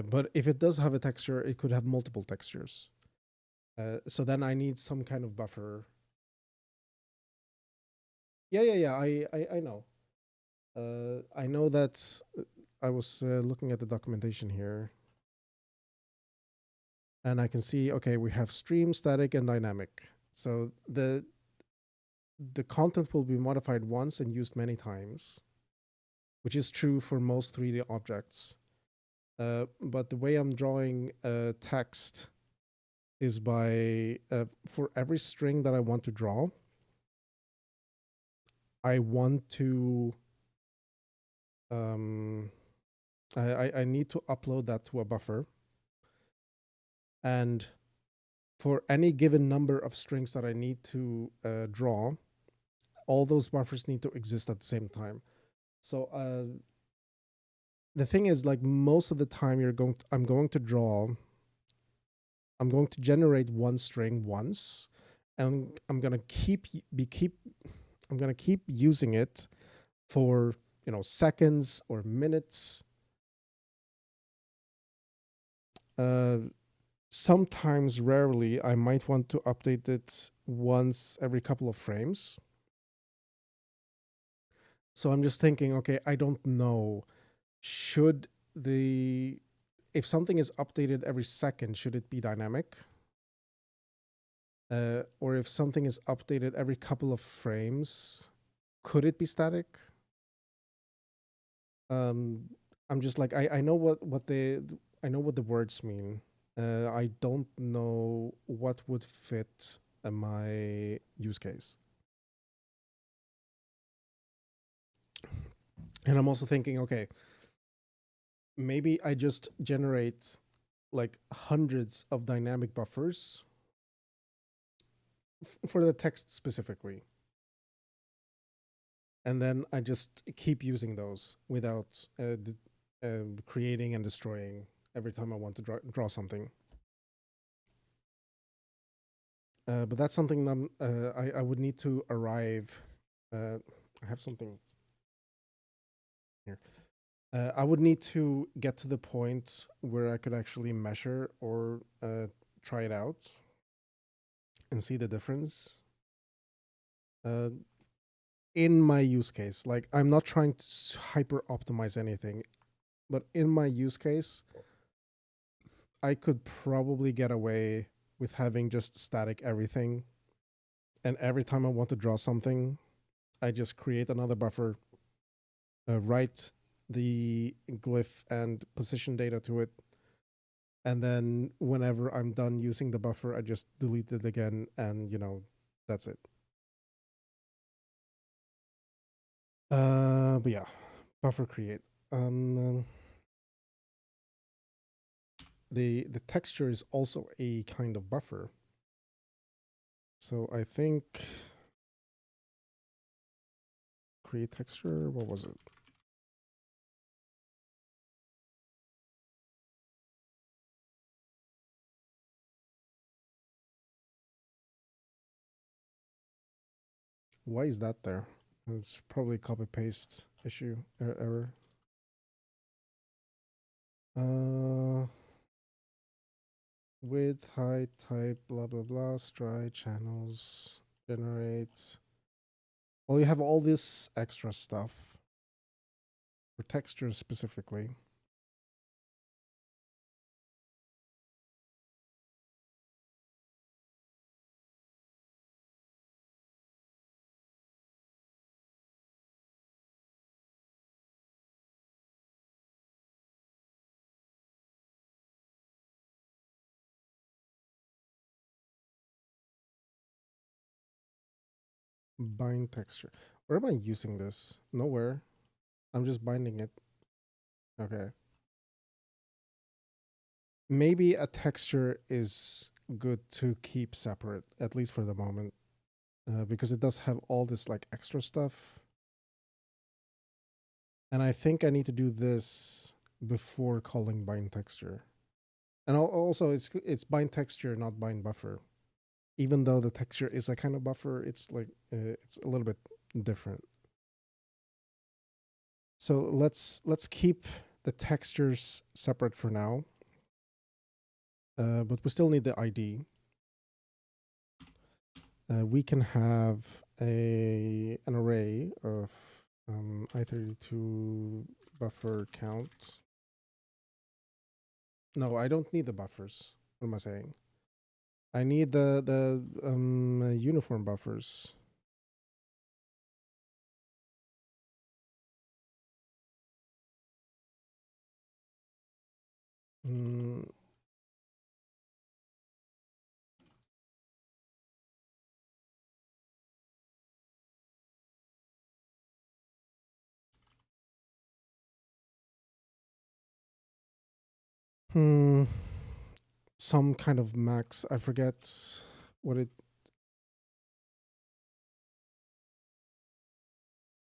But if it does have a texture, it could have multiple textures. So then I need some kind of buffer. Yeah. I know. I know that I was looking at the documentation here, and I can see, okay, we have stream, static, and dynamic. So the content will be modified once and used many times, which is true for most 3D objects. But the way I'm drawing text is by, for every string that I want to draw, I want to, I need to upload that to a buffer. And for any given number of strings that I need to draw, all those buffers need to exist at the same time. So the thing is, like most of the time, I'm going to generate one string once, and I'm gonna keep using it for seconds or minutes. Sometimes, rarely, I might want to update it once every couple of frames. So I'm just thinking, okay, I don't know. If something is updated every second, should it be dynamic? Or if something is updated every couple of frames, could it be static? I'm just like, I know I know what the words mean. I don't know what would fit my use case. And I'm also thinking, okay, maybe I just generate like hundreds of dynamic buffers for the text specifically. And then I just keep using those without creating and destroying every time I want to draw something. But that's something that I would need to arrive. I have something here. I would need to get to the point where I could actually measure or try it out and see the difference. In my use case, like I'm not trying to hyper optimize anything, but in my use case, I could probably get away with having just static everything. And every time I want to draw something, I just create another buffer, write the glyph and position data to it. And then whenever I'm done using the buffer, I just delete it again. And, that's it. But yeah, buffer create. The texture is also a kind of buffer. So I think create texture, what was it? Why is that there? It's probably copy paste issue error. Width, height, type, blah blah blah, stride, channels, generate. Well, you have all this extra stuff for texture specifically. Bind texture. Where am I using this? Nowhere. I'm just binding it. Okay. Maybe a texture is good to keep separate, at least for the moment, because it does have all this like extra stuff. And I think I need to do this before calling bind texture. And also, it's bind texture, not bind buffer. Even though the texture is a kind of buffer, it's like it's a little bit different. So let's keep the textures separate for now, but we still need the ID. We can have an array of i32 buffer count. No, I don't need the buffers. What am I saying? I need the uniform buffers. Mm. Hmm. Some kind of max. I forget what it.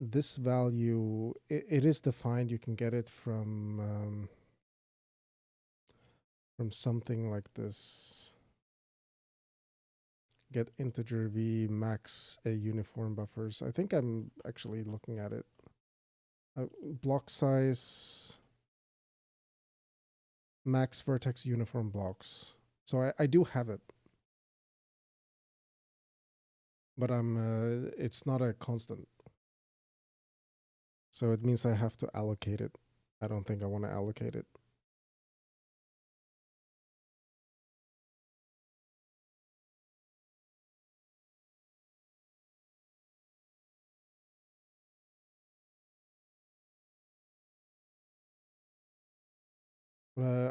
This value, it is defined. You can get it from something like this. Get integer v max a uniform buffers. I think I'm actually looking at it. Block size max vertex uniform blocks. So I do have it, but it's not a constant. So it means I have to allocate it. I don't think I want to allocate it.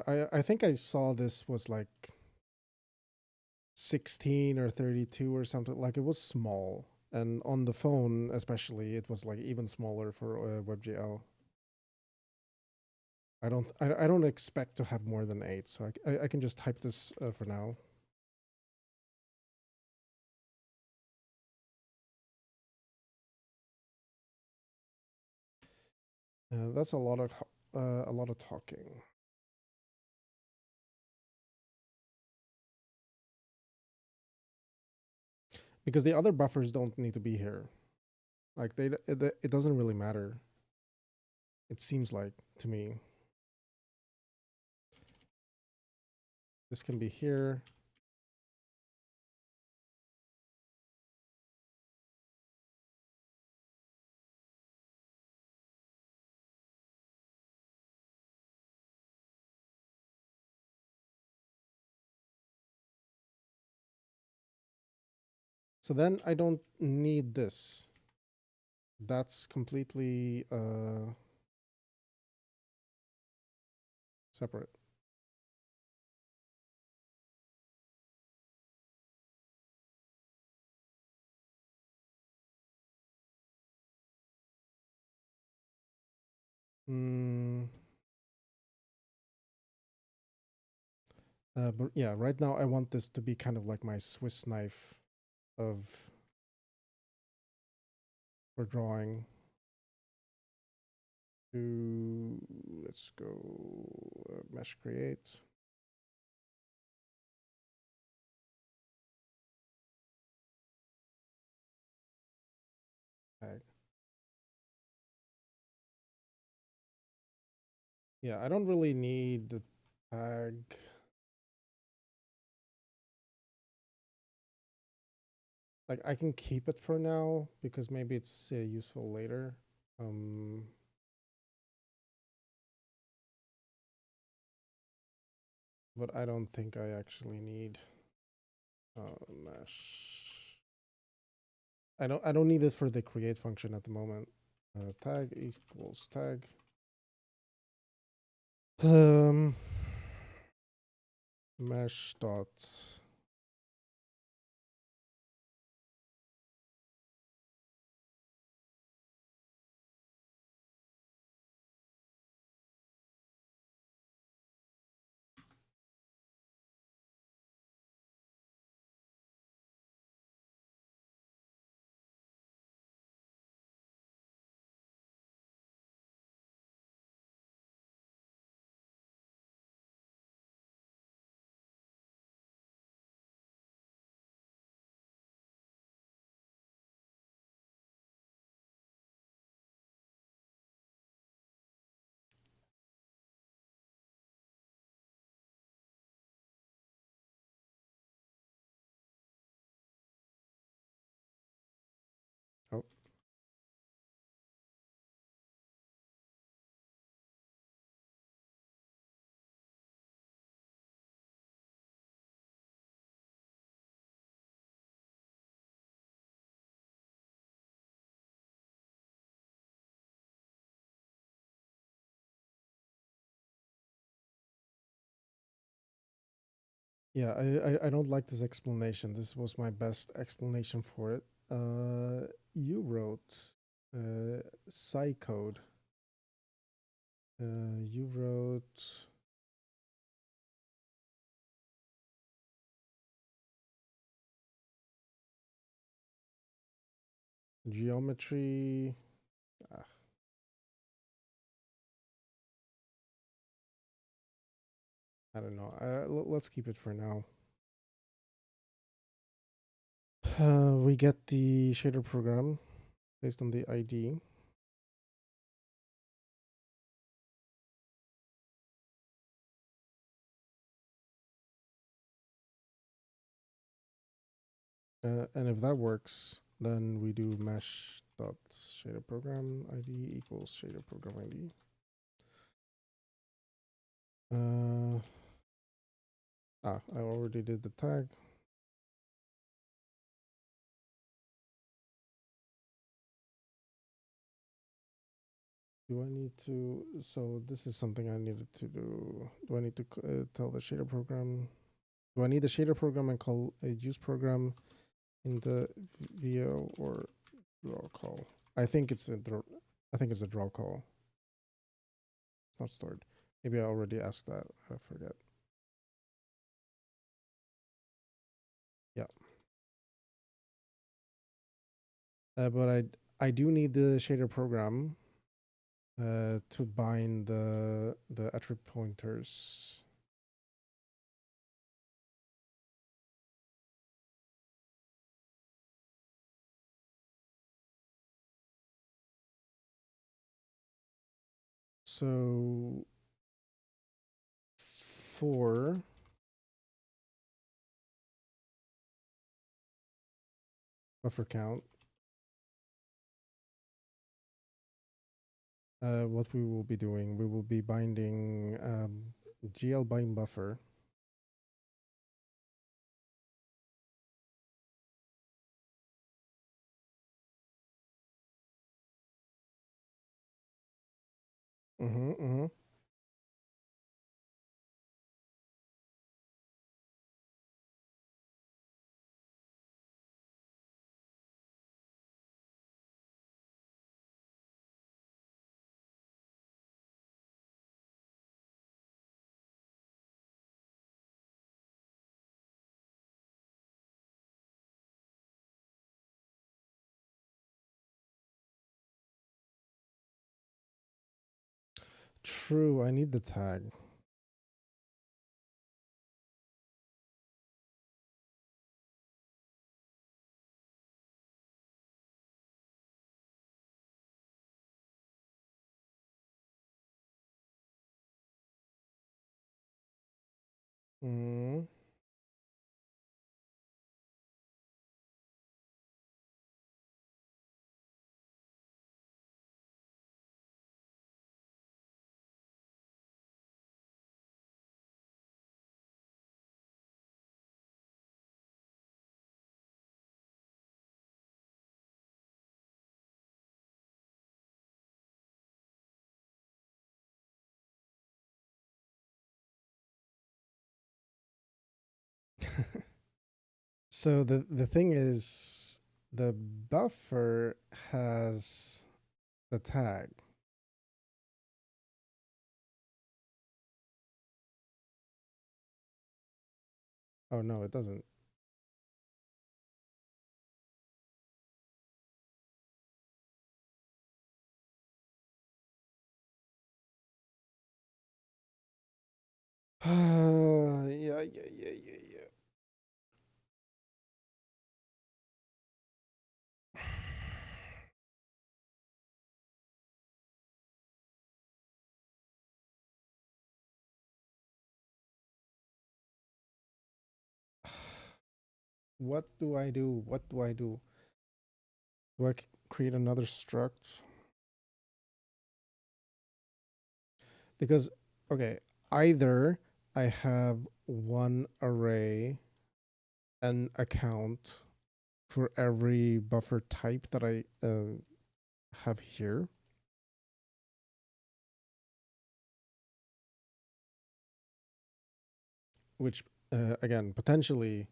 I think I saw this was like 16 or 32 or something. Like it was small, and on the phone especially, it was like even smaller for WebGL. I don't expect to have more than 8, so I can just type this for now. That's a lot of talking. Because the other buffers don't need to be here. Like it doesn't really matter. It seems like to me. This can be here. So then I don't need this. That's completely separate. But yeah, right now I want this to be kind of like my Swiss knife of for drawing. Let's go mesh create. Tag. Yeah, I don't really need the tag. Like I can keep it for now because maybe it's useful later. But I don't think I actually need mesh. I don't need it for the create function at the moment. Tag equals tag. Mesh dot Yeah, I don't like this explanation. This was my best explanation for it. You wrote psi code. You wrote geometry. Ah, I don't know. Let's keep it for now. We get the shader program based on the ID. And if that works, then we do mesh dot shader program ID equals shader program ID. I already did the tag. Do I need to, so this is something I needed to do. Do I need to tell the shader program? Do I need the shader program and call a use program in the VO or draw call? I think it's a draw call. It's not stored. Maybe I already asked that. I forget. Yeah. But I do need the shader program to bind the attribute pointers. So for buffer count, what we will be doing, we will be binding GL bind buffer. True, I need the tag. Mm. So the thing is, the buffer has the tag. Oh no, it doesn't. Yeah. What do I do? What do I do? Do I create another struct? Because, okay, either I have one array and account for every buffer type that I have here. Which again, potentially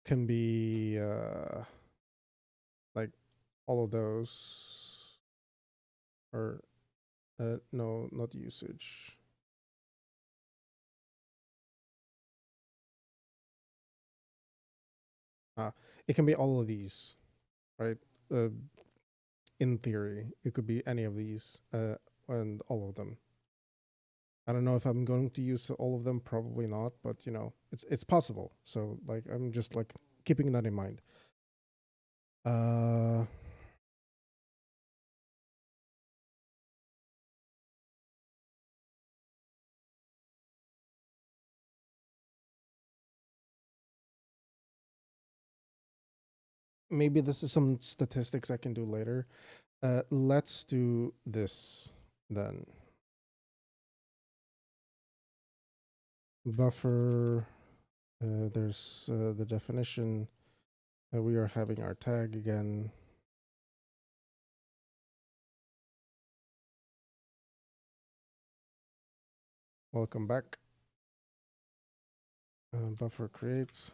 can be like all of those, or no, not usage. It can be all of these, right? Uh, in theory, it could be any of these, and all of them. I don't know if I'm going to use all of them. Probably not, but you know, it's possible. So like, I'm just like keeping that in mind. Uh, maybe this is some statistics I can do later. Let's do this then. Buffer. There's the definition. We are having our tag again. Welcome back. Buffer creates.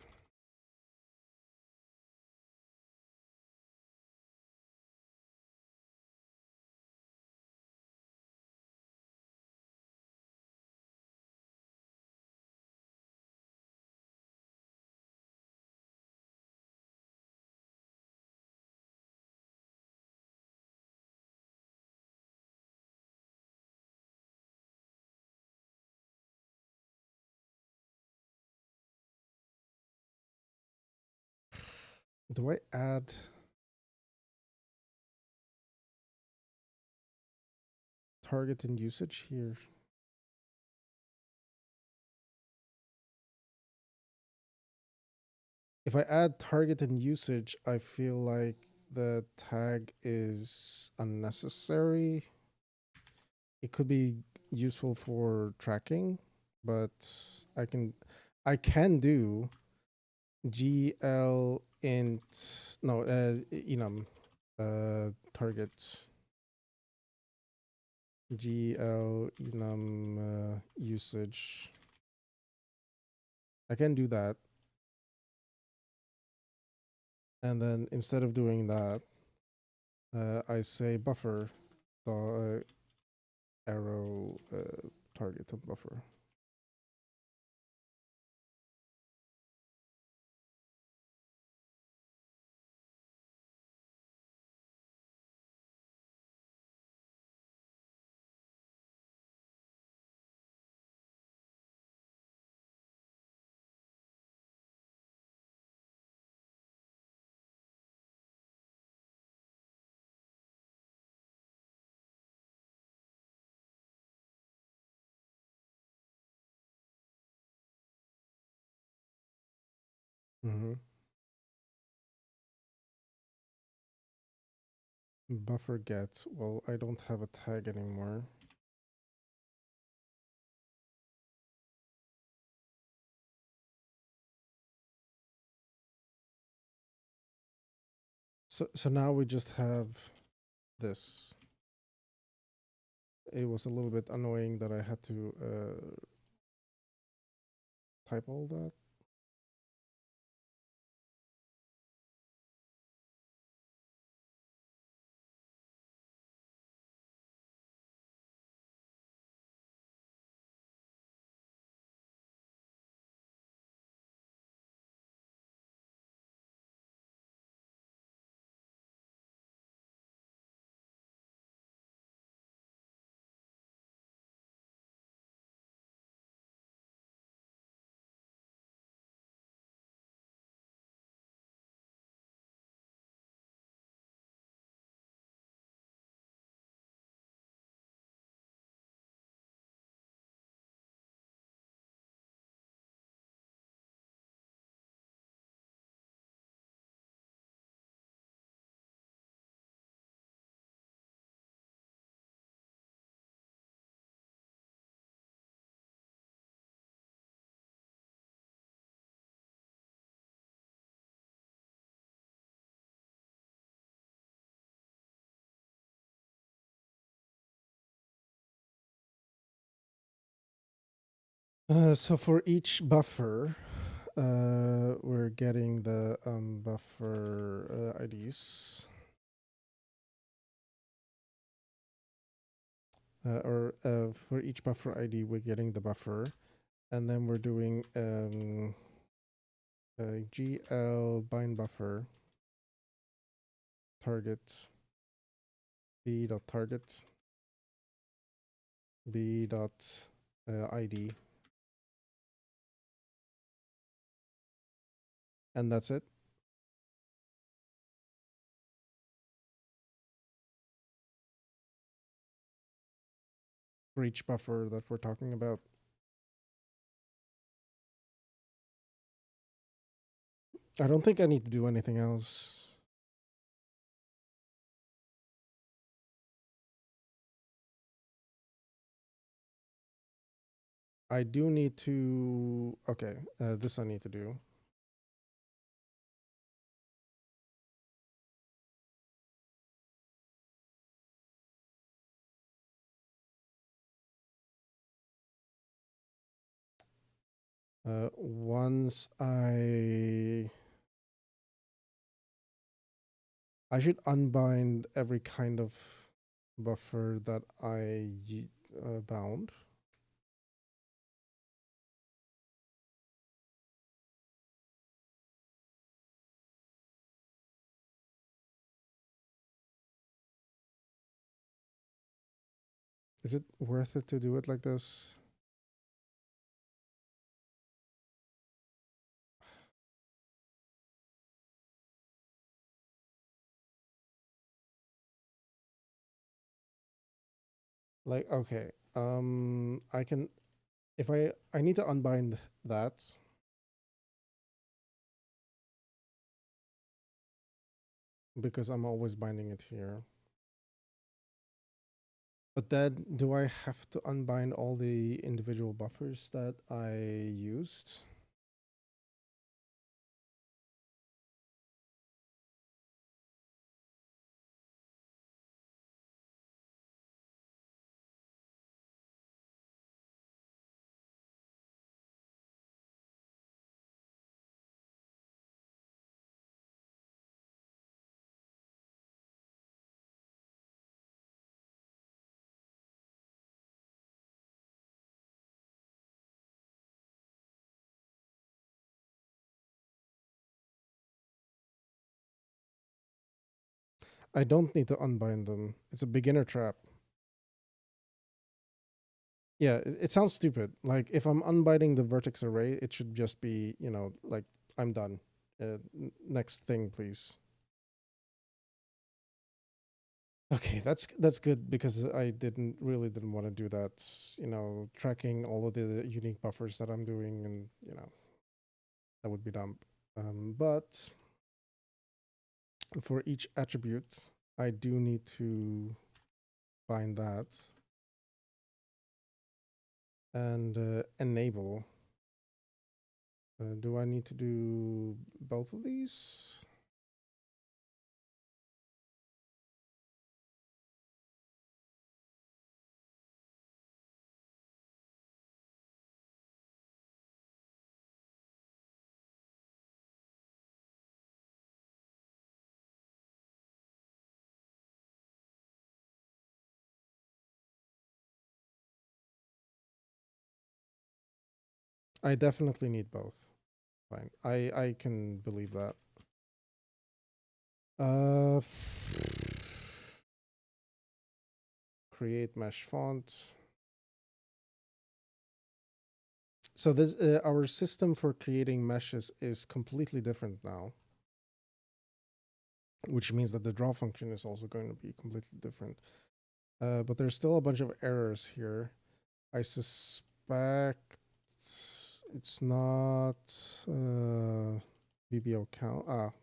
Do I add target and usage here? If I add target and usage, I feel like the tag is unnecessary. It could be useful for tracking, but I can do GL int no enum target GL enum usage. I can do that. And then instead of doing that, I say buffer arrow target of buffer. Mm-hmm. Buffer get. Well, I don't have a tag anymore. So now we just have this. It was a little bit annoying that I had to type all that. So for each buffer, we're getting the buffer IDs. For each buffer ID, we're getting the buffer. And then we're doing GL bind buffer target b dot target b dot ID, and that's it. For each buffer that we're talking about. I don't think I need to do anything else. I do need to, okay, this I need to do. Once I should unbind every kind of buffer that I bound. Is it worth it to do it like this? Like, okay, I can, if I need to unbind that. Because I'm always binding it here. But then do I have to unbind all the individual buffers that I used? I don't need to unbind them. It's a beginner trap. Yeah, it sounds stupid. Like if I'm unbinding the vertex array, it should just be, you know, like I'm done. Next thing, please. Okay, that's good because I didn't want to do that. You know, tracking all of the unique buffers that I'm doing, and you know, that would be dumb. But for each attribute, I do need to bind that and enable. Do I need to do both of these? I definitely need both. Fine. I can believe that. Uh, create mesh font. So this our system for creating meshes is completely different now, which means that the draw function is also going to be completely different. But there's still a bunch of errors here. I suspect it's not VBO count.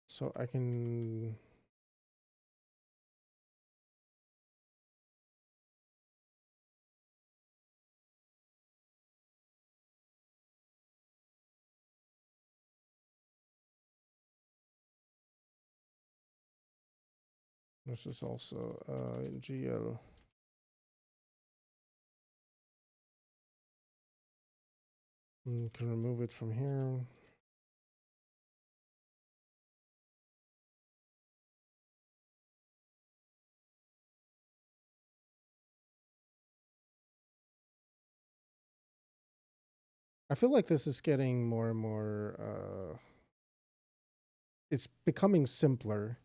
So I can This is also GL. Can remove it from here. I feel like this is getting more and more. It's becoming simpler,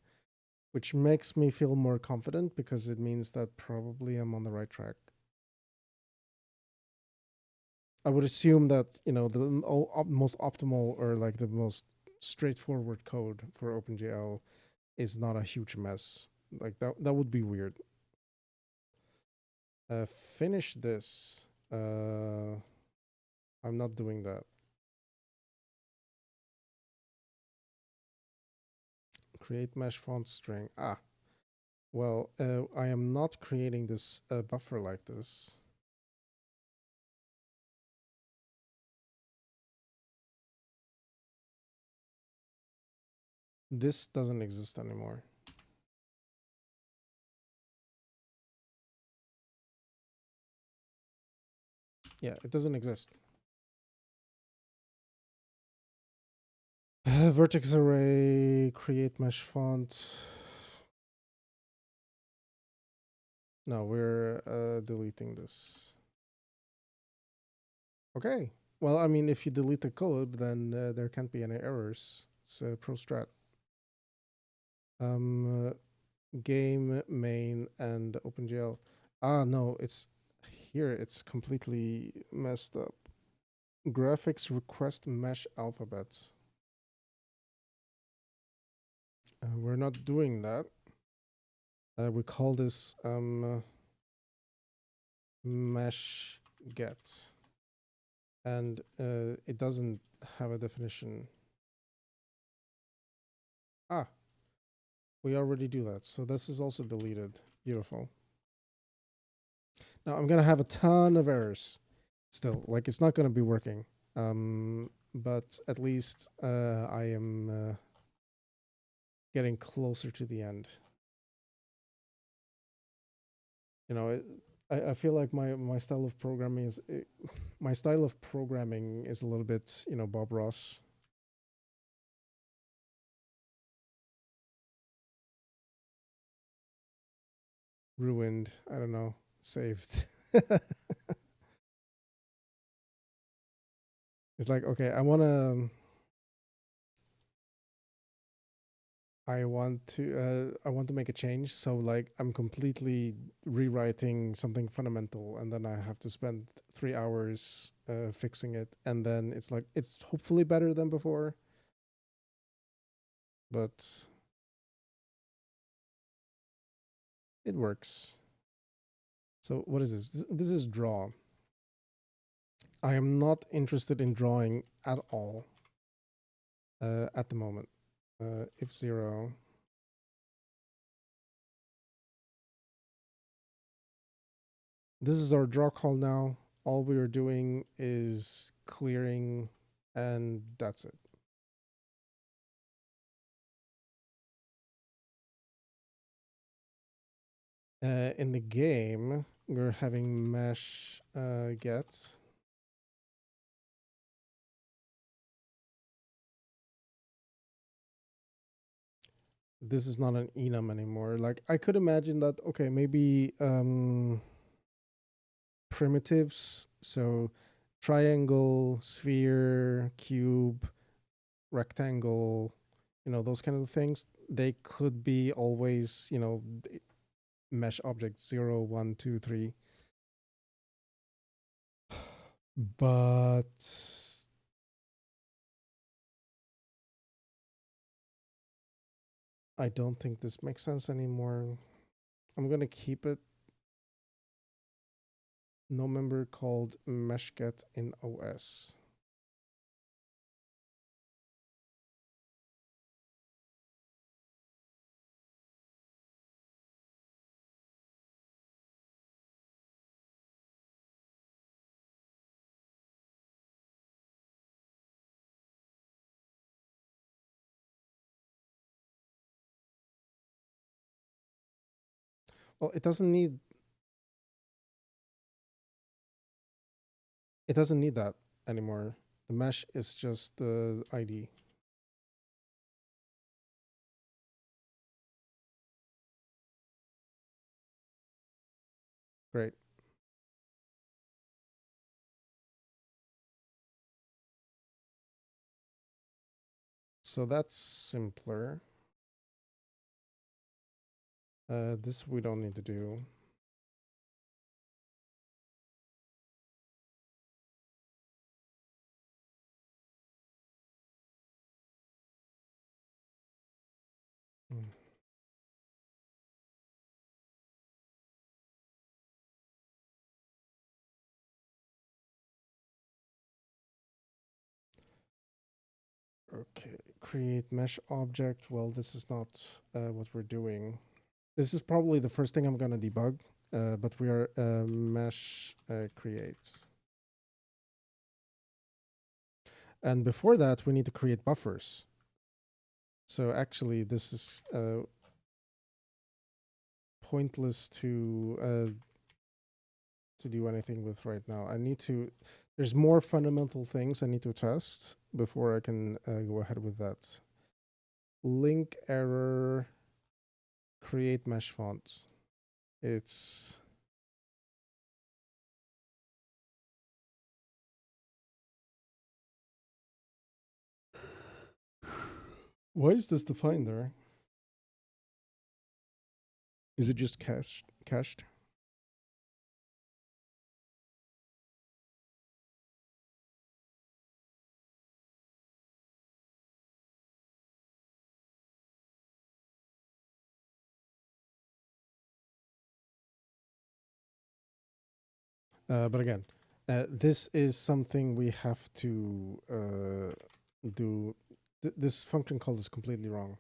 which makes me feel more confident because it means that probably I'm on the right track. I would assume that the most optimal or like the most straightforward code for OpenGL is not a huge mess. Like that would be weird. Finish this. I'm not doing that. Create mesh font string. Well, I am not creating this buffer like this. This doesn't exist anymore. Yeah, it doesn't exist. Vertex array, create mesh font. No, we're deleting this. Okay. Well, I mean, if you delete the code, then there can't be any errors. It's pro strat. Game, main, and OpenGL. No, it's here. It's completely messed up. Graphics request mesh alphabets. We're not doing that. We call this mesh get. And it doesn't have a definition. We already do that. So this is also deleted. Beautiful. Now I'm going to have a ton of errors still. Like it's not going to be working. But at least I am getting closer to the end. I feel like my style of programming is a little bit, Bob Ross. Ruined. I don't know. Saved. It's like, okay, I want to make a change. So like I'm completely rewriting something fundamental, and then I have to spend 3 hours fixing it, and then it's like it's hopefully better than before, but it works. So what is this? This is draw. I am not interested in drawing at all at the moment. If 0. This is our draw call now. All we are doing is clearing, and that's it. In the game, we're having mesh get. This is not an enum anymore. Like I could imagine that, okay, maybe primitives, so triangle, sphere, cube, rectangle, those kind of things, they could be always, mesh objects 0, 1, 2, 3. But I don't think this makes sense anymore. I'm going to keep it. No member called meshget in OS. Well, it doesn't need that anymore. The mesh is just the ID. Great. So that's simpler. This we don't need to do. Mm. Okay, create mesh object. Well, this is not what we're doing. This is probably the first thing I'm going to debug, but we are mesh create. And before that, we need to create buffers. So actually, this is pointless to do anything with right now. I need to. There's more fundamental things I need to test before I can go ahead with that. Link error. Create mesh font. It's why is this defined there? Is it just cached? But again, this is something we have to do. This function call is completely wrong.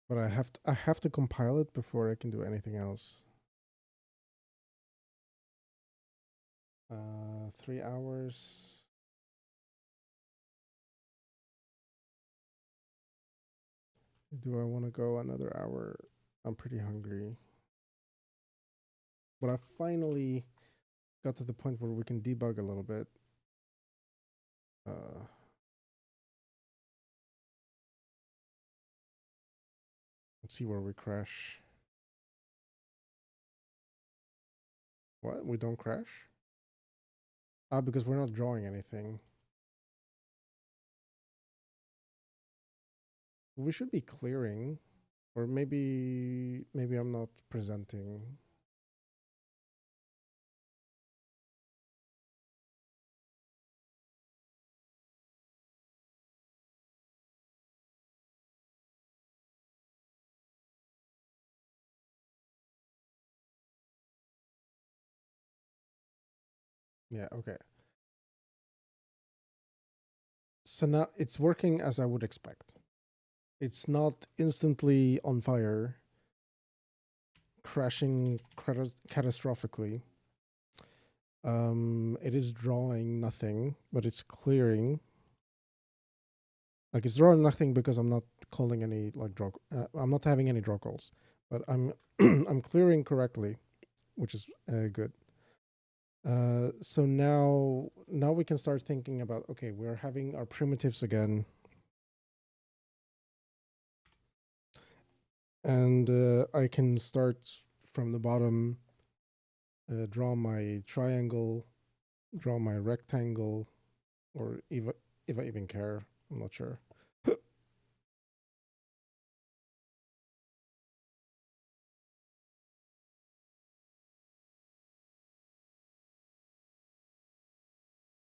But I have to compile it before I can do anything else. 3 hours. Do I want to go another hour? I'm pretty hungry. But I finally got to the point where we can debug a little bit. Let's see where we crash. What? We don't crash? Because we're not drawing anything. We should be clearing. Or maybe I'm not presenting. Yeah, okay. So now it's working as I would expect. It's not instantly on fire, crashing catastrophically. It is drawing nothing, but it's clearing. Like it's drawing nothing because I'm not calling any like draw. I'm not having any draw calls, but I'm I'm clearing correctly, which is good. So now we can start thinking about, okay, we're having our primitives again. And I can start from the bottom, draw my triangle, draw my rectangle, or if I even care, I'm not sure.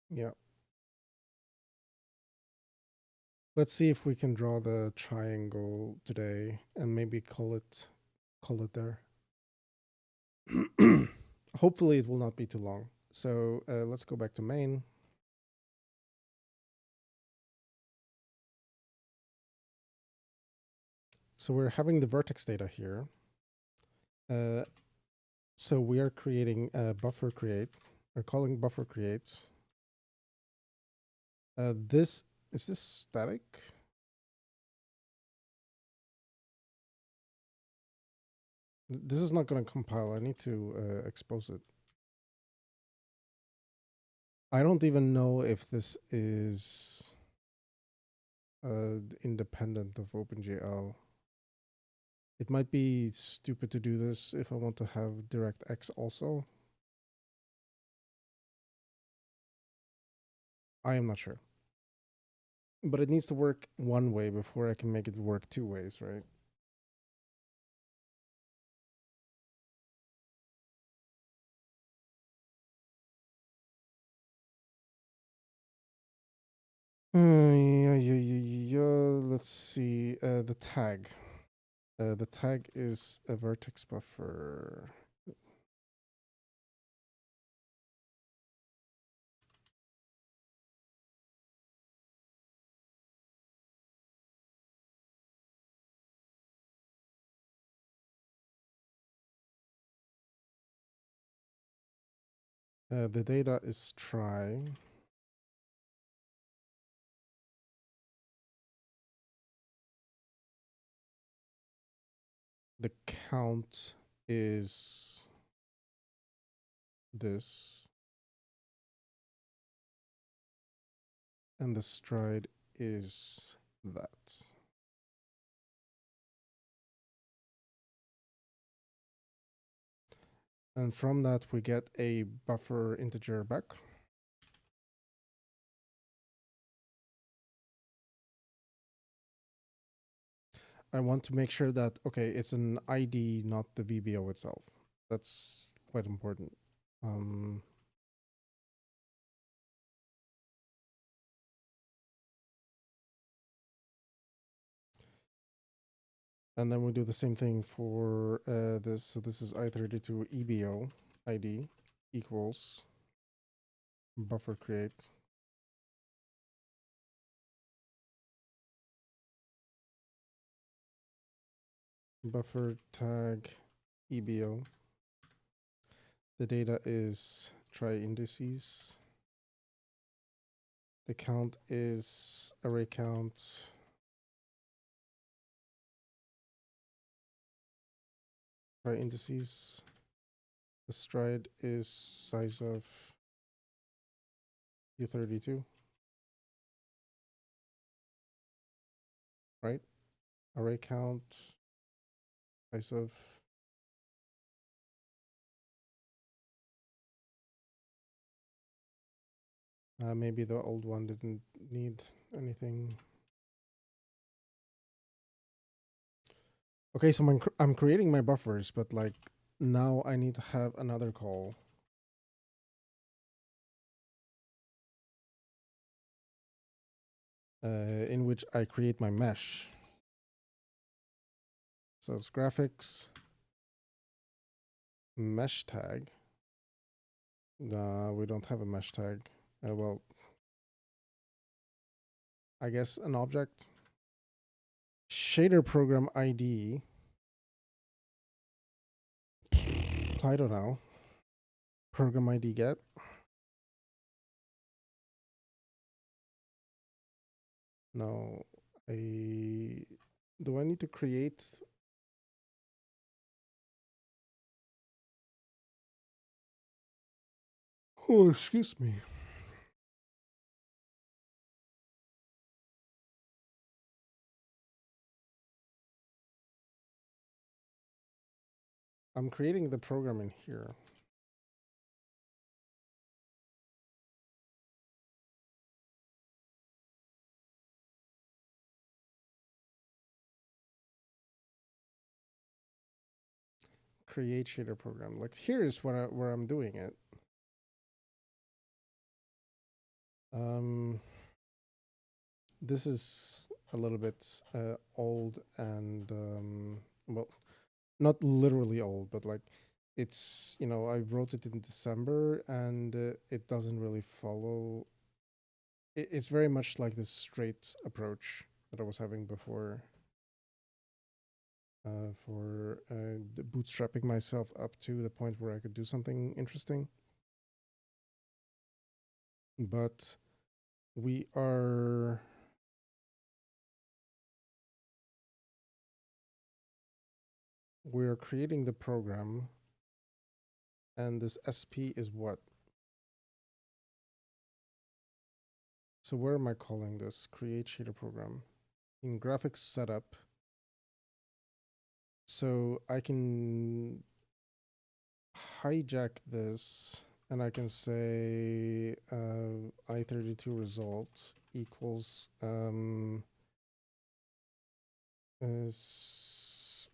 Yeah. Let's see if we can draw the triangle today and maybe call it there. Hopefully it will not be too long. So let's go back to main. So we're having the vertex data here. So we are creating a buffer create. We're calling buffer create. This Is this static? This is not going to compile. I need to expose it. I don't even know if this is independent of OpenGL. It might be stupid to do this if I want to have DirectX also. I am not sure. But it needs to work one way before I can make it work two ways, right? Let's see. The tag. The tag is a vertex buffer. The data is try. The count is this. And the stride is that. And from that, we get a buffer integer back. I want to make sure that, okay, it's an ID, not the VBO itself. That's quite important. And then we do the same thing for this. So this is I32 EBO ID equals buffer create. Buffer tag EBO. The data is try indices. The count is array count. Try indices. The stride is size of U32. Right? Array count, size of maybe the old one didn't need anything. Okay, so I'm creating my buffers, but like now I need to have another call. In which I create my mesh. So it's graphics, mesh tag. We don't have a mesh tag. Well, I guess an object. Shader program ID. I don't know. Program ID get. No, do I need to create? Oh, excuse me. I'm creating the program in here. Create shader program. Like here is where I'm doing it. This is a little bit old and well, not literally old, but like it's, you know, I wrote it in December and it doesn't really follow. It's very much like this straight approach that I was having before for bootstrapping myself up to the point where I could do something interesting. But we are we're creating the program, and this SP is what? So where am I calling this? Create shader program. In graphics setup. So I can hijack this and I can say I32 result equals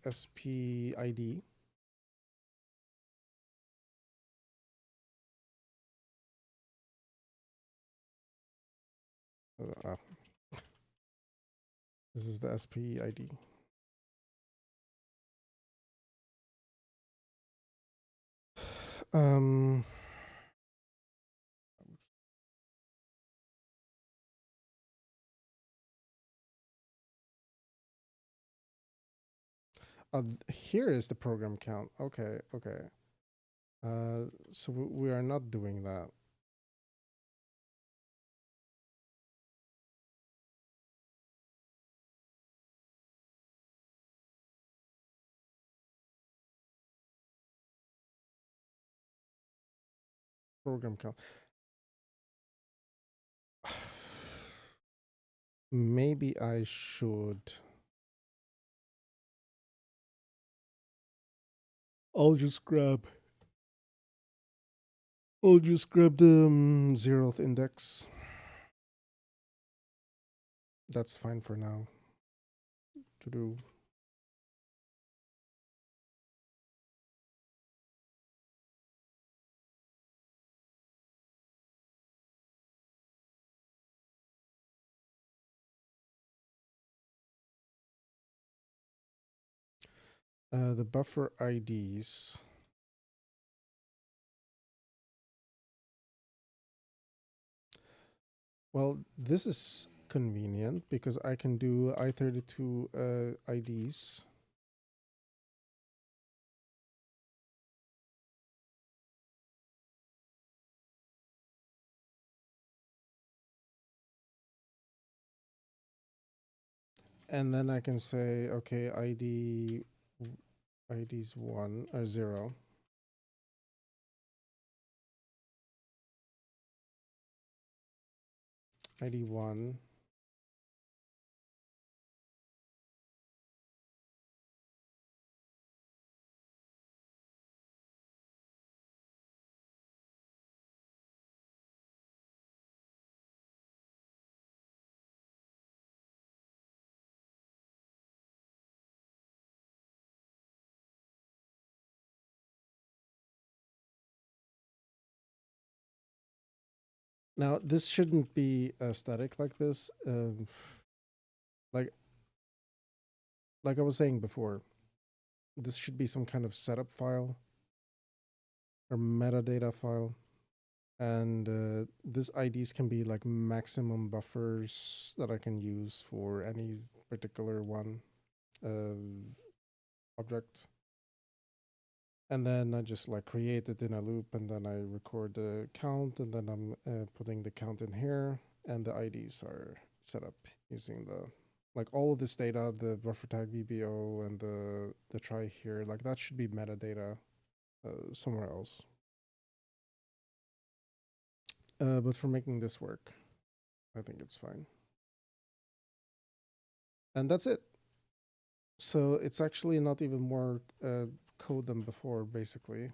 SP ID. This is the SP ID. Here is the program count. Okay, okay. So we are not doing that. Program count. Maybe I should. I'll just grab the 0th index. That's fine for now to do. The buffer IDs. Well, this is convenient because I can do I32 IDs. And then I can say, okay, ID's 1 or 0. ID 1. Now, this shouldn't be static like this. Like I was saying before, this should be some kind of setup file or metadata file. And these IDs can be like maximum buffers that I can use for any particular one object. And then I just like create it in a loop, and then I record the count, and then I'm putting the count in here, and the IDs are set up using the like all of this data, the buffer tag VBO and the try here, like that should be metadata somewhere else. But for making this work, I think it's fine. And that's it. So it's actually not even more code than before, basically.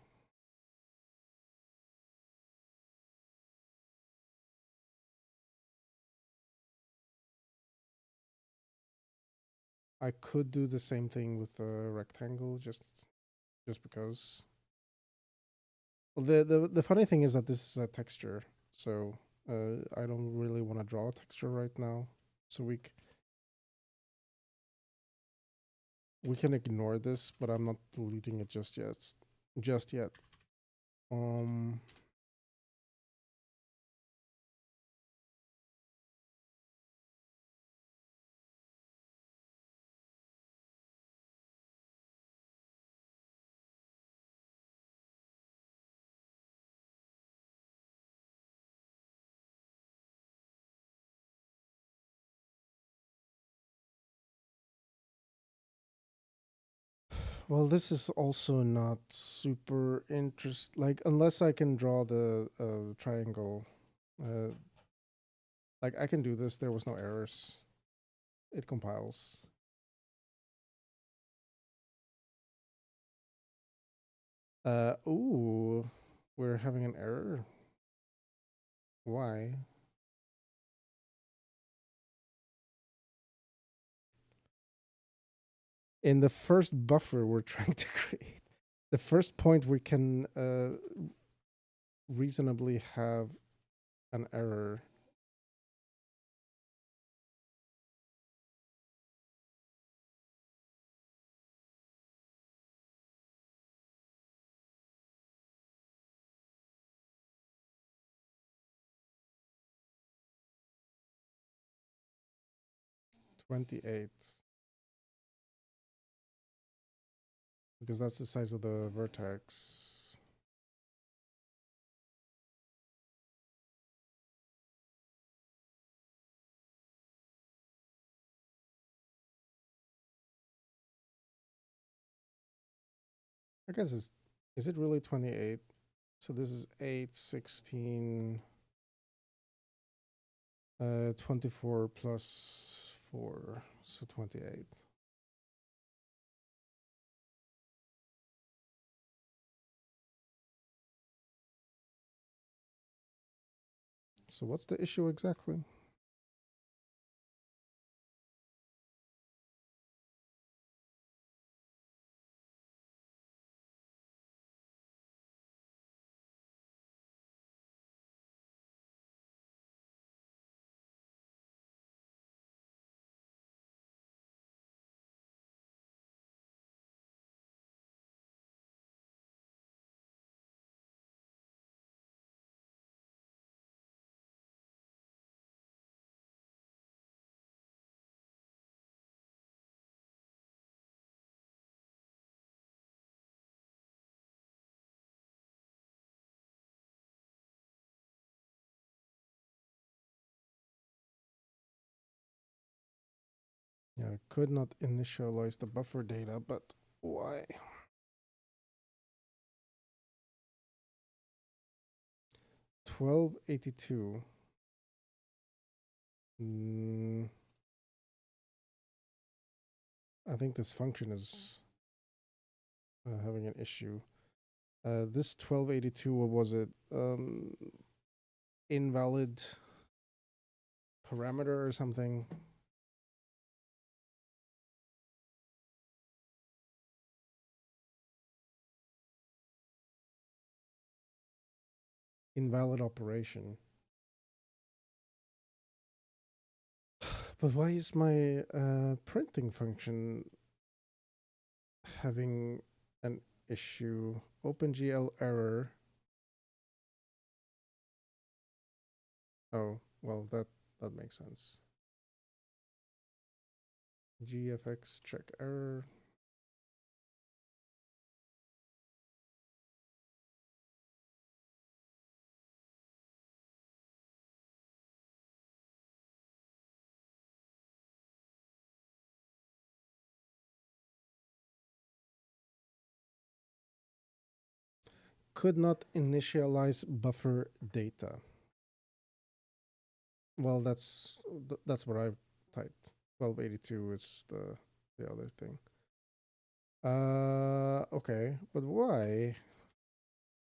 I could do the same thing with the rectangle, just because. Well, the funny thing is that this is a texture, so I don't really want to draw a texture right now. So we can ignore this, but I'm not deleting it just yet. Just yet. Well, this is also not super like unless I can draw the triangle. Uh, like I can do this. There was no errors. It compiles. Ooh, we're having an error. Why? In the first buffer we're trying to create, the first point we can reasonably have an error. $28, because that's the size of the vertex. I guess is it really 28? So this is 8, 16, 24 plus 4, so 28. So what's the issue exactly? Yeah, I could not initialize the buffer data, but why? 1282. I think this function is having an issue. This 1282, what was it? Invalid parameter or something. Invalid operation. But why is my printing function having an issue? OpenGL error. Oh, well, that makes sense. GFX check error. Could not initialize buffer data. Well, that's what I typed. 1282 is the other thing. Okay, but why?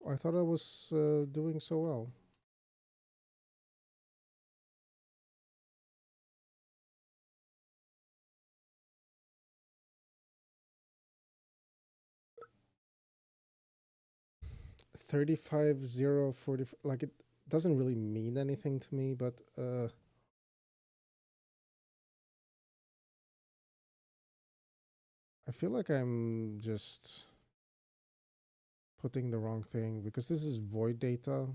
I thought I was doing so well. $35, 0, 40. Like it doesn't really mean anything to me, but I feel like I'm just putting the wrong thing because this is void data.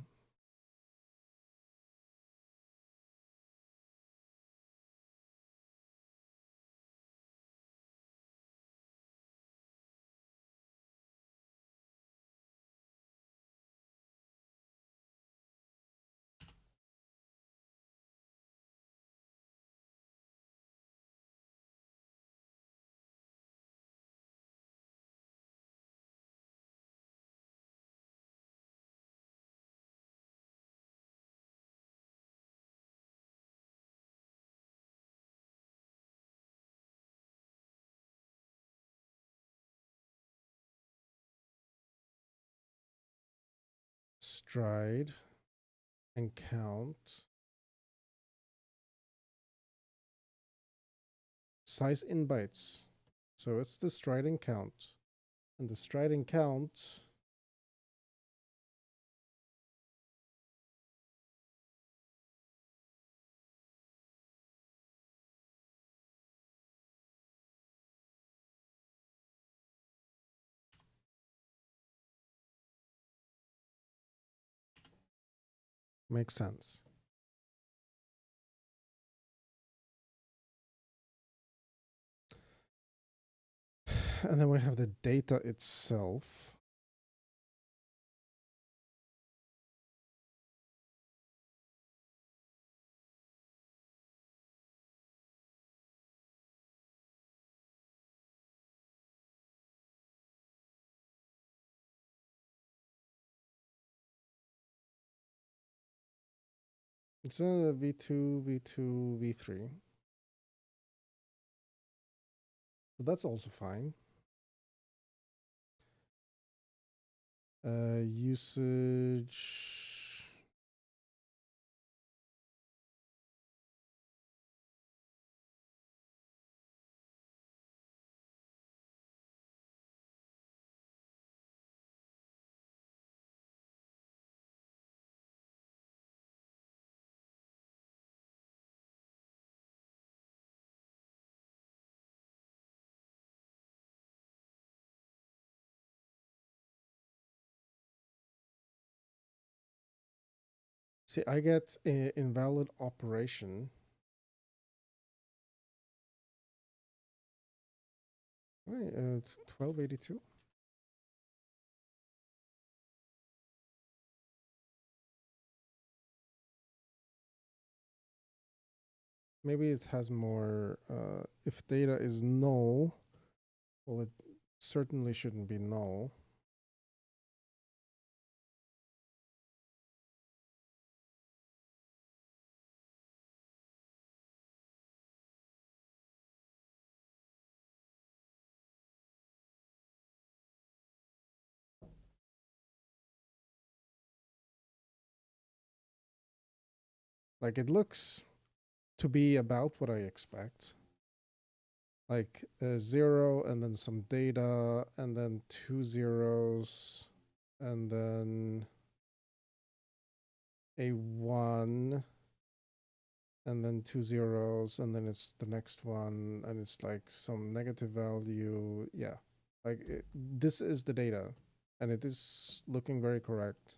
stride and count. Size in bytes. So it's the stride and count. And the stride and count makes sense. And then we have the data itself. It's a V2, V2, V3. So that's also fine. Usage. See, I get invalid operation. Wait, it's 1282. Maybe it has more. If data is null, well, it certainly shouldn't be null. Like it looks to be about what I expect. Like a 0 and then some data and then 2 zeros and then a 1 and then 2 zeros and then it's the next one and it's like some negative value. Yeah, like this is the data and it is looking very correct.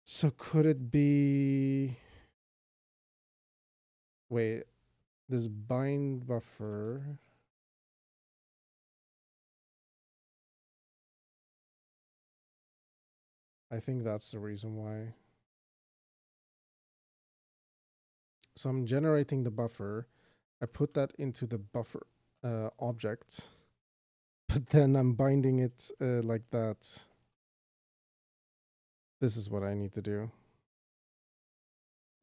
So could it be, wait, this bind buffer, I think that's the reason why. So I'm generating the buffer. I put that into the buffer object, but then I'm binding it like that. This is what I need to do.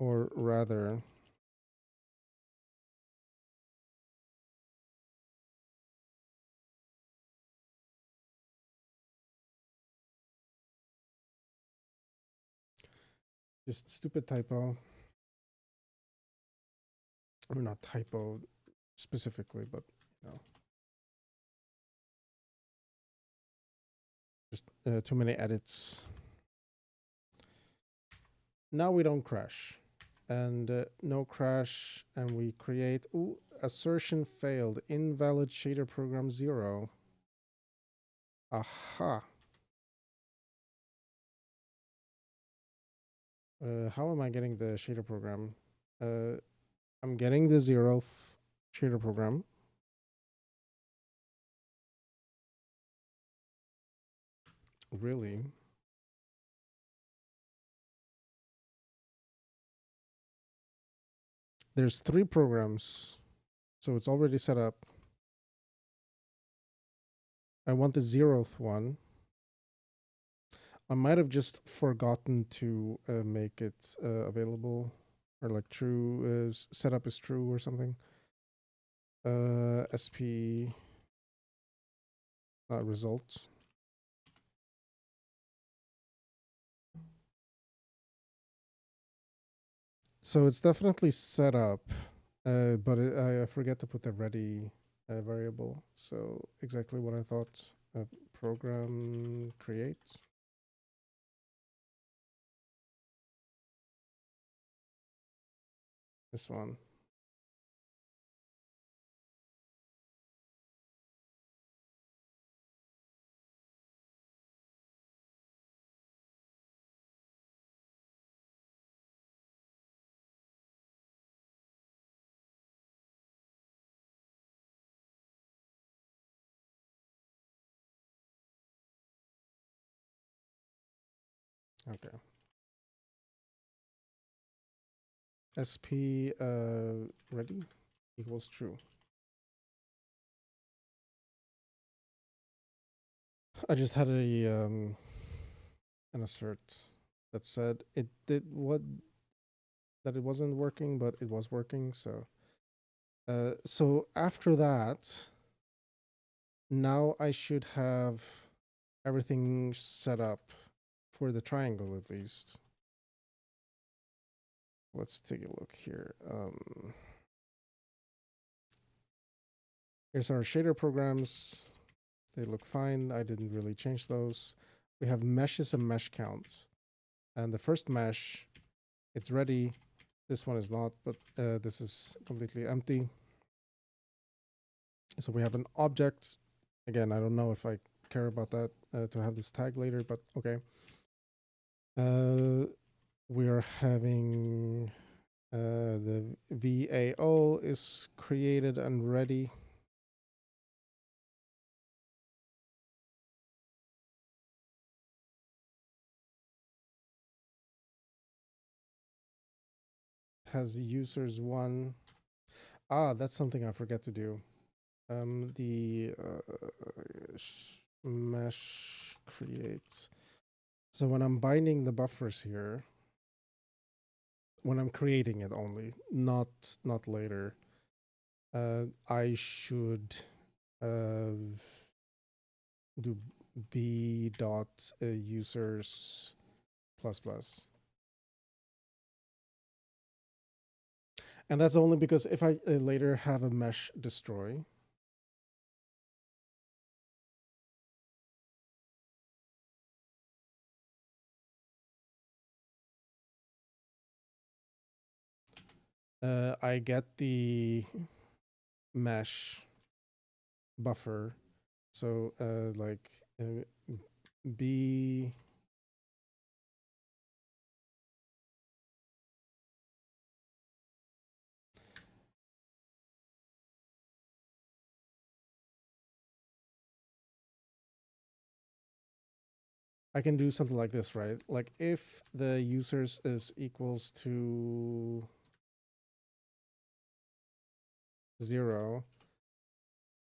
Or rather, just stupid typo. Or not typo specifically, but you know. Just too many edits. Now we don't crash. And no crash, and we create, ooh, assertion failed, invalid shader program 0. Aha. How am I getting the shader program? I'm getting the 0th shader program. Really? There's 3 programs, so it's already set up. I want the 0th one. I might have just forgotten to make it available, or like true, setup is true or something. SP results. So it's definitely set up, but I forget to put the ready variable. So exactly what I thought. Program create. This one. Okay. SP ready equals true. I just had an assert that said it did what that it wasn't working, but it was working. So after that, now I should have everything set up for the triangle at least. Let's take a look here. Here's our shader programs. They look fine. I didn't really change those. We have meshes and mesh counts. And the first mesh, it's ready. This one is not, but this is completely empty. So we have an object. Again, I don't know if I care about that to have this tag later, but okay. We are having the VAO is created and ready. Has users one. Ah, that's something I forget to do. The mesh create. So when I'm binding the buffers here, when I'm creating it only, not later, I should do b dot users plus plus. And that's only because if I later have a mesh destroy, I get the mesh buffer. So like B. I can do something like this, right? Like if the users is equals to 0,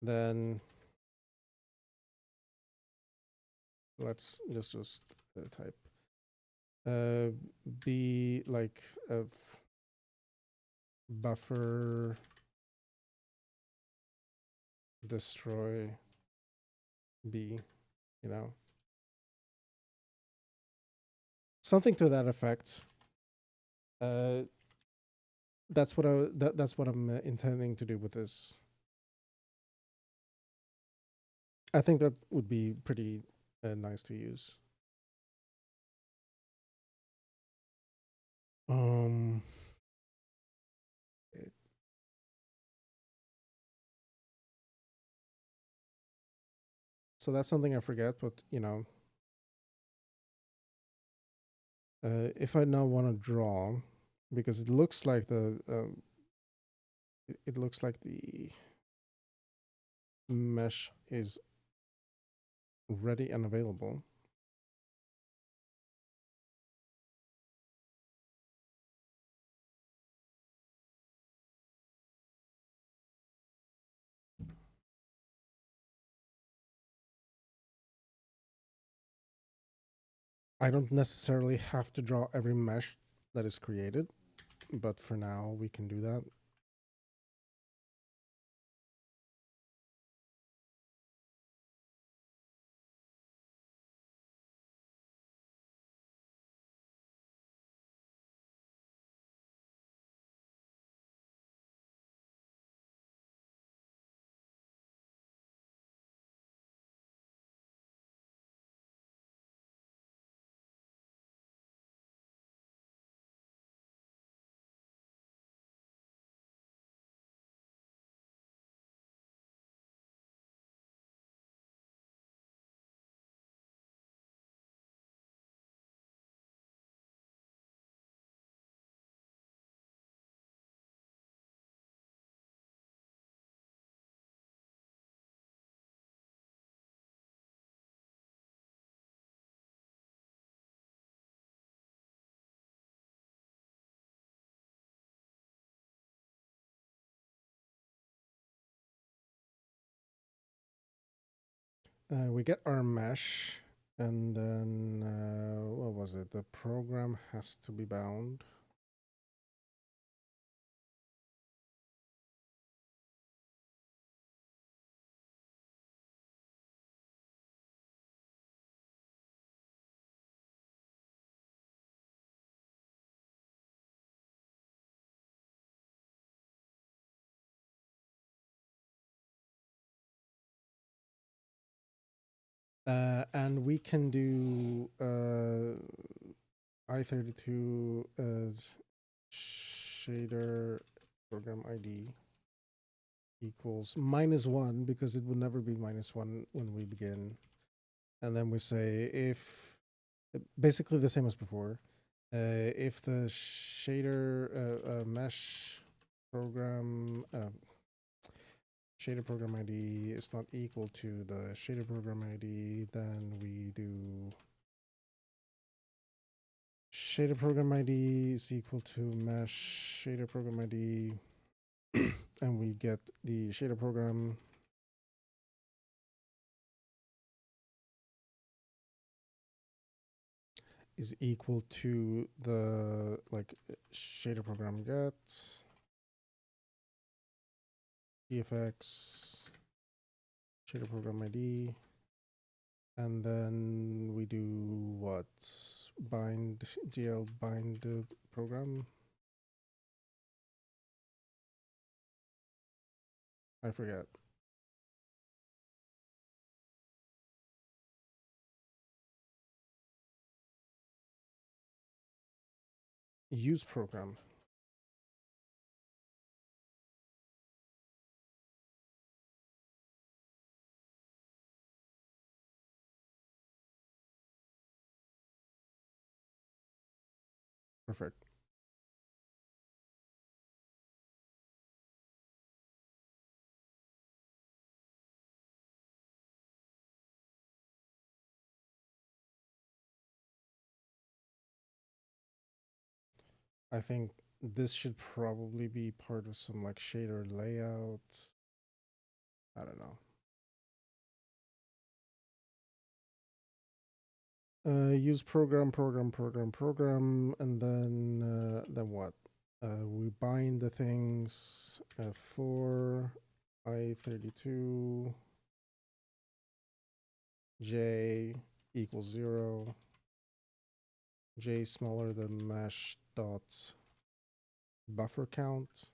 then let's just type B like buffer destroy B, you know, something to that effect. That's what that's what I'm intending to do with this. I think that would be pretty nice to use. So that's something I forget, but you know, if I now want to draw, because it looks like it looks like the mesh is ready and available. I don't necessarily have to draw every mesh that is created, but for now we can do that. We get our mesh, and then what was it? The program has to be bound. And we can do I32 shader program ID equals -1 because it would never be -1 when we begin. And then we say if, basically the same as before, if the shader mesh program shader program ID is not equal to the shader program ID, then we do shader program ID is equal to mesh shader program ID, and we get the shader program is equal to the shader program get dfx shader program ID, and then we do what? Bind GL bind the program. I forget. Use program. Perfect. I think this should probably be part of some shader layout. I don't know. Use program, and then what? We bind the things for I32 j equals 0, j smaller than mesh dot buffer count.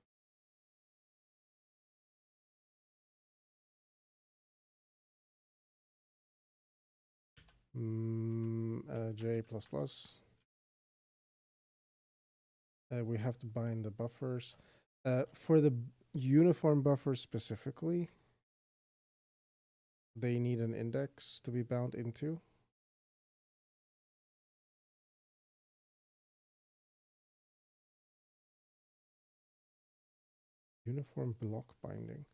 J plus plus. We have to bind the buffers. For the uniform buffer specifically, they need an index to be bound into. Uniform block binding.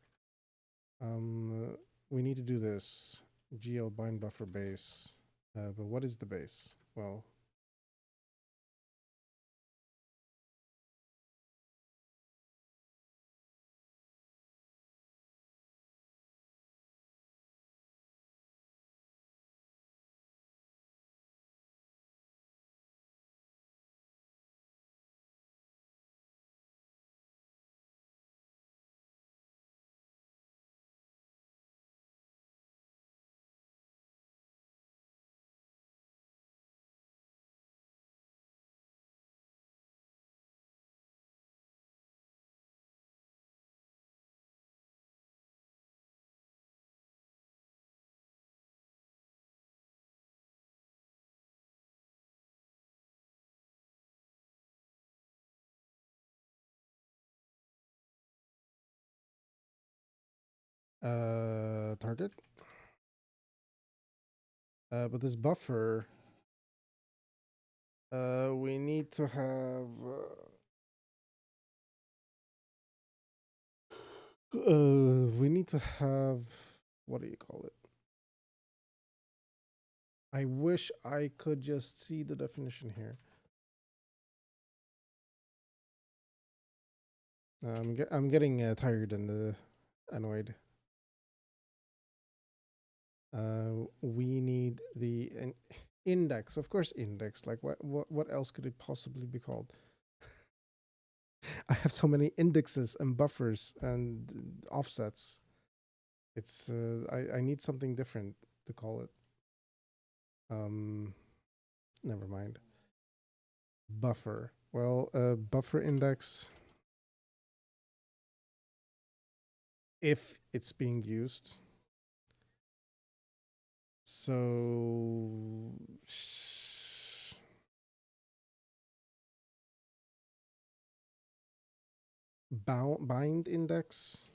We need to do this. GL bind buffer base. But what is the base? Well, target. But this buffer, we need to have. We need to have. What do you call it? I wish I could just see the definition here. I'm getting tired and annoyed. We need the index, of course, index. Like what else could it possibly be called? I have so many indexes and buffers and offsets. It's I need something different to call it. Never mind. Buffer. Well, buffer index, if it's being used. So bind index.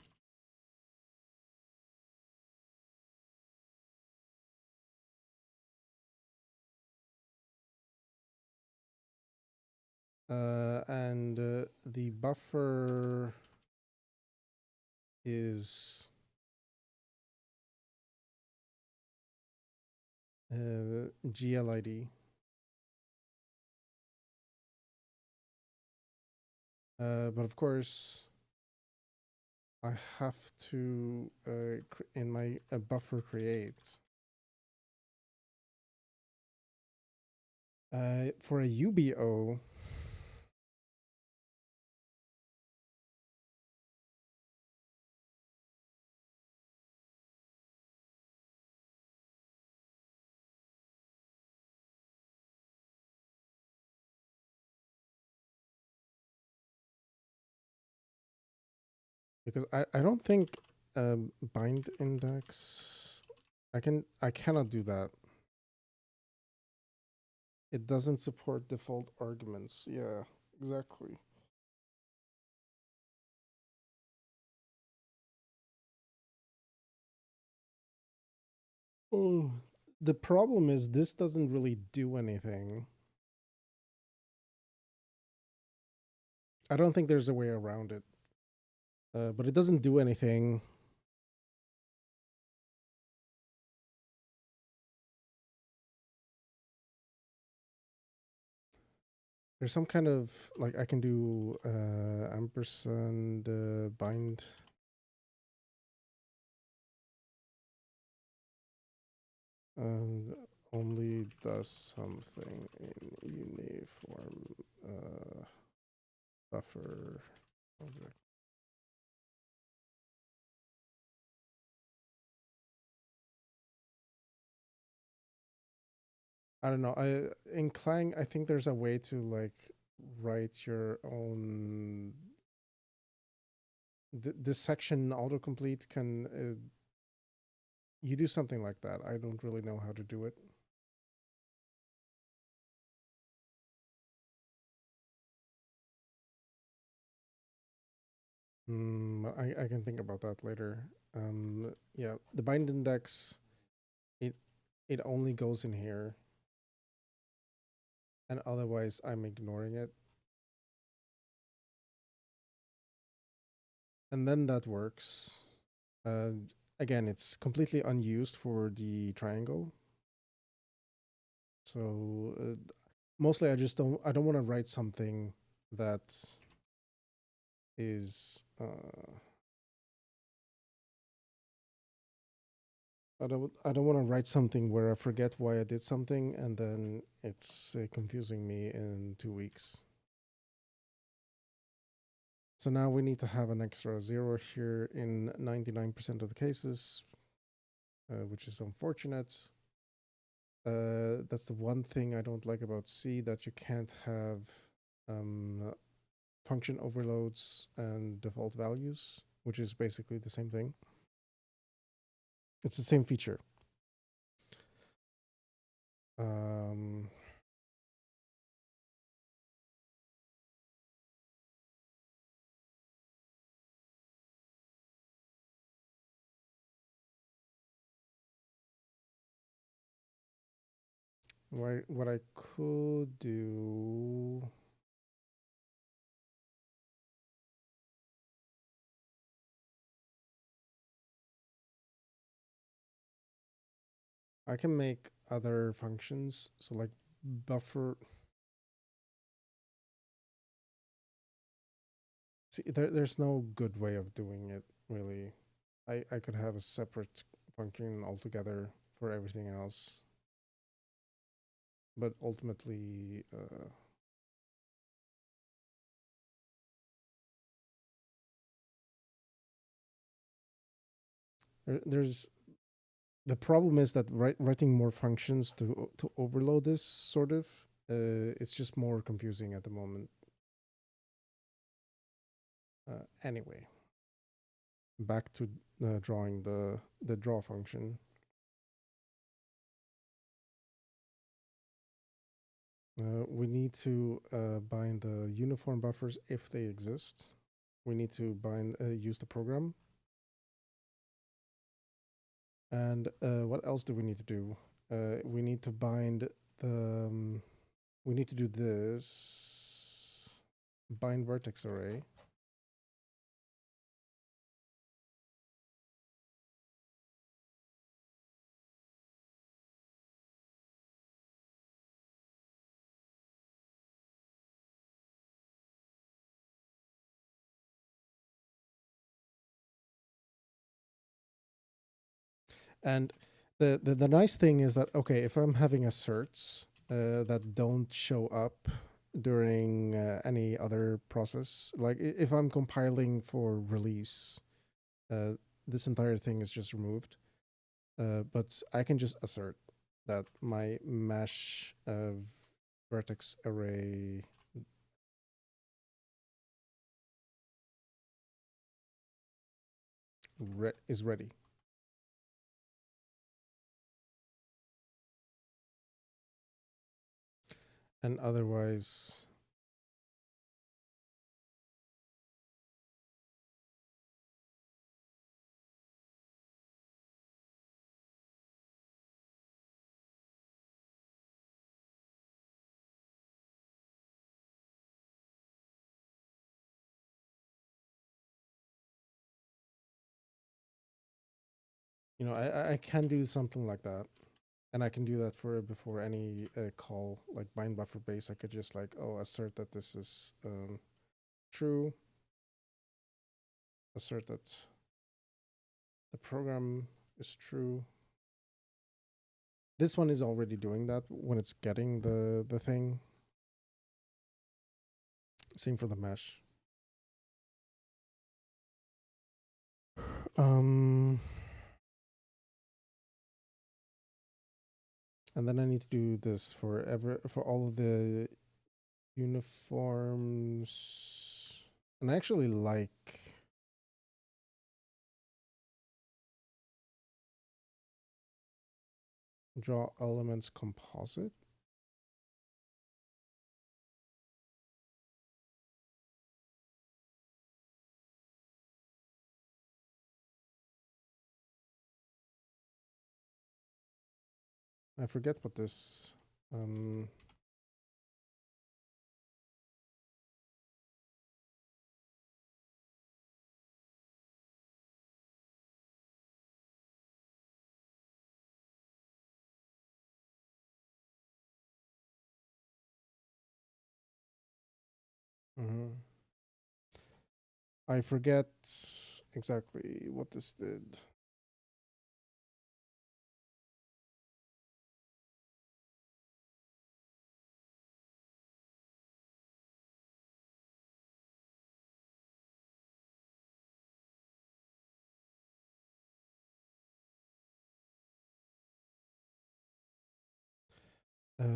And the buffer is GLID. But of course, I have to in my buffer create for a UBO. Because I don't think bind index I cannot do that. It doesn't support default arguments. Yeah, exactly. Oh, the problem is this doesn't really do anything. I don't think there's a way around it. But it doesn't do anything. There's some kind of like I can do ampersand bind. And only does something in uniform buffer object. I don't know. In Clang, I think there's a way to like write your own. This section autocomplete can you do something like that. I don't really know how to do it. I can think about that later. Yeah, the bind index, it it only goes in here, and otherwise I'm ignoring it. And then that works. Uh, Again, it's completely unused for the triangle. So mostly I don't want to write something that is I don't want to write something where I forget why I did something and then it's confusing me in 2 weeks. So now we need to have an extra 0 here in 99% of the cases, which is unfortunate. That's the one thing I don't like about C, that you can't have function overloads and default values, which is basically the same thing. It's the same feature. What I could do, I can make other functions. So like buffer. See, there's no good way of doing it, really. I could have a separate function altogether for everything else. But ultimately, there's the problem is that writing more functions to overload this sort of it's just more confusing at the moment. Anyway, back to drawing the draw function. We need to bind the uniform buffers if they exist. We need to bind use the program. And what else do we need to do? We need to bind the. We need to do this. Bind vertex array. And the nice thing is that, okay, if I'm having asserts that don't show up during any other process, like if I'm compiling for release, this entire thing is just removed. But I can just assert that my mesh vertex array is ready. And otherwise, you know, I can do something like that. And I can do that for before any call, like bind buffer base. I could just like, oh, assert that this is true. Assert that the program is true. This one is already doing that when it's getting the thing. Same for the mesh. And then I need to do this for all of the uniforms. And I actually like draw elements composite. I forget what this I forget exactly what this did.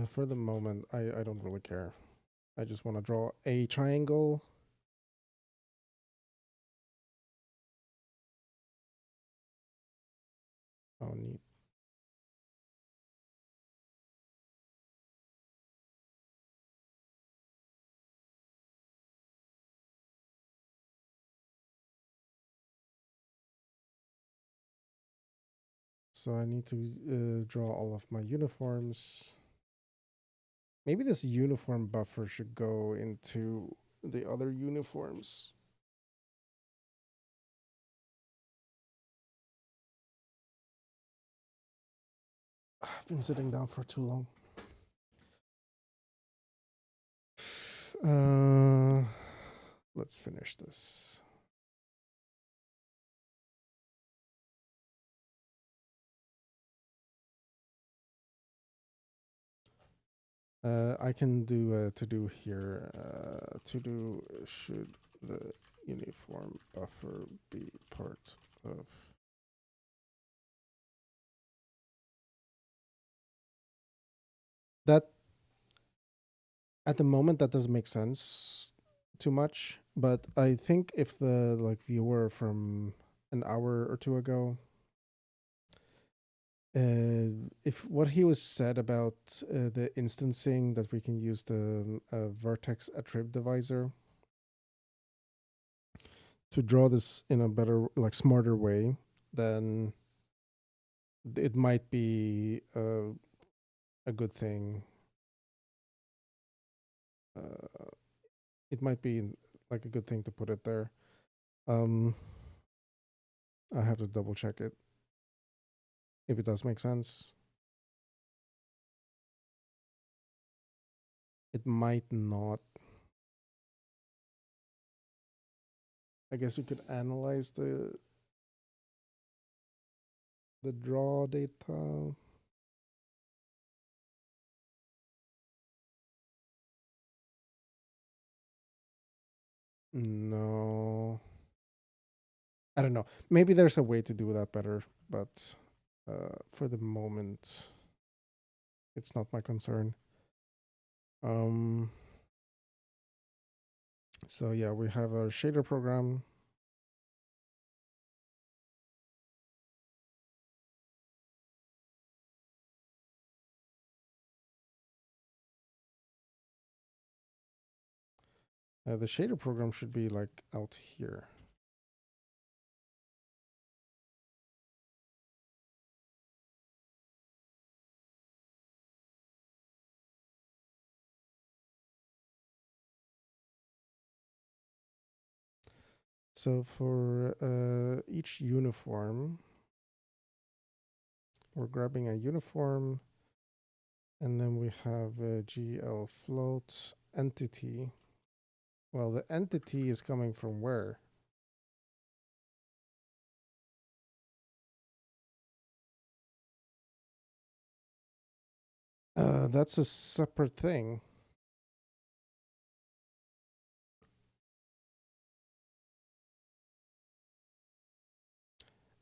For the moment, I don't really care. I just want to draw a triangle. Oh, neat. So I need to draw all of my uniforms. Maybe this uniform buffer should go into the other uniforms. I've been sitting down for too long. Let's finish this. I can do a to do here. To do should the uniform buffer be part of that? At the moment, that doesn't make sense too much. But I think if the like viewer from an hour or two ago, if what he was said about the instancing that we can use the vertex attrib divisor to draw this in a better, like smarter way, then it might be a good thing. It might be like a good thing to put it there. I have to double check it if it does make sense. It might not. I guess you could analyze the draw data. No. I don't know. Maybe there's a way to do that better, but for the moment, it's not my concern. So yeah, we have our shader program. The shader program should be like out here. So for each uniform, we're grabbing a uniform, and then we have a GL float entity. Well, the entity is coming from where? That's a separate thing.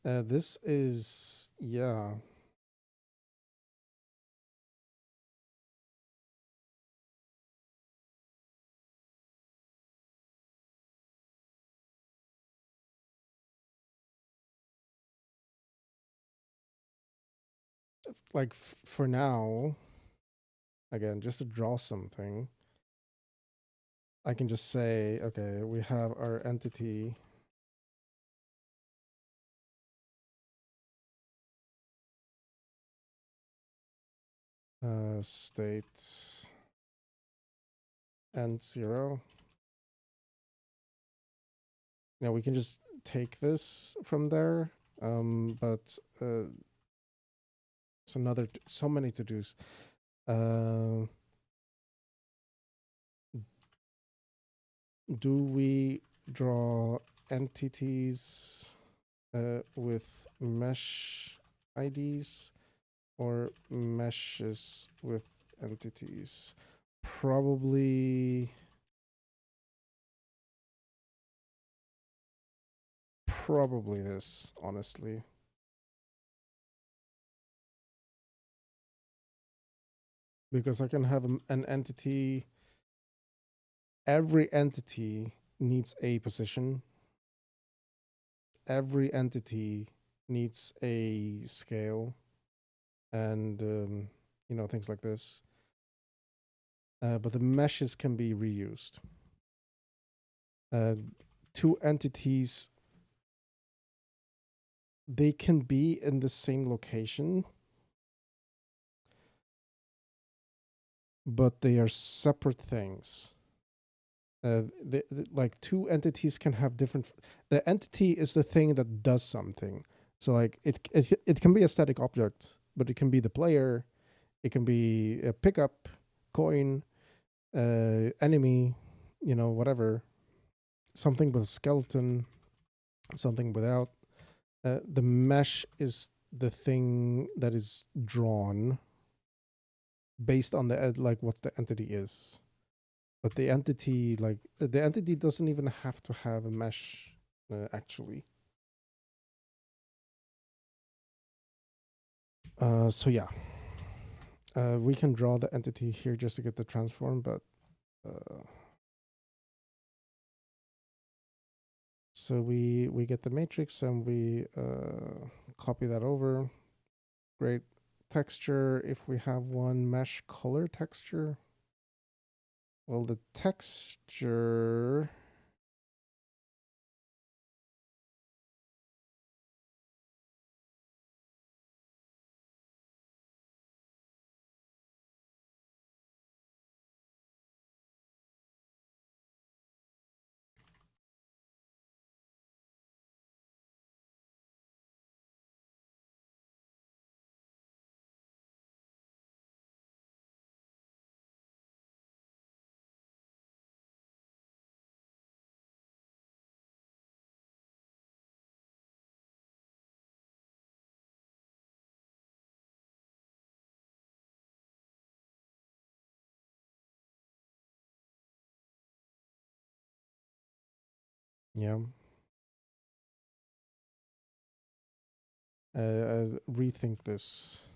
This is, yeah. Like for now, again, just to draw something, I can just say, okay, we have our entity. State and 0. Now we can just take this from there, but it's another, so many to dos. Do we draw entities with mesh IDs or meshes with entities? Probably this, honestly. Because I can have an entity. Every entity needs a position. Every entity needs a scale, and things like this. But the meshes can be reused. Two entities, they can be in the same location, but they are separate things. Like two entities can have different. The entity is the thing that does something. So like it can be a static object, but it can be the player. It can be a pickup, coin, enemy, whatever. Something with a skeleton, something without. The mesh is the thing that is drawn based on the like what the entity is. But the entity, like the entity doesn't even have to have a mesh actually. So yeah, we can draw the entity here just to get the transform, but so we get the matrix and we copy that over. Great. Texture, if we have one, mesh color texture. Well, the texture, yeah. Rethink this.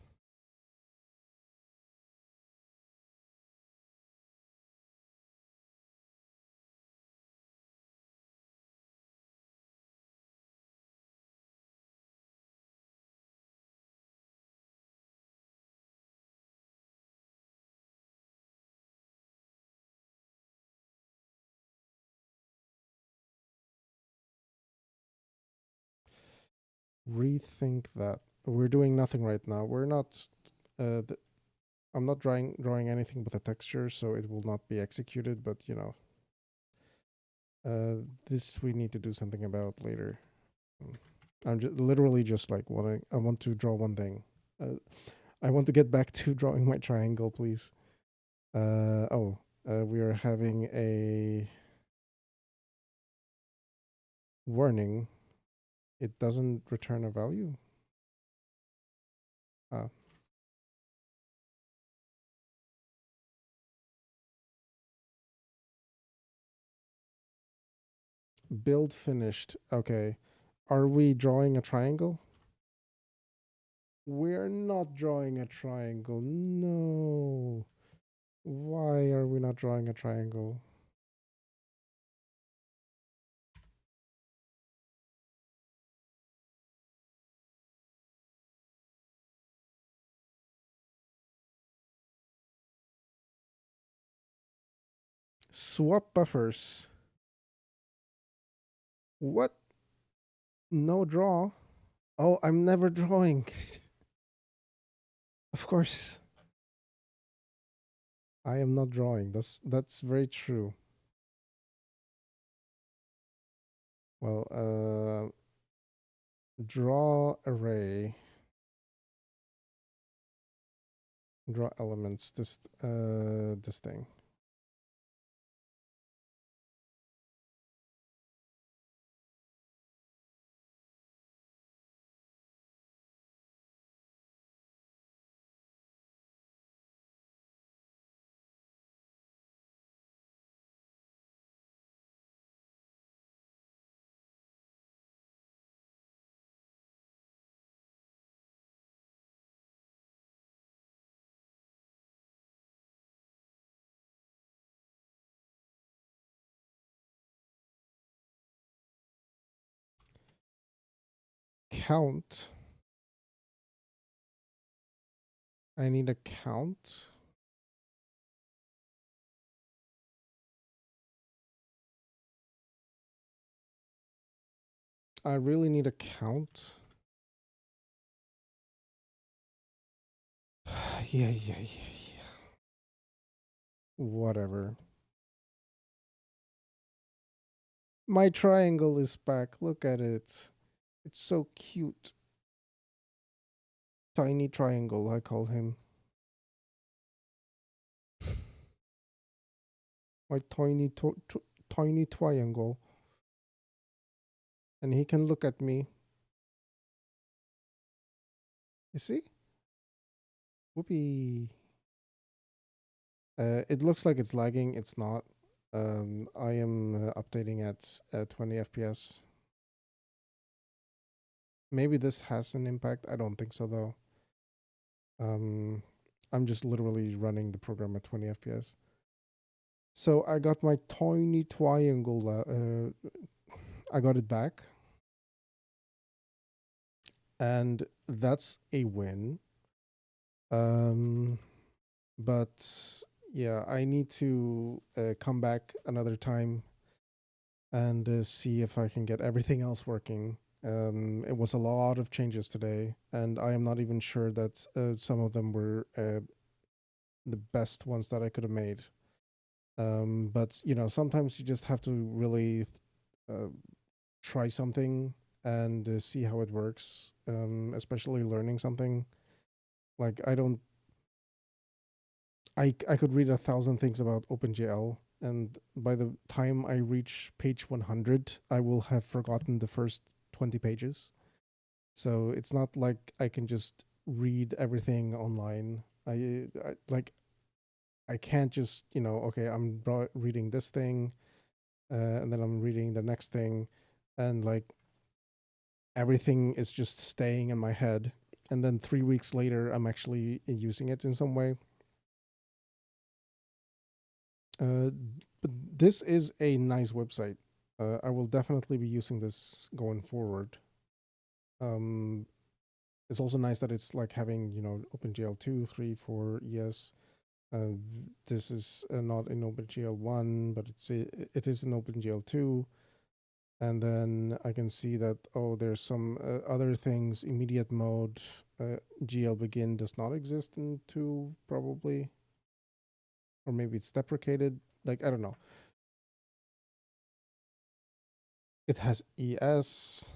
Rethink that. We're doing nothing right now. We're not. I'm not drawing anything with a texture, so it will not be executed. But you know, this we need to do something about later. I'm literally just like I want to draw one thing. I want to get back to drawing my triangle, please. We are having a warning. It doesn't return a value. Ah. Build finished. Okay. Are we drawing a triangle? We're not drawing a triangle. No. Why are we not drawing a triangle? Swap buffers. What? No draw? Oh, I'm never drawing. Of course. I am not drawing. That's very true. Well, draw array. Draw elements. This thing. Count. I need a count. I really need a count. Yeah. Whatever. My triangle is back. Look at it. It's so cute. Tiny triangle, I call him. My tiny triangle. And he can look at me. You see? Whoopee. It looks like it's lagging. It's not. I am updating at 20 FPS. Maybe this has an impact. I don't think so though. I'm just literally running the program at 20 FPS. So I got my tiny triangle. I got it back, and that's a win. Um, but yeah, I need to come back another time and see if I can get everything else working. It was a lot of changes today, and I am not even sure that some of them were the best ones that I could have made. But you know, sometimes you just have to really uh, try something and see how it works. Especially learning something. Like I could read 1,000 things about OpenGL, and by the time I reach page 100, I will have forgotten the first 20 pages. So it's not like I can just read everything online. I like I can't just okay, I'm reading this thing, and then I'm reading the next thing, and like everything is just staying in my head, and then 3 weeks later I'm actually using it in some way. Uh, but this is a nice website. I will definitely be using this going forward. Um, it's also nice that it's like having OpenGL 2, 3, 4, ES. This is not in OpenGL 1, but it is in OpenGL 2. And then I can see that, oh, there's some other things. Immediate mode, GL begin does not exist in 2, probably. Or maybe it's deprecated. Like, I don't know. It has ES.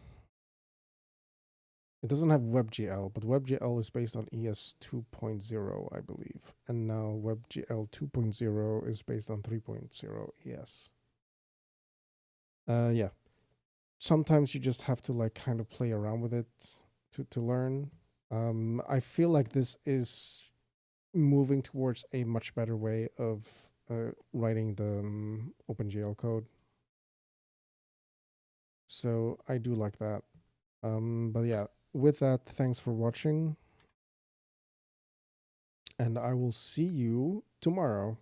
It doesn't have WebGL, but WebGL is based on ES 2.0, I believe. And now WebGL 2.0 is based on 3.0 ES. Yeah. Sometimes you just have to like kind of play around with it to learn. I feel like this is moving towards a much better way of writing the OpenGL code. So I do like that. But yeah, with that, thanks for watching. And I will see you tomorrow.